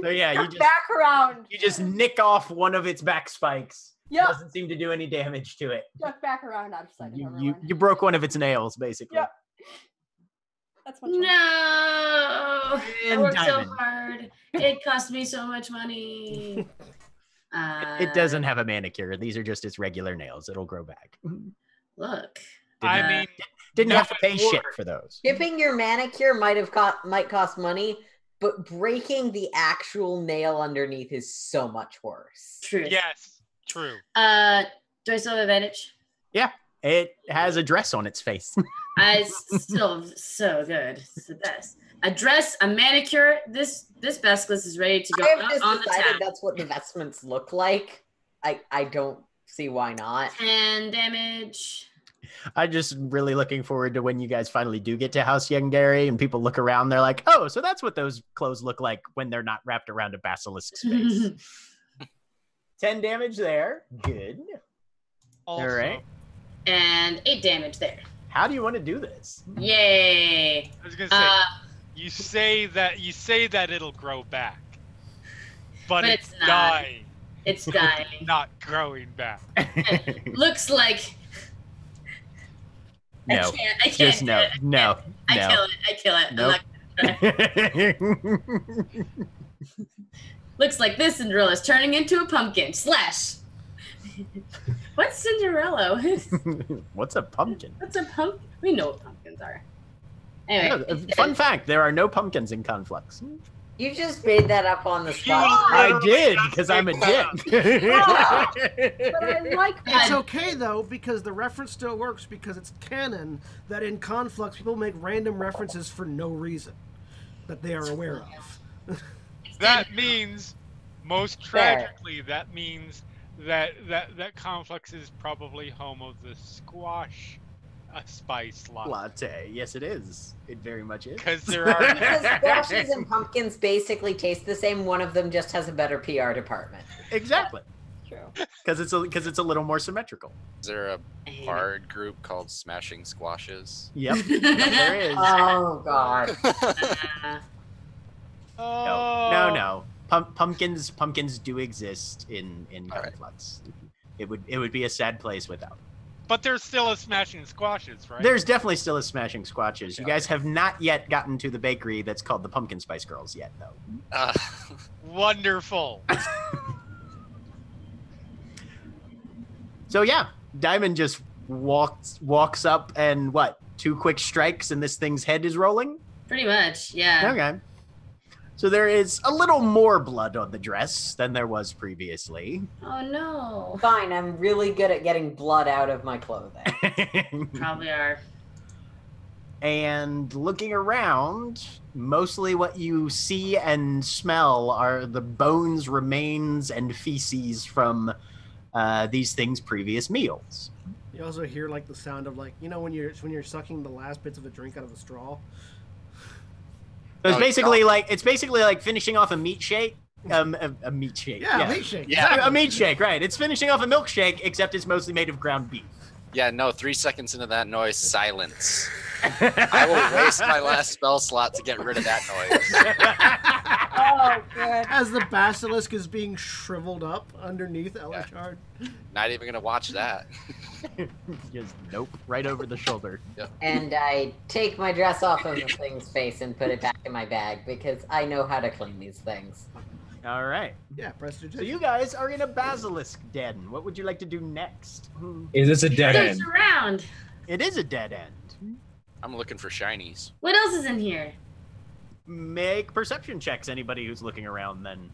So yeah, you Duck just back around. you just nick off one of its back spikes. Yep. Doesn't seem to do any damage to it. Duck back around. I'm just like, You, never you, mind. you broke one of its nails, basically. Yep. That's much fun. No, I And worked so diamond. hard. It cost me so much money. It doesn't have a manicure. These are just its regular nails. It'll grow back. Look. I Uh, mean, Didn't No, have to pay it shit worked. for those. Chipping your manicure might cost money, but breaking the actual nail underneath is so much worse. Truth. yes, true. Do I still have advantage? It has a dress on its face. Still so good. It's the best. A dress, a manicure. This basilisk is ready to go I have just on the decided tap. that's what the vestments look like. I don't see why not. 10 damage. I'm just really looking forward to when you guys finally do get to House Yangere and people look around. They're like, oh, so that's what those clothes look like when they're not wrapped around a basilisk's face. 10 damage there. Good. Also, All right. And 8 damage there. How do you want to do this? Yay. I was gonna say, you say that it'll grow back, but it's it's not. dying, It's dying. not growing back. Looks like No. I can't Just do no. it. No. I No. kill it. Nope. I'm not gonna try. Looks like this Cinderella's turning into a pumpkin. Slash. What's Cinderella? What's a pumpkin? What's a pumpkin? We know what pumpkins are. Anyway. Yeah, fun fact, there are no pumpkins in Conflux. You just made that up on the spot. I did, because I'm a dick. But I like It's that. okay though, because the reference still works because it's canon that in Conflux people make random references for no reason that they are aware of. That means, most tragically, that means that Conflux is probably home of the squash spice latte. Latte. Yes, it is. It very much is. Because there are Because squashes and pumpkins basically taste the same. One of them just has a better PR department. Exactly. True. Because it's a little more symmetrical. Is there a bard group called Smashing Squashes? Yep. There is. Oh God. No. Pumpkins do exist in All right. Conflux. It would be a sad place without. But there's still a smashing squashes, right? There's definitely still a smashing squatches. You Yeah. guys have not yet gotten to the bakery that's called the Pumpkin Spice Girls yet, though. Wonderful. So yeah, Diamond just walks up and what? 2 quick strikes and this thing's head is rolling? Pretty much, yeah. Okay. So there is a little more blood on the dress than there was previously. Oh no. Fine, I'm really good at getting blood out of my clothing. Probably are. And looking around, mostly what you see and smell are the bones, remains, and feces from these things' previous meals. You also hear like the sound of like, you know, when you're sucking the last bits of a drink out of a straw. So it's Oh, basically like finishing off a meat shake. A meat shake. Yeah, meat shake. Yeah. A meat shake, right? It's finishing off a milkshake, except it's mostly made of ground beef. Yeah, no, 3 seconds into that noise, silence. I will waste my last spell slot to get rid of that noise. Oh, good. As the basilisk is being shriveled up underneath Elachard. Not even gonna watch that. Just nope, right over the shoulder. And I take my dress off of the thing's face and put it back in my bag because I know how to clean these things. All right. Yeah, So prestidigitation. you guys are in a basilisk den. What would you like to do next? Is this a dead There's end? around. It is a dead end. I'm looking for shinies. What else is in here? Make perception checks, anybody who's looking around then.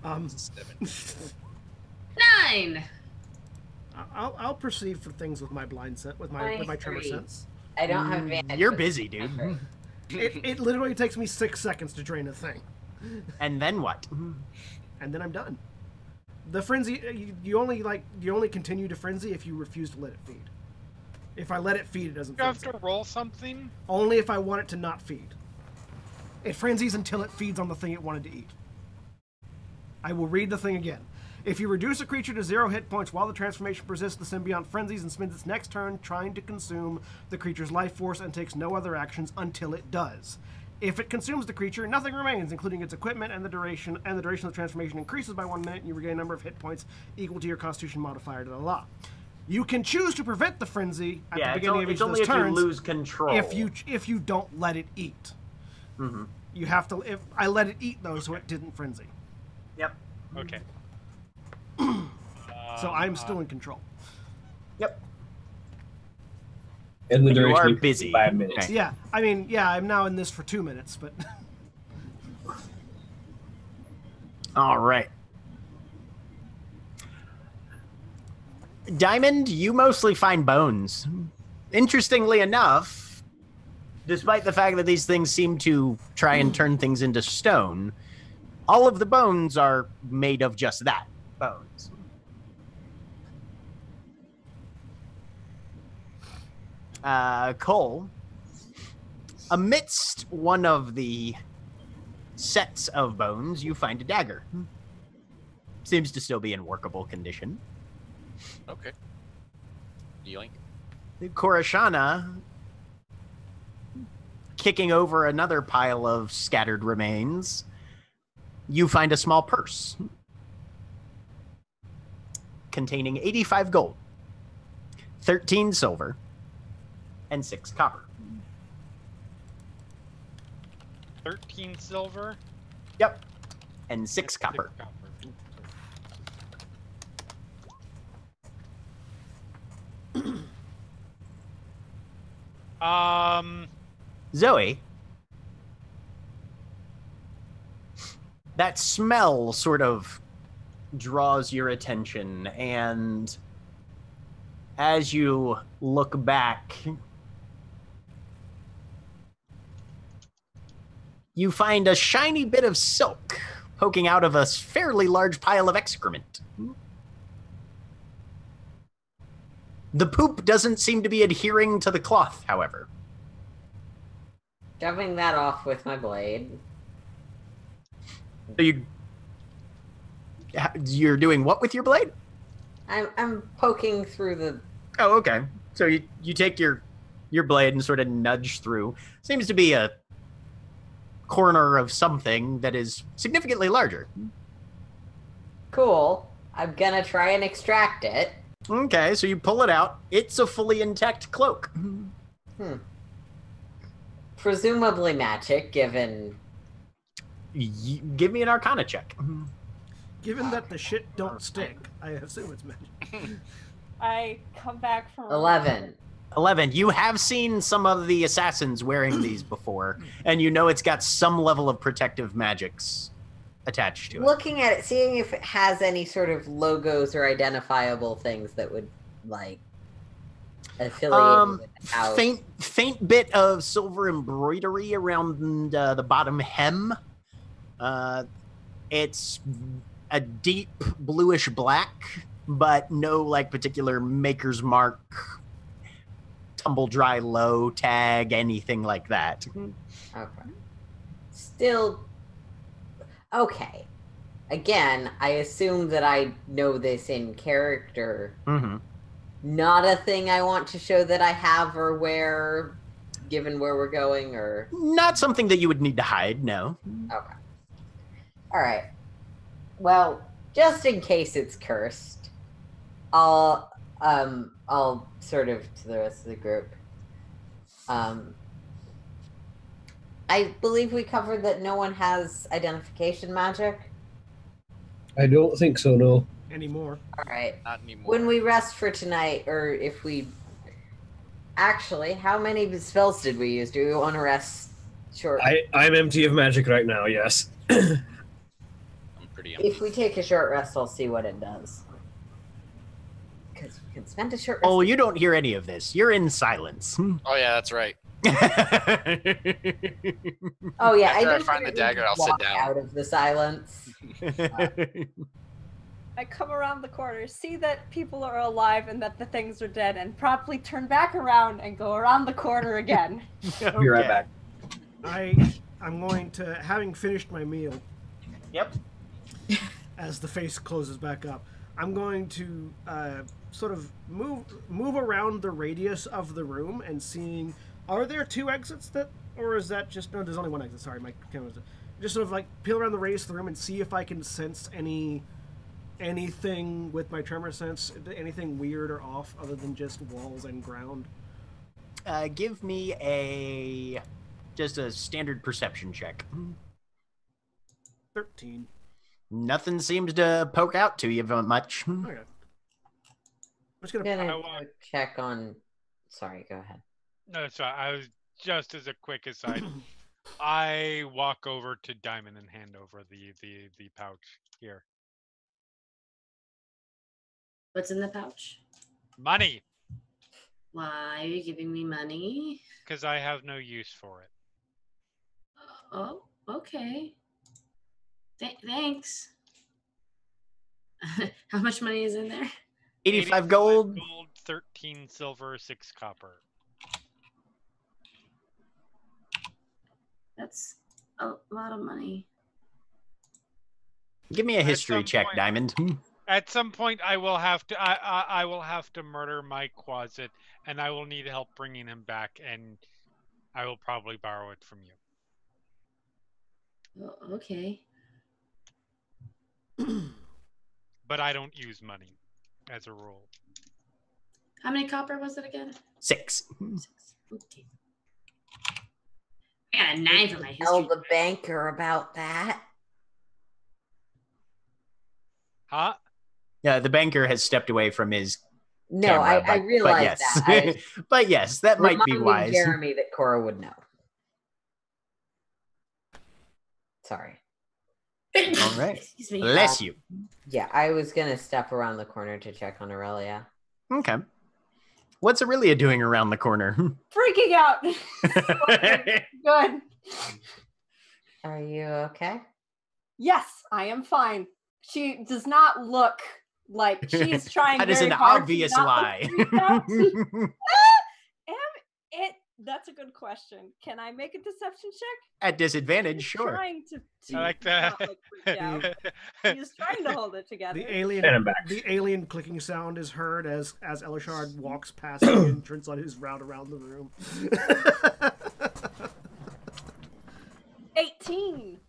7. 9. I'll perceive for things with my blind sense, with my tremor 23. sense. I don't have advantage. You're with busy, dude. memory. It literally takes me 6 seconds to drain a thing, And then what? and then I'm done. The frenzy, you only continue to frenzy if you refuse to let it feed. If I let it feed, it doesn't You have frenzy. to roll something. Only if I want it to not feed. It frenzies until it feeds on the thing it wanted to eat. I will read the thing again. If you reduce a creature to 0 hit points while the transformation persists, the symbiont frenzies and spends its next turn trying to consume the creature's life force and takes no other actions until it does. If it consumes the creature, nothing remains, including its equipment, and the duration of the transformation increases by 1 minute, and you regain a number of hit points equal to your Constitution modifier. You can choose to prevent the frenzy at the beginning of each it's of only those if turns you lose control. if you don't let it eat. Mm-hmm. You have to. If I let it eat though, so it didn't frenzy. Yep. Okay. So I'm still in control. Yep. And the You duration are is busy. 5 minutes. Okay. Yeah, I mean, yeah, I'm now in this for 2 minutes, but All right. Diamond, you mostly find bones. Interestingly enough, despite the fact that these things seem to try and turn things into stone, all of the bones are made of just that, bones. Cole, amidst one of the sets of bones, you find a dagger. Seems to still be in workable condition. Okay. Yoink. Korashana, kicking over another pile of scattered remains, you find a small purse containing 85 gold, 13 silver, and 6 copper. 13 silver. Yep. And 6 copper. Zoe, that smell sort of draws your attention, and as you look back, you find a shiny bit of silk poking out of a fairly large pile of excrement. The poop doesn't seem to be adhering to the cloth, however. Shoving that off with my blade. So you're doing what with your blade? I'm poking through the. Oh, okay. So you take your blade and sort of nudge through. Seems to be a corner of something that is significantly larger. Cool. I'm gonna try and extract it. Okay, so you pull it out. It's a fully intact cloak. Presumably magic, given. Give me an Arcana check. Given that the shit don't stick, I assume it's magic. I come back from 11. 11. You have seen some of the assassins wearing these before, and you know it's got some level of protective magics attached to it. Looking at it, seeing if it has any sort of logos or identifiable things that would, like, affiliate with the house. Faint bit of silver embroidery around the bottom hem. It's a deep bluish black, but no like particular maker's mark, tumble dry low tag, anything like that. Okay. Still. Okay. Again, I assume that I know this in character. Mm-hmm. Not a thing I want to show that I have or wear, given where we're going, or... Not something that you would need to hide, no. Okay. Alright. Well, just in case it's cursed, I'll sort of, to the rest of the group, I believe we covered that no one has identification magic. I don't think so, no. Anymore. Alright. Not anymore. When we rest for tonight, or if we... Actually, how many spells did we use? Do we want to rest short? I'm empty of magic right now, yes. I'm pretty empty. If we take a short rest, I'll see what it does. Because we can spend a short rest. Oh, you don't hear any of this. You're in silence. Oh yeah, that's right. Oh yeah, After I do find the dagger, I'll sit walk down. out of the silence. I come around the corner, see that people are alive and that the things are dead, and promptly turn back around and go around the corner again. Be right back. I'm going to, having finished my meal, Yep. as the face closes back up, I'm going to sort of move around the radius of the room and seeing, are there two exits that, or is that just, no, there's only one exit, sorry, my camera's, just sort of like peel around the radius of the room and see if I can sense anything with my tremor sense, anything weird or off other than just walls and ground. Give me just a standard perception check. 13. Nothing seems to poke out to you much. Okay. I'm just I'm gonna. gonna I go want- check on... Sorry, go ahead. No, that's right. I was just as a quick aside. I walk over to Diamond and hand over the pouch here. What's in the pouch? Money, Why are you giving me money? because I have no use for it. Oh, okay. Thanks. How much money is in there? 85 gold. 13 silver, 6 copper. That's a lot of money. Give me a At history some check, point- Diamond. At some point, I will have to. I will have to murder my Quasit, and I will need help bringing him back, and I will probably borrow it from you. Oh, okay. But I don't use money, as a rule. How many copper was it again? 6. 6. Okay. I got a 9 for my Tell history. the banker about that. Huh? Yeah, the banker has stepped away from his No, camera, I realize yes. that. I But yes, that might be reminding wise. Jeremy that Cora would know. Sorry. All right. Excuse me. Bless you. Yeah, I was gonna step around the corner to check on Aurelia. Okay. What's Aurelia doing around the corner? Freaking out. Good. Are you okay? Yes, I am fine. She does not look like she is trying That is very an hard to obvious not look lie. freaked out. That's a good question. Can I make a deception check? At disadvantage, She's sure. trying to I like that. not look freaked out. She's trying to hold it together. The And I'm back. alien clicking sound is heard as Elishard walks past the entrance on his route around the room. 18. 18.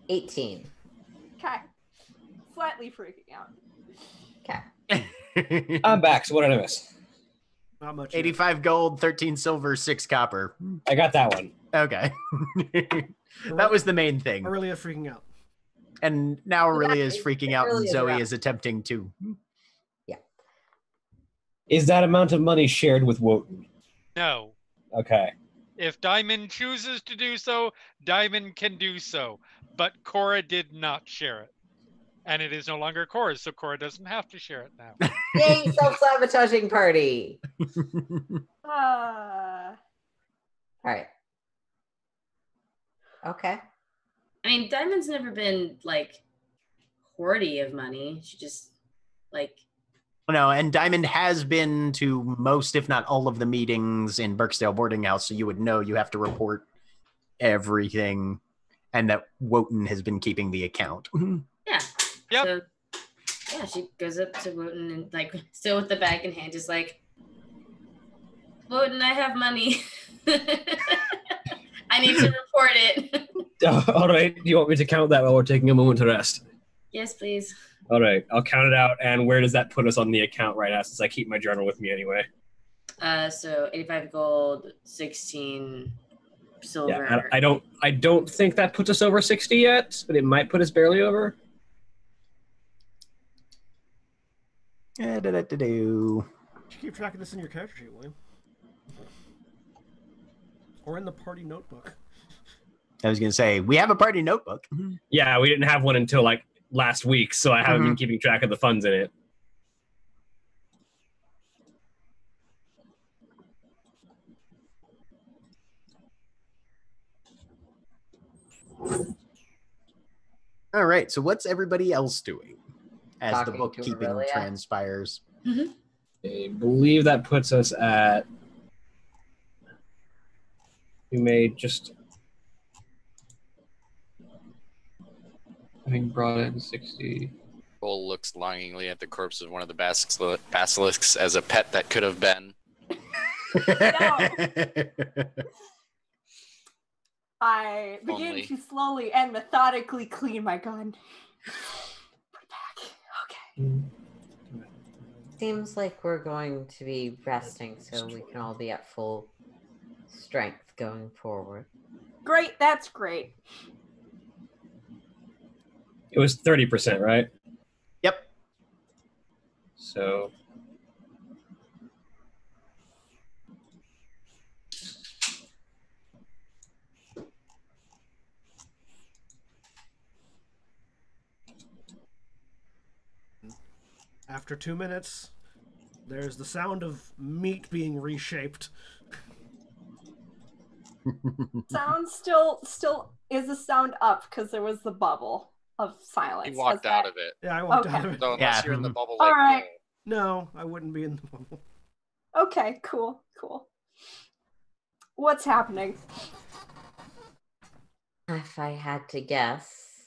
18. Okay. Slightly freaking out. Okay. I'm back, so what did I miss? Not much. yet. 85 gold, 13 silver, 6 copper. I got that one. Okay. That was the main thing. Aurelia freaking out. And now Aurelia is Yeah, freaking out, and Aurelia's Zoe around. is attempting to. Is that amount of money shared with Wotan? No. Okay. If Diamond chooses to do so, Diamond can do so. But Cora did not share it. And it is no longer Cora's, so Cora doesn't have to share it now. Yay, self-sabotaging party. Uh, All right. Okay. I mean, Diamond's never been like hoardy of money. She just like No, and Diamond has been to most, if not all, of the meetings in Birksdale boarding house, so you would know you have to report everything, and that Wotan has been keeping the account. yeah. Yep. So yeah, she goes up to Wotan and like still with the bag in hand, just like Wotan, I have money. I need to report it. All right. Do you want me to count that while we're taking a moment to rest? Yes, please. All right. I'll count it out. And where does that put us on the account right now, since I keep my journal with me anyway? So 85 gold, 16 silver. Yeah. I don't think that puts us over 60 yet, but it might put us barely over. Da-da-da-da-do. You keep track of this in your character sheet, William. Or in the party notebook. I was going to say, we have a party notebook. Yeah, we didn't have one until like last week, so I haven't been keeping track of the funds in it. All right, so what's everybody else doing as Talking the to bookkeeping Aurelia. transpires? I believe that puts us at. We made just. Having brought in 60. Bull looks longingly at the corpse of one of the basilisks as a pet that could have been. I begin Only. to slowly and methodically clean my gun. Put it back. Okay. Seems like we're going to be resting so we can all be at full strength going forward. Great, that's great. It was 30%, right? Yep. So. After 2 minutes, there's the sound of meat being reshaped. Sound still is the sound up because there was the bubble of silence. He walked out of it. Yeah, I walked Okay. out of it. So unless Yeah. you're in the bubble All like right. Bull, No, I wouldn't be in the bubble. Okay, cool. What's happening? If I had to guess,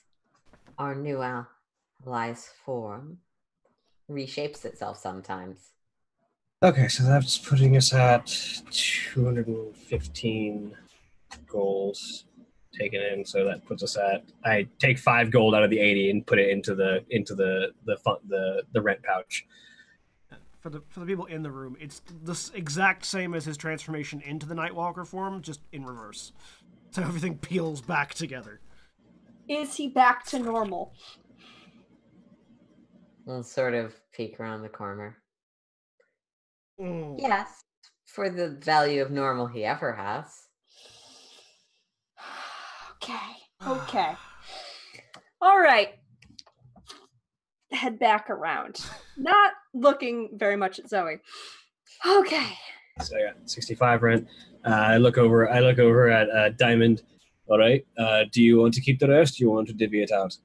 our new allies form reshapes itself sometimes. Okay, so that's putting us at 215 goals taken in. So that puts us at. I take 5 gold out of the 80 and put it into the rent pouch. For the people in the room, it's the exact same as his transformation into the Nightwalker form, just in reverse. So everything peels back together. Is he back to normal? We'll sort of peek around the corner. Mm. Yes, for the value of normal he ever has. Okay. All right. Head back around. Not looking very much at Zoe. Okay. So I got 65 rent. I look over at Diamond. All right. Do you want to keep the rest? Do you want to divvy it out?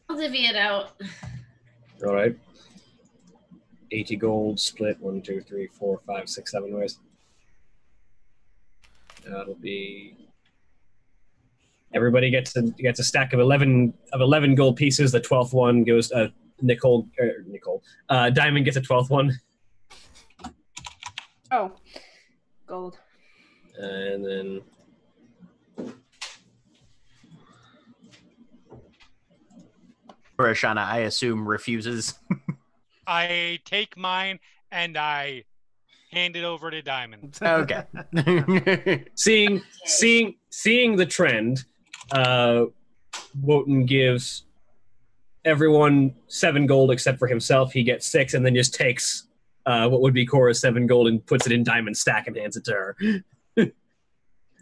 I'll divvy it out. All right. 80 gold split 1, 2, 3, 4, 5, 6, 7 ways. That'll be. Everybody gets a stack of 11 gold pieces. The 12th one goes. Diamond gets a 12th one. Oh, gold. And then Rashana, I assume, refuses. I take mine and I hand it over to Diamond. Okay. seeing the trend, Wotan gives everyone 7 gold except for himself. He gets 6, and then just takes what would be Cora's 7 gold and puts it in Diamond's stack and hands it to her.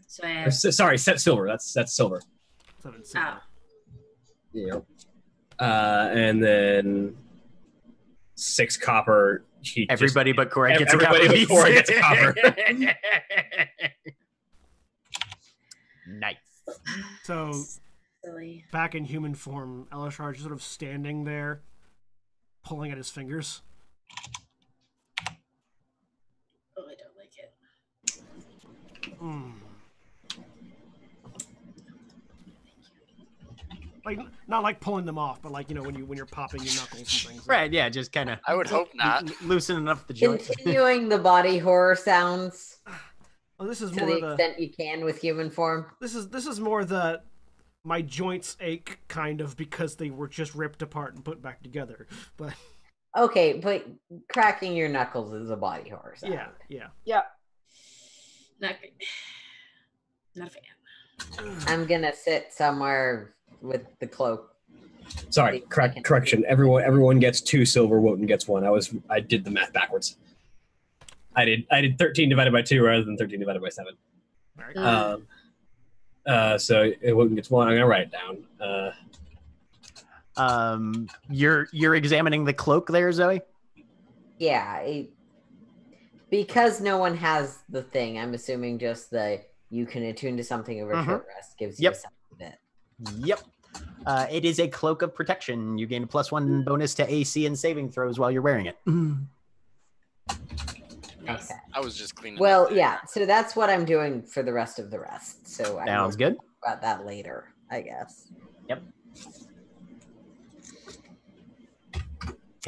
So I have. Sorry, silver. That's silver. Oh. Yeah. And then 6 copper. Everybody but Cora gets everybody a copper. but Cora gets a copper. Nice. So Silly. back in human form, Elishar is sort of standing there, pulling at his fingers. Oh, I don't like it. Like, not like pulling them off, but like, you know, when you're popping your knuckles and things. Right, yeah, just kind of I would hope not. loosening up the joint. Continuing the body horror sounds Oh, this is to more the the extent you can with human form. this is more the my joints ache kind of because they were just ripped apart and put back together. But Okay, but cracking your knuckles is a body horror sound. yeah. Yeah. Not good. Not a fan. I'm gonna sit somewhere with the cloak. Sorry, correction. Everyone gets 2 silver. Wotan gets 1. I did the math backwards. I did 13 divided by 2 rather than 13 divided by 7. Right. So Wotan gets 1. I'm gonna write it down. You're examining the cloak there, Zoe? Yeah, because no one has the thing. I'm assuming just you can attune to something over short rest gives you a sense of it. Yep. It is a cloak of protection. You gain a +1 bonus to AC and saving throws while you're wearing it. Nice. Okay. I was just cleaning. Well, up there. yeah. So that's what I'm doing for the rest of the rest. So I Sounds will good. talk about that later, I guess. Yep.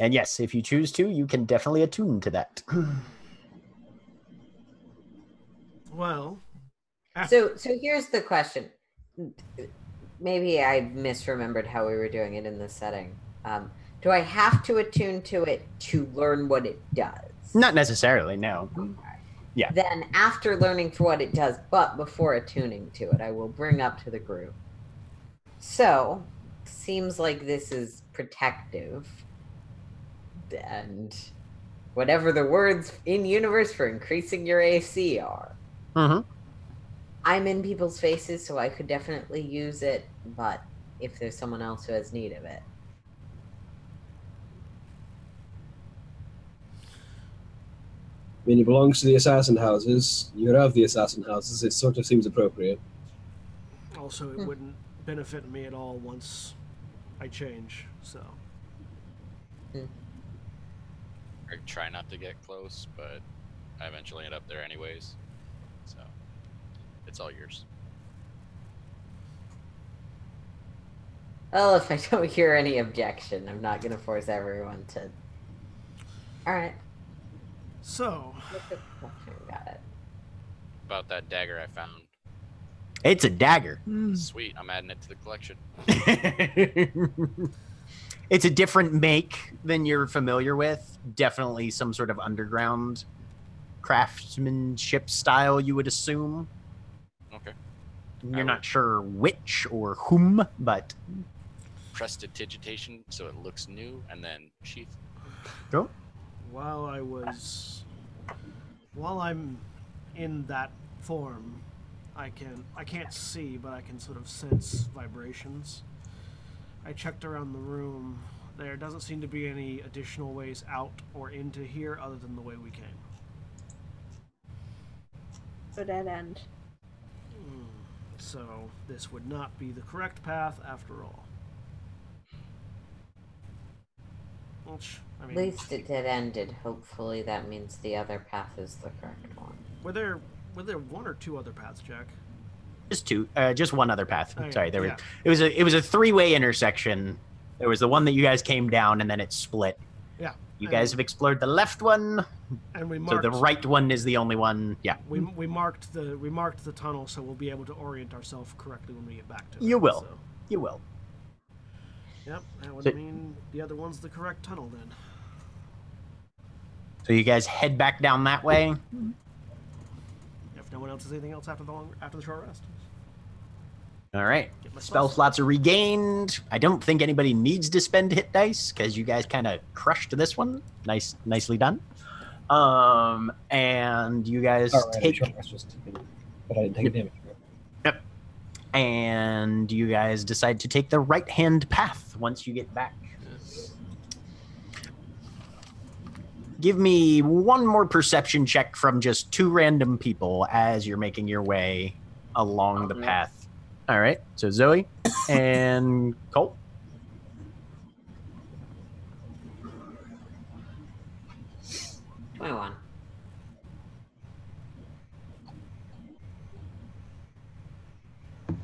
And yes, if you choose to, you can definitely attune to that. Well, So here's the question. Maybe I misremembered how we were doing it in this setting. Do I have to attune to it to learn what it does? Not necessarily, no. Yeah. Then after learning for what it does, but before attuning to it, I will bring up to the group. So, seems like this is protective. And whatever the words in universe for increasing your AC are. Mm-hmm. I'm in people's faces, so I could definitely use it, but if there's someone else who has need of it. I mean, it belongs to the assassin houses. You're of the assassin houses. It sort of seems appropriate. also it wouldn't benefit me at all once I change. So I try not to get close, but I eventually end up there anyways. So it's all yours. Well, if I don't hear any objection, I'm not going to force everyone to. All right. so Got it. About that dagger I found. It's a dagger. Sweet, I'm adding it to the collection. It's a different make than you're familiar with. Definitely some sort of underground craftsmanship style, you would assume. Okay. You're not sure which or whom, but Prestidigitation so it looks new, and then sheath. go. while I'm in that form, I can't see, but I can sort of sense vibrations. I checked around the room. There doesn't seem to be any additional ways out or into here other than the way we came. So dead end. So this would not be the correct path after all. Which, I At mean, least it did ended. Hopefully that means the other path is the correct one. were there one or two other paths, Jack? Just two. Just one other path. Oh, yeah, Sorry, yeah. it was a three-way intersection There was the one that you guys came down, and then it split. Yeah. You guys have explored the left one, And we so marked the right one is the only one. Yeah, we marked the tunnel, so we'll be able to orient ourselves correctly when we get back to it. You will. So, you will. yep, that would So- mean the other one's the correct tunnel then. So you guys head back down that way. If no one else has anything else after the short rest. All right. Get my Spell spells. slots are regained. I don't think anybody needs to spend hit dice because you guys kind of crushed this one. Nicely done. And you guys take. But I didn't take a damage. Yep. And you guys decide to take the right-hand path once you get back. Give me one more perception check from just 2 random people as you're making your way along the path. All right. So Zoe and Colt. One.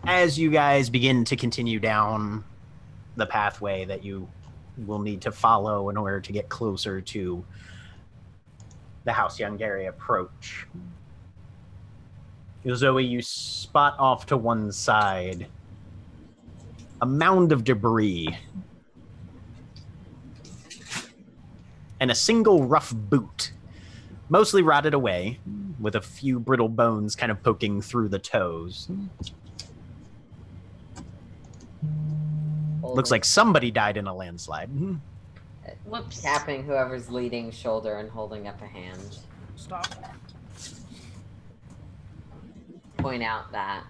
As you guys begin to continue down the pathway that you will need to follow in order to get closer to the House Yangere approach. Zoe, you spot off to one side a mound of debris and a single rough boot, mostly rotted away, with a few brittle bones kind of poking through the toes. Looks like somebody died in a landslide. Whoops. Tapping whoever's leading shoulder and holding up a hand. Stop. Point out that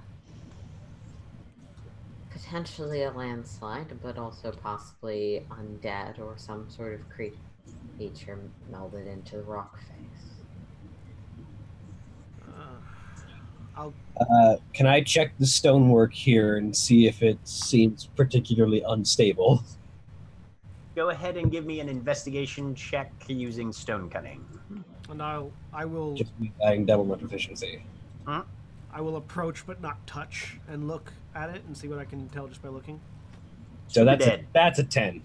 potentially a landslide, but also possibly undead or some sort of creature melded into the rock face. Can I check the stonework here and see if it seems particularly unstable? Go ahead and give me an investigation check using stone cutting. And I will Just adding double my proficiency. I will approach but not touch and look at it and see what I can tell just by looking. So that's dead. that's a 10.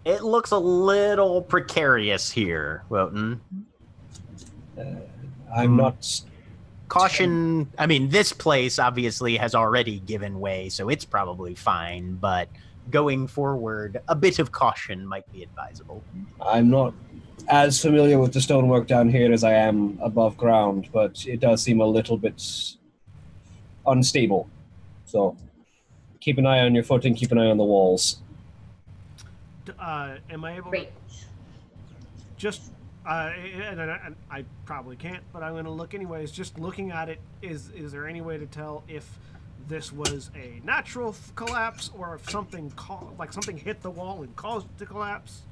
It looks a little precarious here, Wotan. I'm not. Caution, I mean, this place obviously has already given way, so it's probably fine, but going forward, a bit of caution might be advisable. I'm not as familiar with the stonework down here as I am above ground, but it does seem a little bit unstable. So keep an eye on your footing, keep an eye on the walls. Am I able Great. just and I probably can't, but I'm going to look anyways. Just looking at it, is there any way to tell if this was a natural collapse or if something something hit the wall and caused it to collapse?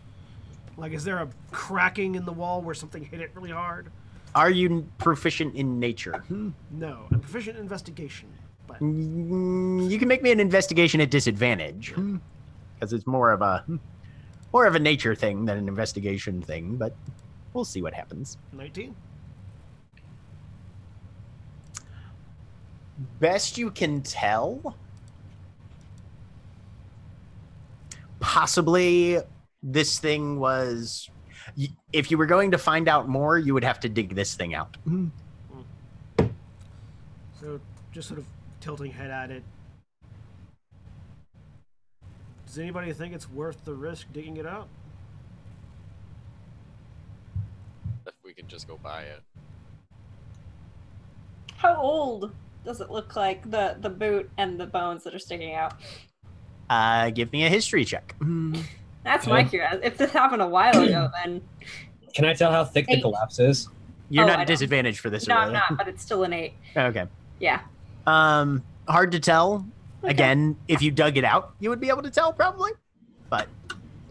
Like, is there a cracking in the wall where something hit it really hard? Are you proficient in nature? No, I'm proficient in investigation, but You can make me an investigation at disadvantage, because it's more of a nature thing than an investigation thing, but we'll see what happens. 19. Best you can tell, possibly this thing was, if you were going to find out more, you would have to dig this thing out. So just sort of tilting head at it. Does anybody think it's worth the risk digging it out? If we can just go by it. How old does it look like, the boot and the bones that are sticking out? Give me a history check. That's my curiosity. If this happened a while ago, then Can I tell how thick the 8. collapse is? You're Oh, not I at don't. disadvantage for this, no, really. I'm not. But it's still an 8. Okay. Yeah. Hard to tell. Okay. Again, if you dug it out, you would be able to tell, probably. But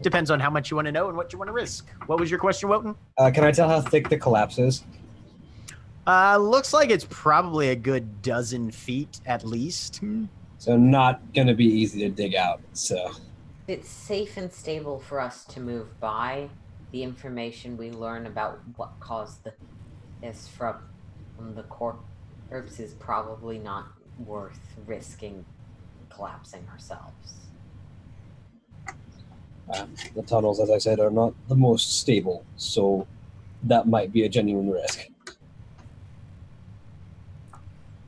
depends on how much you want to know and what you want to risk. What was your question, Wotan? Can I tell how thick the collapse is? Looks like it's probably a good dozen feet at least. So not gonna be easy to dig out. So It's safe and stable for us to move by. The information we learn about what caused this from the corpse is probably not worth risking collapsing ourselves. The tunnels, as I said, are not the most stable, so that might be a genuine risk.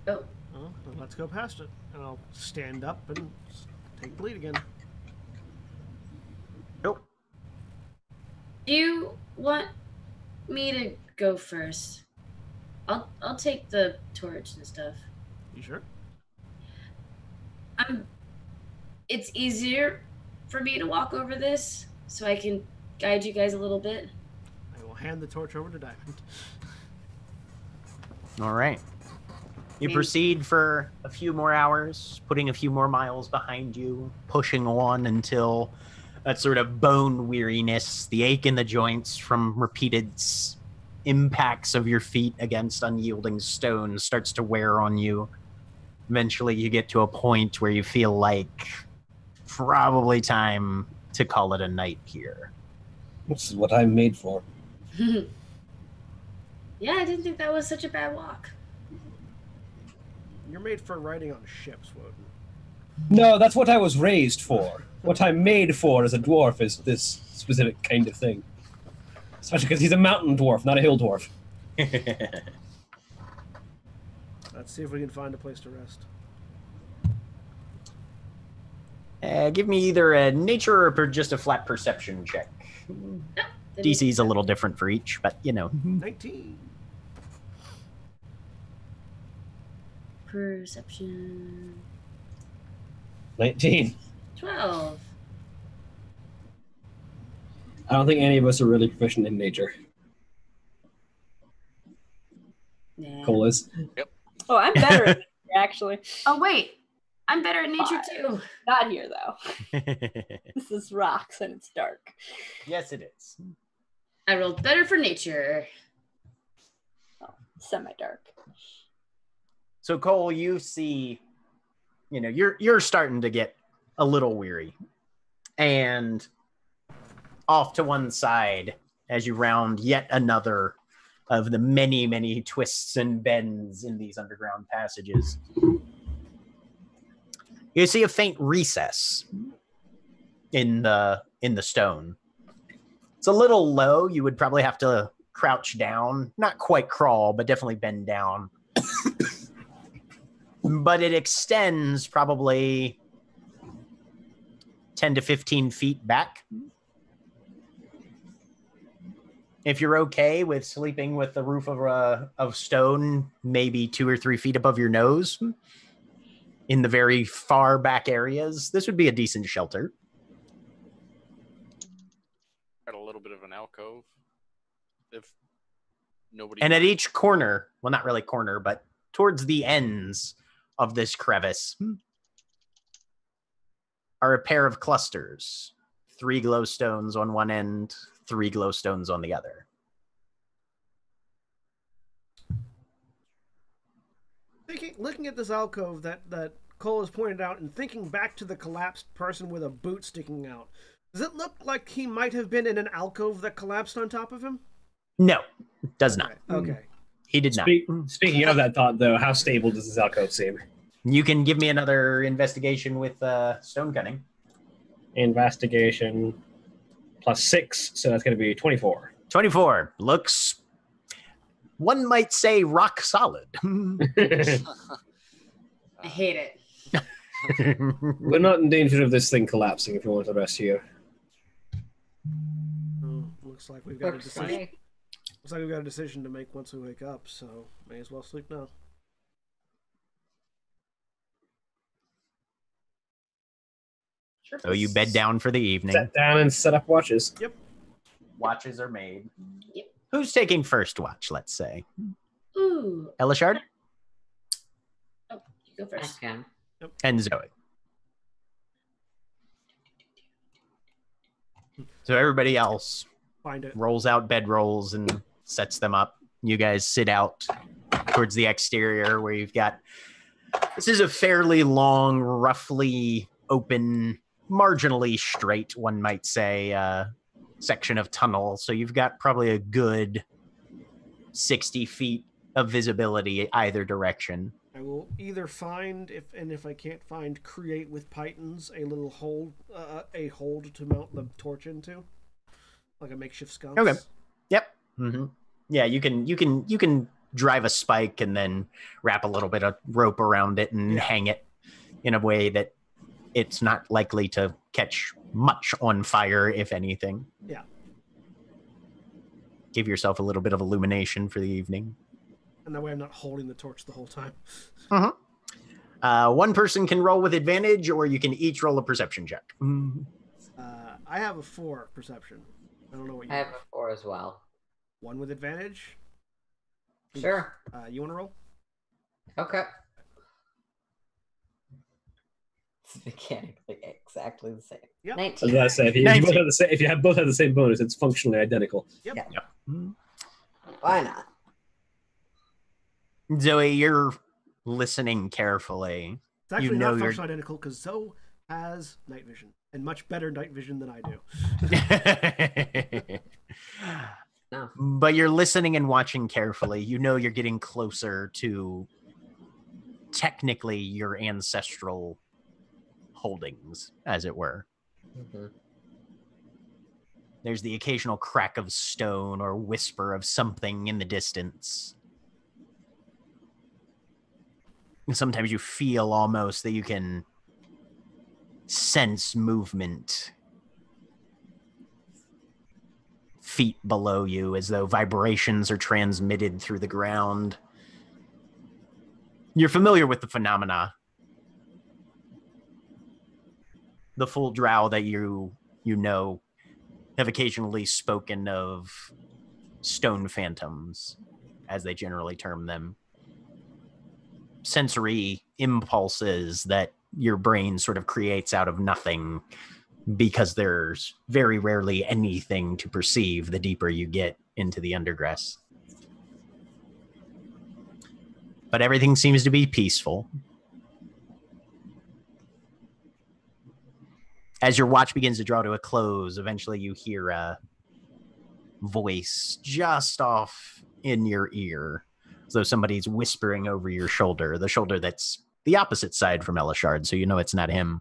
Oh, Well, then let's go past it. And I'll stand up and take the lead again. Nope. do you want me to go first? I'll take the torch and stuff. You sure? It's easier for me to walk over this, so I can guide you guys a little bit. I will hand the torch over to Diamond. All right. You Maybe- proceed for a few more hours, putting a few more miles behind you, pushing on until that sort of bone weariness, the ache in the joints from repeated impacts of your feet against unyielding stone starts to wear on you. Eventually, you get to a point where you feel like probably time to call it a night here. This is what I'm made for. Yeah, I didn't think that was such a bad walk. You're made for riding on ships, Woden. No, that's what I was raised for. What I'm made for as a dwarf is this specific kind of thing. Especially because he's a mountain dwarf, not a hill dwarf. Let's see if we can find a place to rest. Give me either a nature or just a flat perception check. DC's a little different for each, but you know. 19. Perception 19. 12. I don't think any of us are really proficient in nature. Nah. Cole is. Oh, I'm better at it, actually. Oh wait, I'm better at nature too. Not here, though. This is rocks and it's dark. Yes, it is. I rolled better for nature. Semi-dark. So Cole, you see, you know, you're starting to get a little weary, and off to one side as you round yet another of the many, many twists and bends in these underground passages, you see a faint recess in the stone. It's a little low. You would probably have to crouch down, not quite crawl, but definitely bend down. But it extends probably 10 to 15 feet back. If you're okay with sleeping with the roof of stone, maybe 2 or 3 feet above your nose, in the very far back areas, this would be a decent shelter. Got a little bit of an alcove. If nobody. And at each corner, well, not really corner, but towards the ends of this crevice are a pair of clusters. 3 glowstones on one end, 3 glowstones on the other. Looking at this alcove that Cole has pointed out and thinking back to the collapsed person with a boot sticking out, does it look like he might have been in an alcove that collapsed on top of him? No, it does not. Okay. He did not. Speaking of that thought, though, how stable does this alcove seem? You can give me another investigation with stone cutting. Investigation +6, so that's going to be 24. 24 looks, one might say, rock solid. I hate it. We're not in danger of this thing collapsing if you want to rest here. Oh, looks like we've got a Looks decision. like Looks like we've got a decision to make once we wake up, so may as well sleep now. So you bed down for the evening. Set down and set up watches. Watches are made. Yep. Who's taking first watch, let's say? Ooh. Elishard Oh, you go first. okay. and Zoe. So everybody else Find it. rolls out bedrolls and sets them up. You guys sit out towards the exterior where you've got, this is a fairly long, roughly open, marginally straight, one might say, section of tunnel. So you've got probably a good 60 feet of visibility either direction. I will either find if I can't find, create with pythons a little hold to mount the torch into, like a makeshift sconce. Okay. Yep. Mm-hmm. Yeah, you can drive a spike and then wrap a little bit of rope around it and hang it in a way that it's not likely to catch much on fire, if anything. Yeah. Give yourself a little bit of illumination for the evening. And that way I'm not holding the torch the whole time. One person can roll with advantage, or you can each roll a perception check. I have a 4 perception. I don't know what you I have a 4 as well. 1 with advantage. Sure. You want to roll? Okay. It's mechanically exactly the same. Yep. 19. I was about to say, if you both have the same bonus, it's functionally identical. Yep. Yeah. Why not? Zoe, you're listening carefully. It's actually You know not you're- functional identical because Zoe has night vision and much better night vision than I do. No. But you're listening and watching carefully. You know you're getting closer to technically your ancestral holdings, as it were. Mhm. There's the occasional crack of stone or whisper of something in the distance. And sometimes you feel almost that you can sense movement feet below you, as though vibrations are transmitted through the ground. You're familiar with the phenomena. The full drow that you know have occasionally spoken of stone phantoms, as they generally term them. Sensory impulses that your brain sort of creates out of nothing, because there's very rarely anything to perceive the deeper you get into the Undergress. But everything seems to be peaceful. As your watch begins to draw to a close, eventually you hear a voice just off in your ear, as though somebody's whispering over your shoulder, the shoulder that's the opposite side from Elishard, so you know it's not him.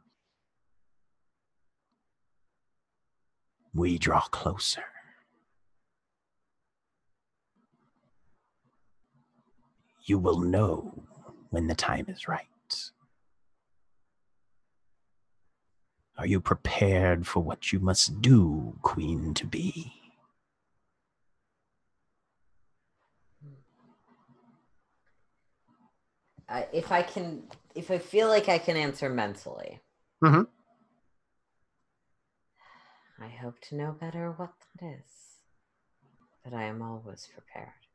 We draw closer. You will know when the time is right. Are you prepared for what you must do, Queen to be? If I feel like I can answer mentally, Mhm. I hope to know better what that is. But I am always prepared.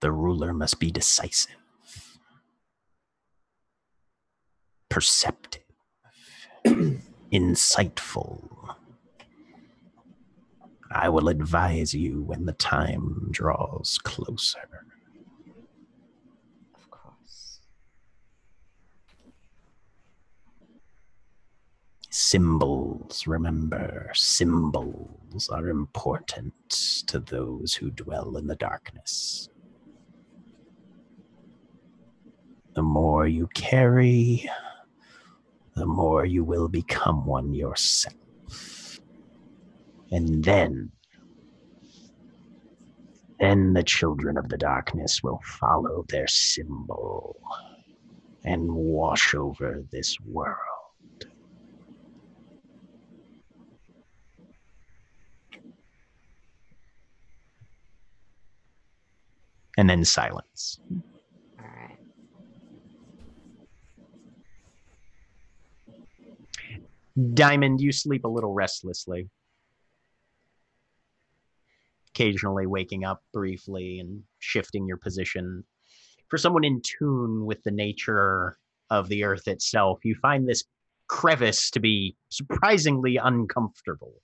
The ruler must be decisive, perceptive, insightful. I will advise you when the time draws closer. Of course. Symbols, remember, symbols are important to those who dwell in the darkness. The more you carry, the more you will become one yourself. And then the children of the darkness will follow their symbol and wash over this world. And then silence. All right. Diamond, you sleep a little restlessly. Occasionally waking up briefly and shifting your position. For someone in tune with the nature of the earth itself, you find this crevice to be surprisingly uncomfortable.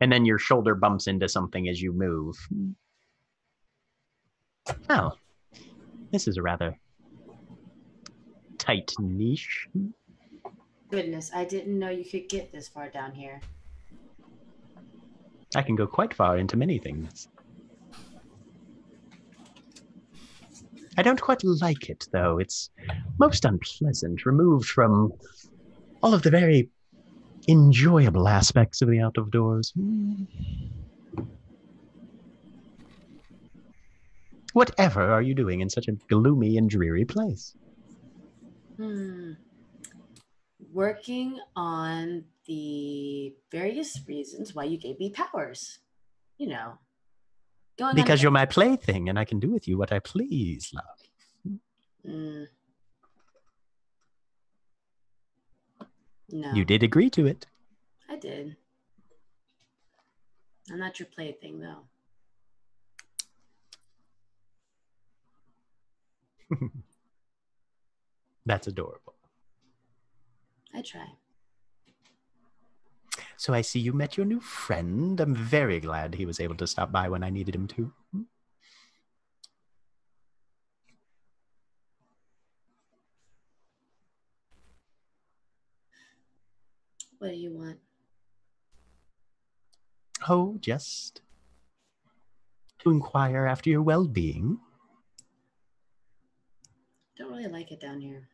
And then your shoulder bumps into something as you move. Oh, this is a rather tight niche. Goodness, I didn't know you could get this far down here. I can go quite far into many things. I don't quite like it, though. It's most unpleasant, removed from all of the very enjoyable aspects of the out of doors. Whatever are you doing in such a gloomy and dreary place? Working on the various reasons why you gave me powers. You know, going Because on you're my plaything, and I can do with you what I please, love. No, You did agree to it. I did. I'm not your plaything, though. That's adorable. I try. So I see you met your new friend. I'm very glad he was able to stop by when I needed him to. What do you want? Oh, just to inquire after your well-being. Don't really like it down here.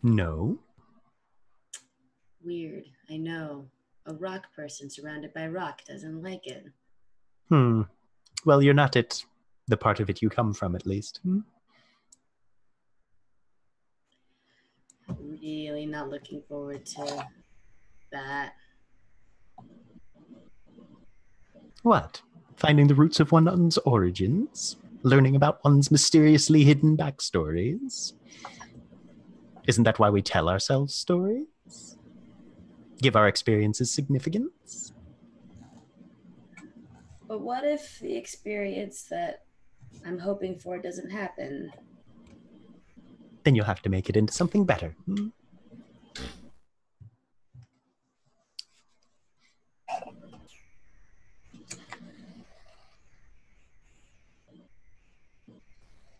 No. Weird. I know. A rock person surrounded by rock doesn't like it. Well, you're not at the part of it you come from, at least. Really not looking forward to that. What? Finding the roots of one's origins? Learning about one's mysteriously hidden backstories? Isn't that why we tell ourselves stories? Give our experiences significance? But what if the experience that I'm hoping for doesn't happen? Then you'll have to make it into something better.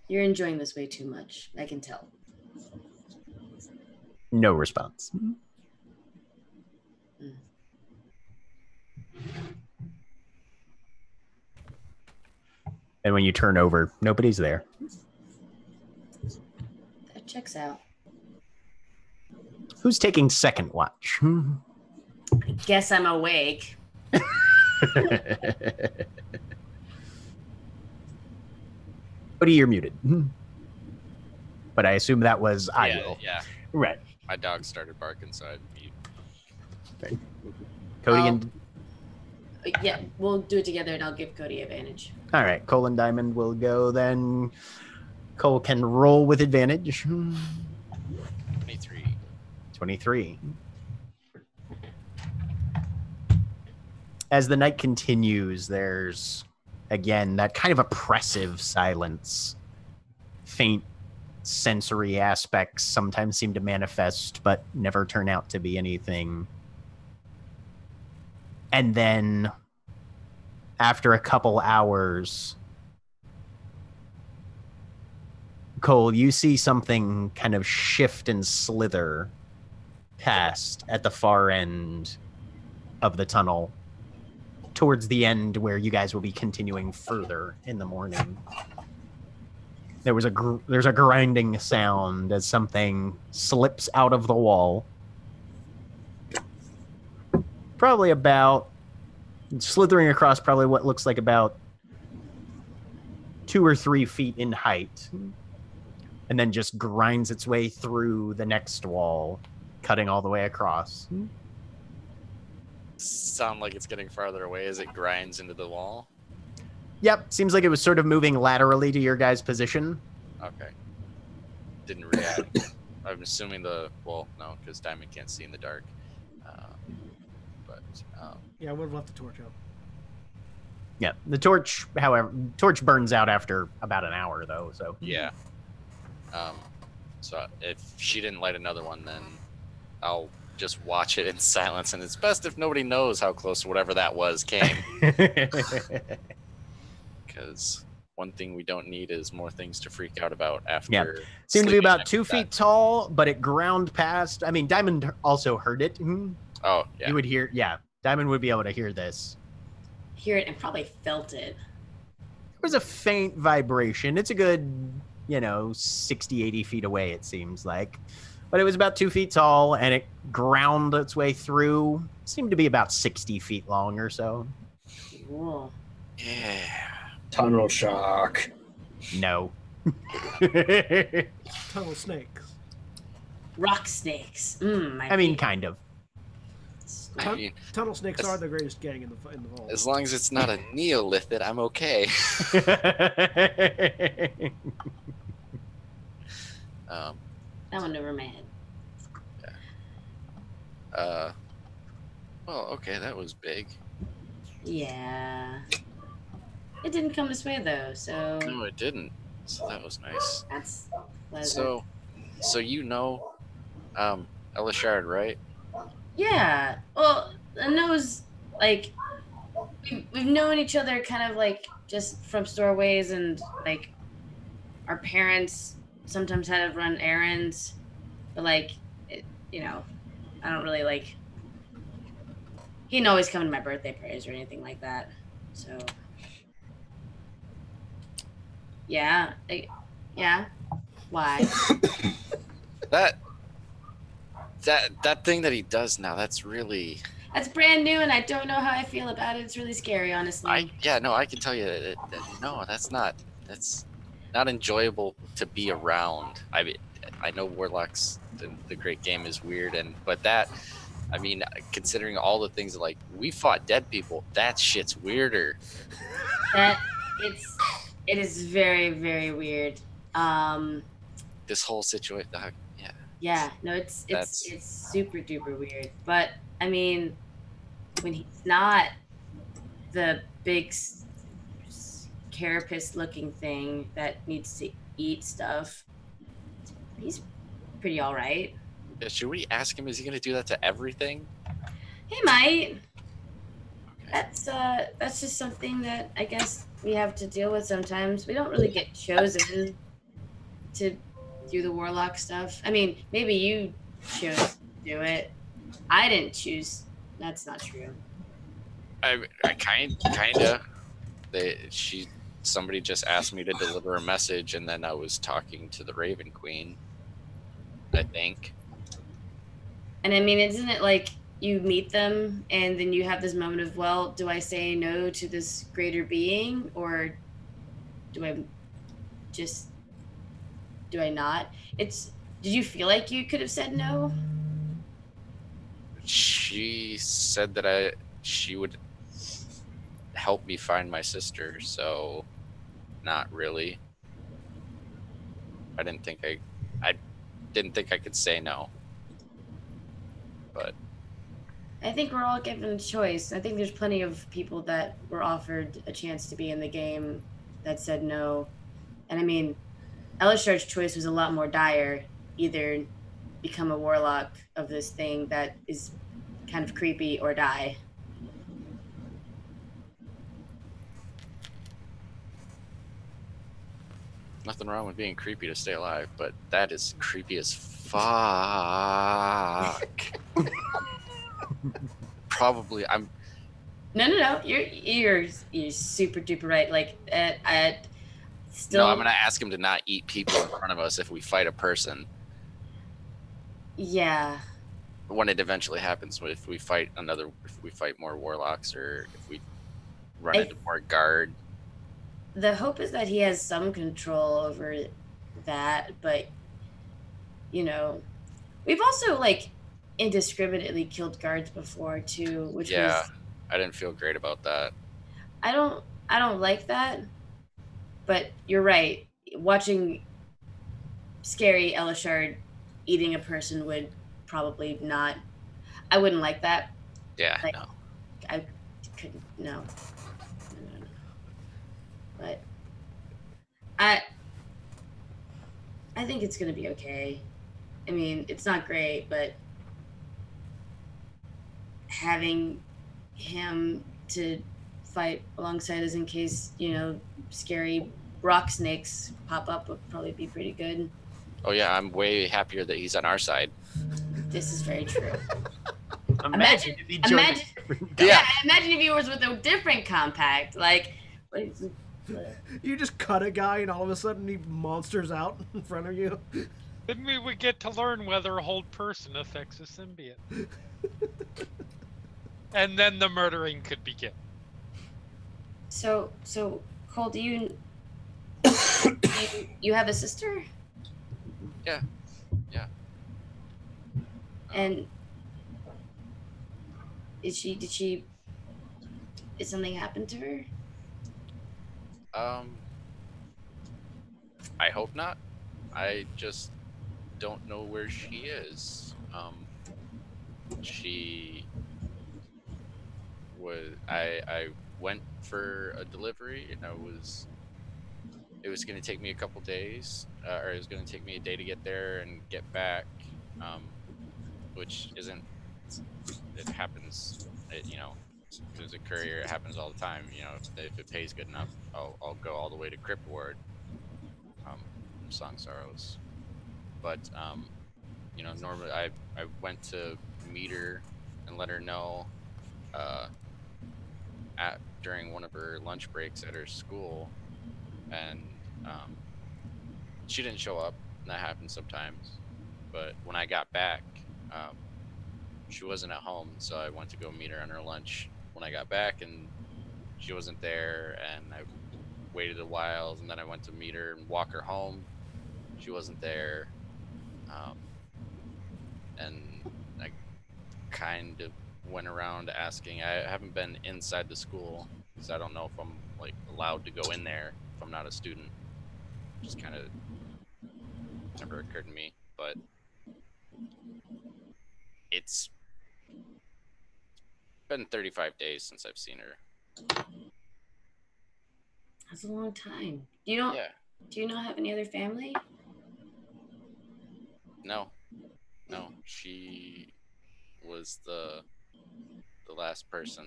You're enjoying this way too much. I can tell. No response. And when you turn over, nobody's there. That checks out. Who's taking second watch? I guess I'm awake. Cody, you're muted. But I assume that was I will. Yeah. Right. My dog started barking, so I mute. Okay. Cody and... Yeah, we'll do it together and I'll give Cody advantage. All right, Cole and Diamond will go then. Cole can roll with advantage. 23. 23. As the night continues, there's, again, that kind of oppressive silence. Faint sensory aspects sometimes seem to manifest, but never turn out to be anything. And then, after a couple hours, Cole, you see something kind of shift and slither past at the far end of the tunnel, towards the end where you guys will be continuing further in the morning. There's a grinding sound as something slips out of the wall. Probably about, slithering across probably what looks like about 2 or 3 feet in height. And then just grinds its way through the next wall, cutting all the way across. Sound like it's getting farther away as it grinds into the wall. Yep, seems like it was sort of moving laterally to your guys' position. Okay. Didn't react. I'm assuming well, no, because Diamond can't see in the dark. Yeah, I would have left the torch up. Yeah, the torch, however, torch burns out after about an hour, though, so. Yeah. So if she didn't light another one, then I'll just watch it in silence, and it's best if nobody knows how close whatever that was came. Because one thing we don't need is more things to freak out about after. Yeah. Seemed to be sleeping about next 2 to that. feet tall, but it ground past. I mean, Diamond also heard it. Oh yeah. You would hear, yeah. Diamond would be able to hear this. Hear it and probably felt it. There was a faint vibration. It's a good, 60, 80 feet away, it seems like. But it was about 2 feet tall, and it ground its way through. Seemed to be about 60 feet long or so. Cool. Yeah. Tunnel shock. No. Tunnel snakes. Rock snakes. I mean, kind of. I mean, Tunnel snakes are the greatest gang in the vault. as long as it's not a Neolithid, I'm okay. That one never made. Well, okay, that was big. Yeah. It didn't come this way though, so No, it didn't. So that was nice. that's pleasant. So Elishard, right? Yeah. Well, Noah's like we've known each other kind of like just from storeways, and like our parents sometimes had to run errands, but like I don't really like. He didn't always come to my birthday parties or anything like that. So yeah, yeah. Why? That thing that he does now, that's really. That's brand new, and I don't know how I feel about it. It's really scary, honestly. I can tell you that no, that's not enjoyable to be around. I mean, I know Warlocks, the great game, is weird, but that, I mean, considering all the things like we fought dead people, that shit's weirder. It is very, very weird. This whole situation, yeah. Yeah, no, it's super duper weird. But I mean, when he's not the big carapace looking thing that needs to eat stuff, he's pretty all right. Yeah, should we ask him? Is he going to do that to everything? He might. That's just something that I guess we have to deal with sometimes. We don't really get chosen to do the warlock stuff. I mean, maybe you chose to do it. I didn't choose. That's not true. I kinda. Somebody just asked me to deliver a message, and then I was talking to the Raven Queen, I think. And I mean, isn't it like you meet them and then you have this moment of, well, do I say no to this greater being, or do I not? Did you feel like you could have said no? She said that she would help me find my sister, so not really. I didn't think I could say no. But I think we're all given a choice. I think there's plenty of people that were offered a chance to be in the game that said no. And I mean, Elishard's choice was a lot more dire. Either become a warlock of this thing that is kind of creepy, or die. nothing wrong with being creepy to stay alive, but that is creepy as fuck. Probably I'm. No. You're super duper right. Like still. No, I'm gonna ask him to not eat people in front of us if we fight a person. Yeah. When it eventually happens, if we fight more warlocks, or if we run into more guard. The hope is that he has some control over that, but we've also like indiscriminately killed guards before too, which was, I didn't feel great about that. I don't like that, but you're right. Watching scary Elishard eating a person would probably not. I wouldn't like that. Yeah, like, no. I couldn't. No. But I think it's gonna be okay. I mean, it's not great, but having him to fight alongside us in case, scary rock snakes pop up would probably be pretty good. Oh yeah, I'm way happier that he's on our side. This is very true. Imagine if he joined a imagine- different Yeah. Yeah, imagine if he was with a different compact. Like, You just cut a guy, and all of a sudden he monsters out in front of you. Then we would get to learn whether a hold person affects a symbiote. And then the murdering could begin. so Cole, do you you have a sister? Yeah. And did something happen to her? I hope not. I just don't know where she is. She was. I went for a delivery, and it was going to take me a couple days, or it was going to take me a day to get there and get back, which isn't. It happens. As a courier, it happens all the time. If it pays good enough, I'll go all the way to Crypt Ward. Song Sorrows, but normally I went to meet her and let her know during one of her lunch breaks at her school, and she didn't show up. And that happens sometimes, but when I got back, she wasn't at home, so I went to go meet her on her lunch when I got back, and she wasn't there, and I waited a while, and then I went to meet her and walk her home. She wasn't there, and I kind of went around asking. I haven't been inside the school because I don't know if I'm allowed to go in there if I'm not a student. Just kind of never occurred to me, but it's been 35 days since I've seen her. That's a long time. Do you not have any other family? No, she was the last person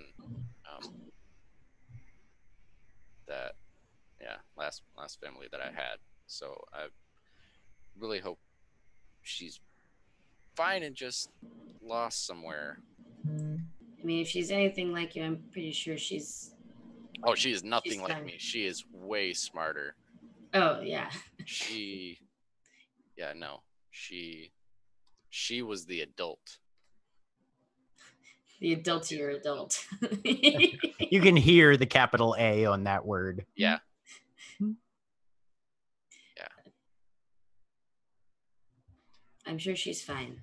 last family that I had. So I really hope she's fine and just lost somewhere. I mean, if she's anything like you, I'm pretty sure she's. Oh, she is nothing She's like fine. me. She is way smarter. Oh yeah. She was the adult. The adultier adult. You can hear the capital A on that word. Yeah. I'm sure she's fine.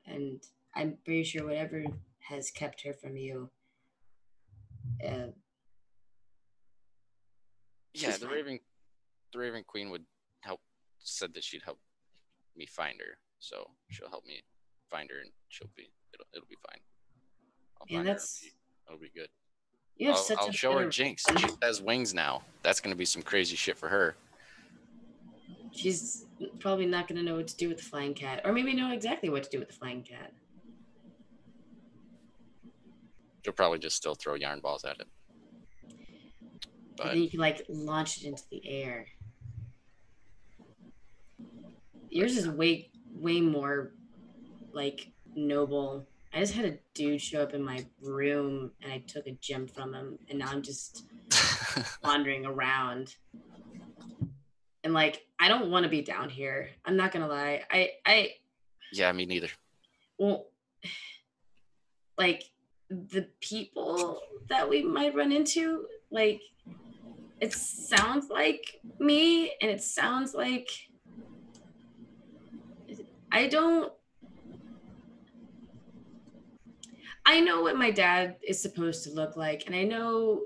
And I'm pretty sure whatever has kept her from you. Yeah, She's the fine. Raven Queen said that she'd help me find her. So she'll help me find her, and it'll be fine. I'll Man, find her. that's. It'll be good. You have such I'll a show her better- Jinx. She has wings now. That's gonna be some crazy shit for her. She's probably not going to know what to do with the flying cat, or maybe know exactly what to do with the flying cat. She'll probably just still throw yarn balls at it. And But then you can launch it into the air. Yours is way more noble. I just had a dude show up in my room and I took a gem from him, and now I'm just wandering around. And I don't want to be down here. I'm not gonna lie. I yeah, me neither. well, the people that we might run into, it sounds like me, and it sounds like I know what my dad is supposed to look like, and I know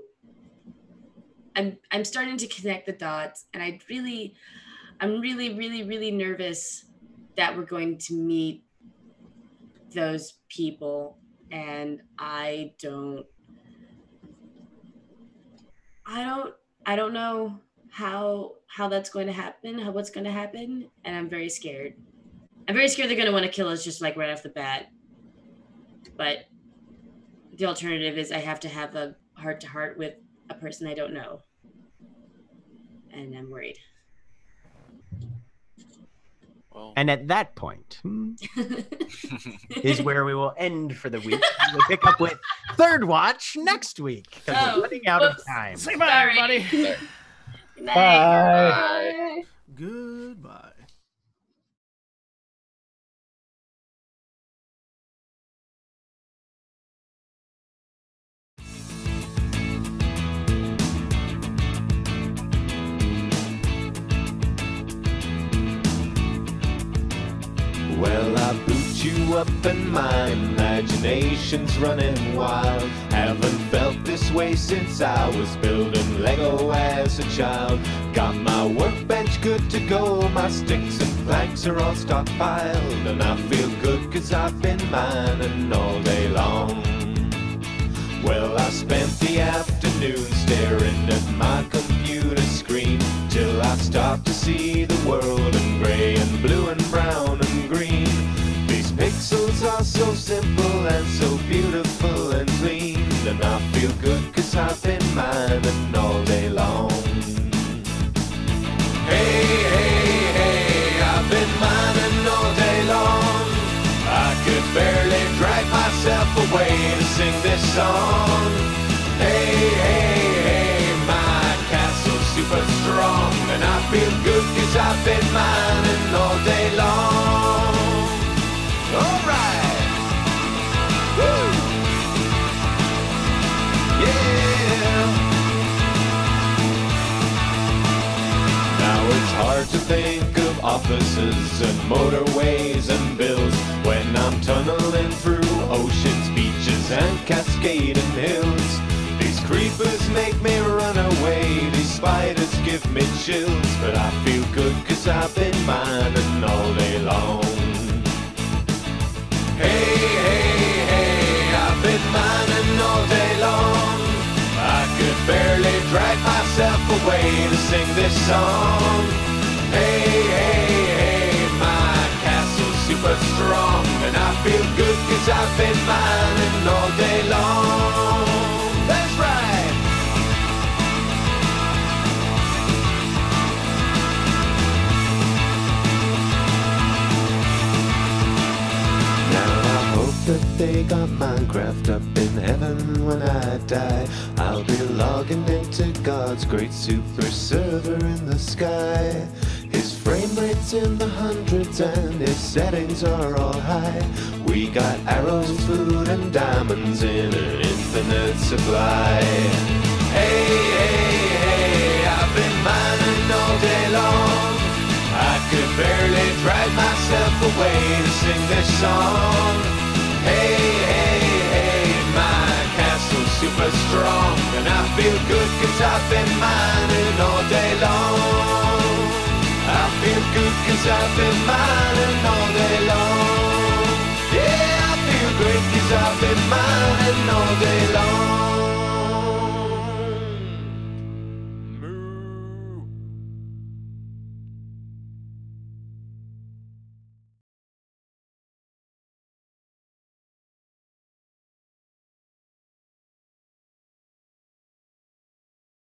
I'm starting to connect the dots, and I'm really, really nervous that we're going to meet those people, and I don't know how that's going to happen, what's going to happen, and I'm very scared. I'm very scared they're going to want to kill us just right off the bat. But the alternative is I have to have a heart-to-heart with a person I don't know. and I'm worried. Well, And at that point is where we will end for the week. We'll pick up with Third Watch next week because Oh, we're running out of whoops. time. Say bye, Sorry. everybody. Good night. Bye. Goodbye. Well, I boot you up and my imagination's running wild. Haven't felt this way since I was building Lego as a child. Got my workbench good to go, my sticks and planks are all stockpiled. And I feel good cause I've been mining all day long. Well, I spent the afternoon staring at my computer screen till I start to see the world in gray and blue and brown and green. These pixels are so simple and so beautiful and clean, and I feel good cause I've been mining all day long. Hey, hey, hey, I've been mining all day long. I could barely drag myself away to sing this song. Hey, hey, hey, my castle's super strong, and I feel good cause I've been mining all day long. Alright! Woo! Yeah! Now it's hard to think of offices and motorways and bills when I'm tunneling through oceans, beaches and cascading hills. These creepers make me run away, these spiders give me chills, but I feel good cause I've been mining all day long. Hey, hey, hey, I've been mining all day long. I could barely drag myself away to sing this song. Hey, hey, hey, my castle's super strong, and I feel good cause I've been mining all day long. That's right! Now I hope that they got Minecraft up in heaven when I die. I'll be logging into God's great super server in the sky. His frame rate's in the hundreds and his settings are all high. We got arrows, food and diamonds in an infinite supply. Hey, hey, hey, I've been mining all day long. I could barely drag myself away to sing this song. Hey, hey, hey, my castle's super strong, and I feel good cause I've been mining all day long. I feel good cause I've been mining all day long.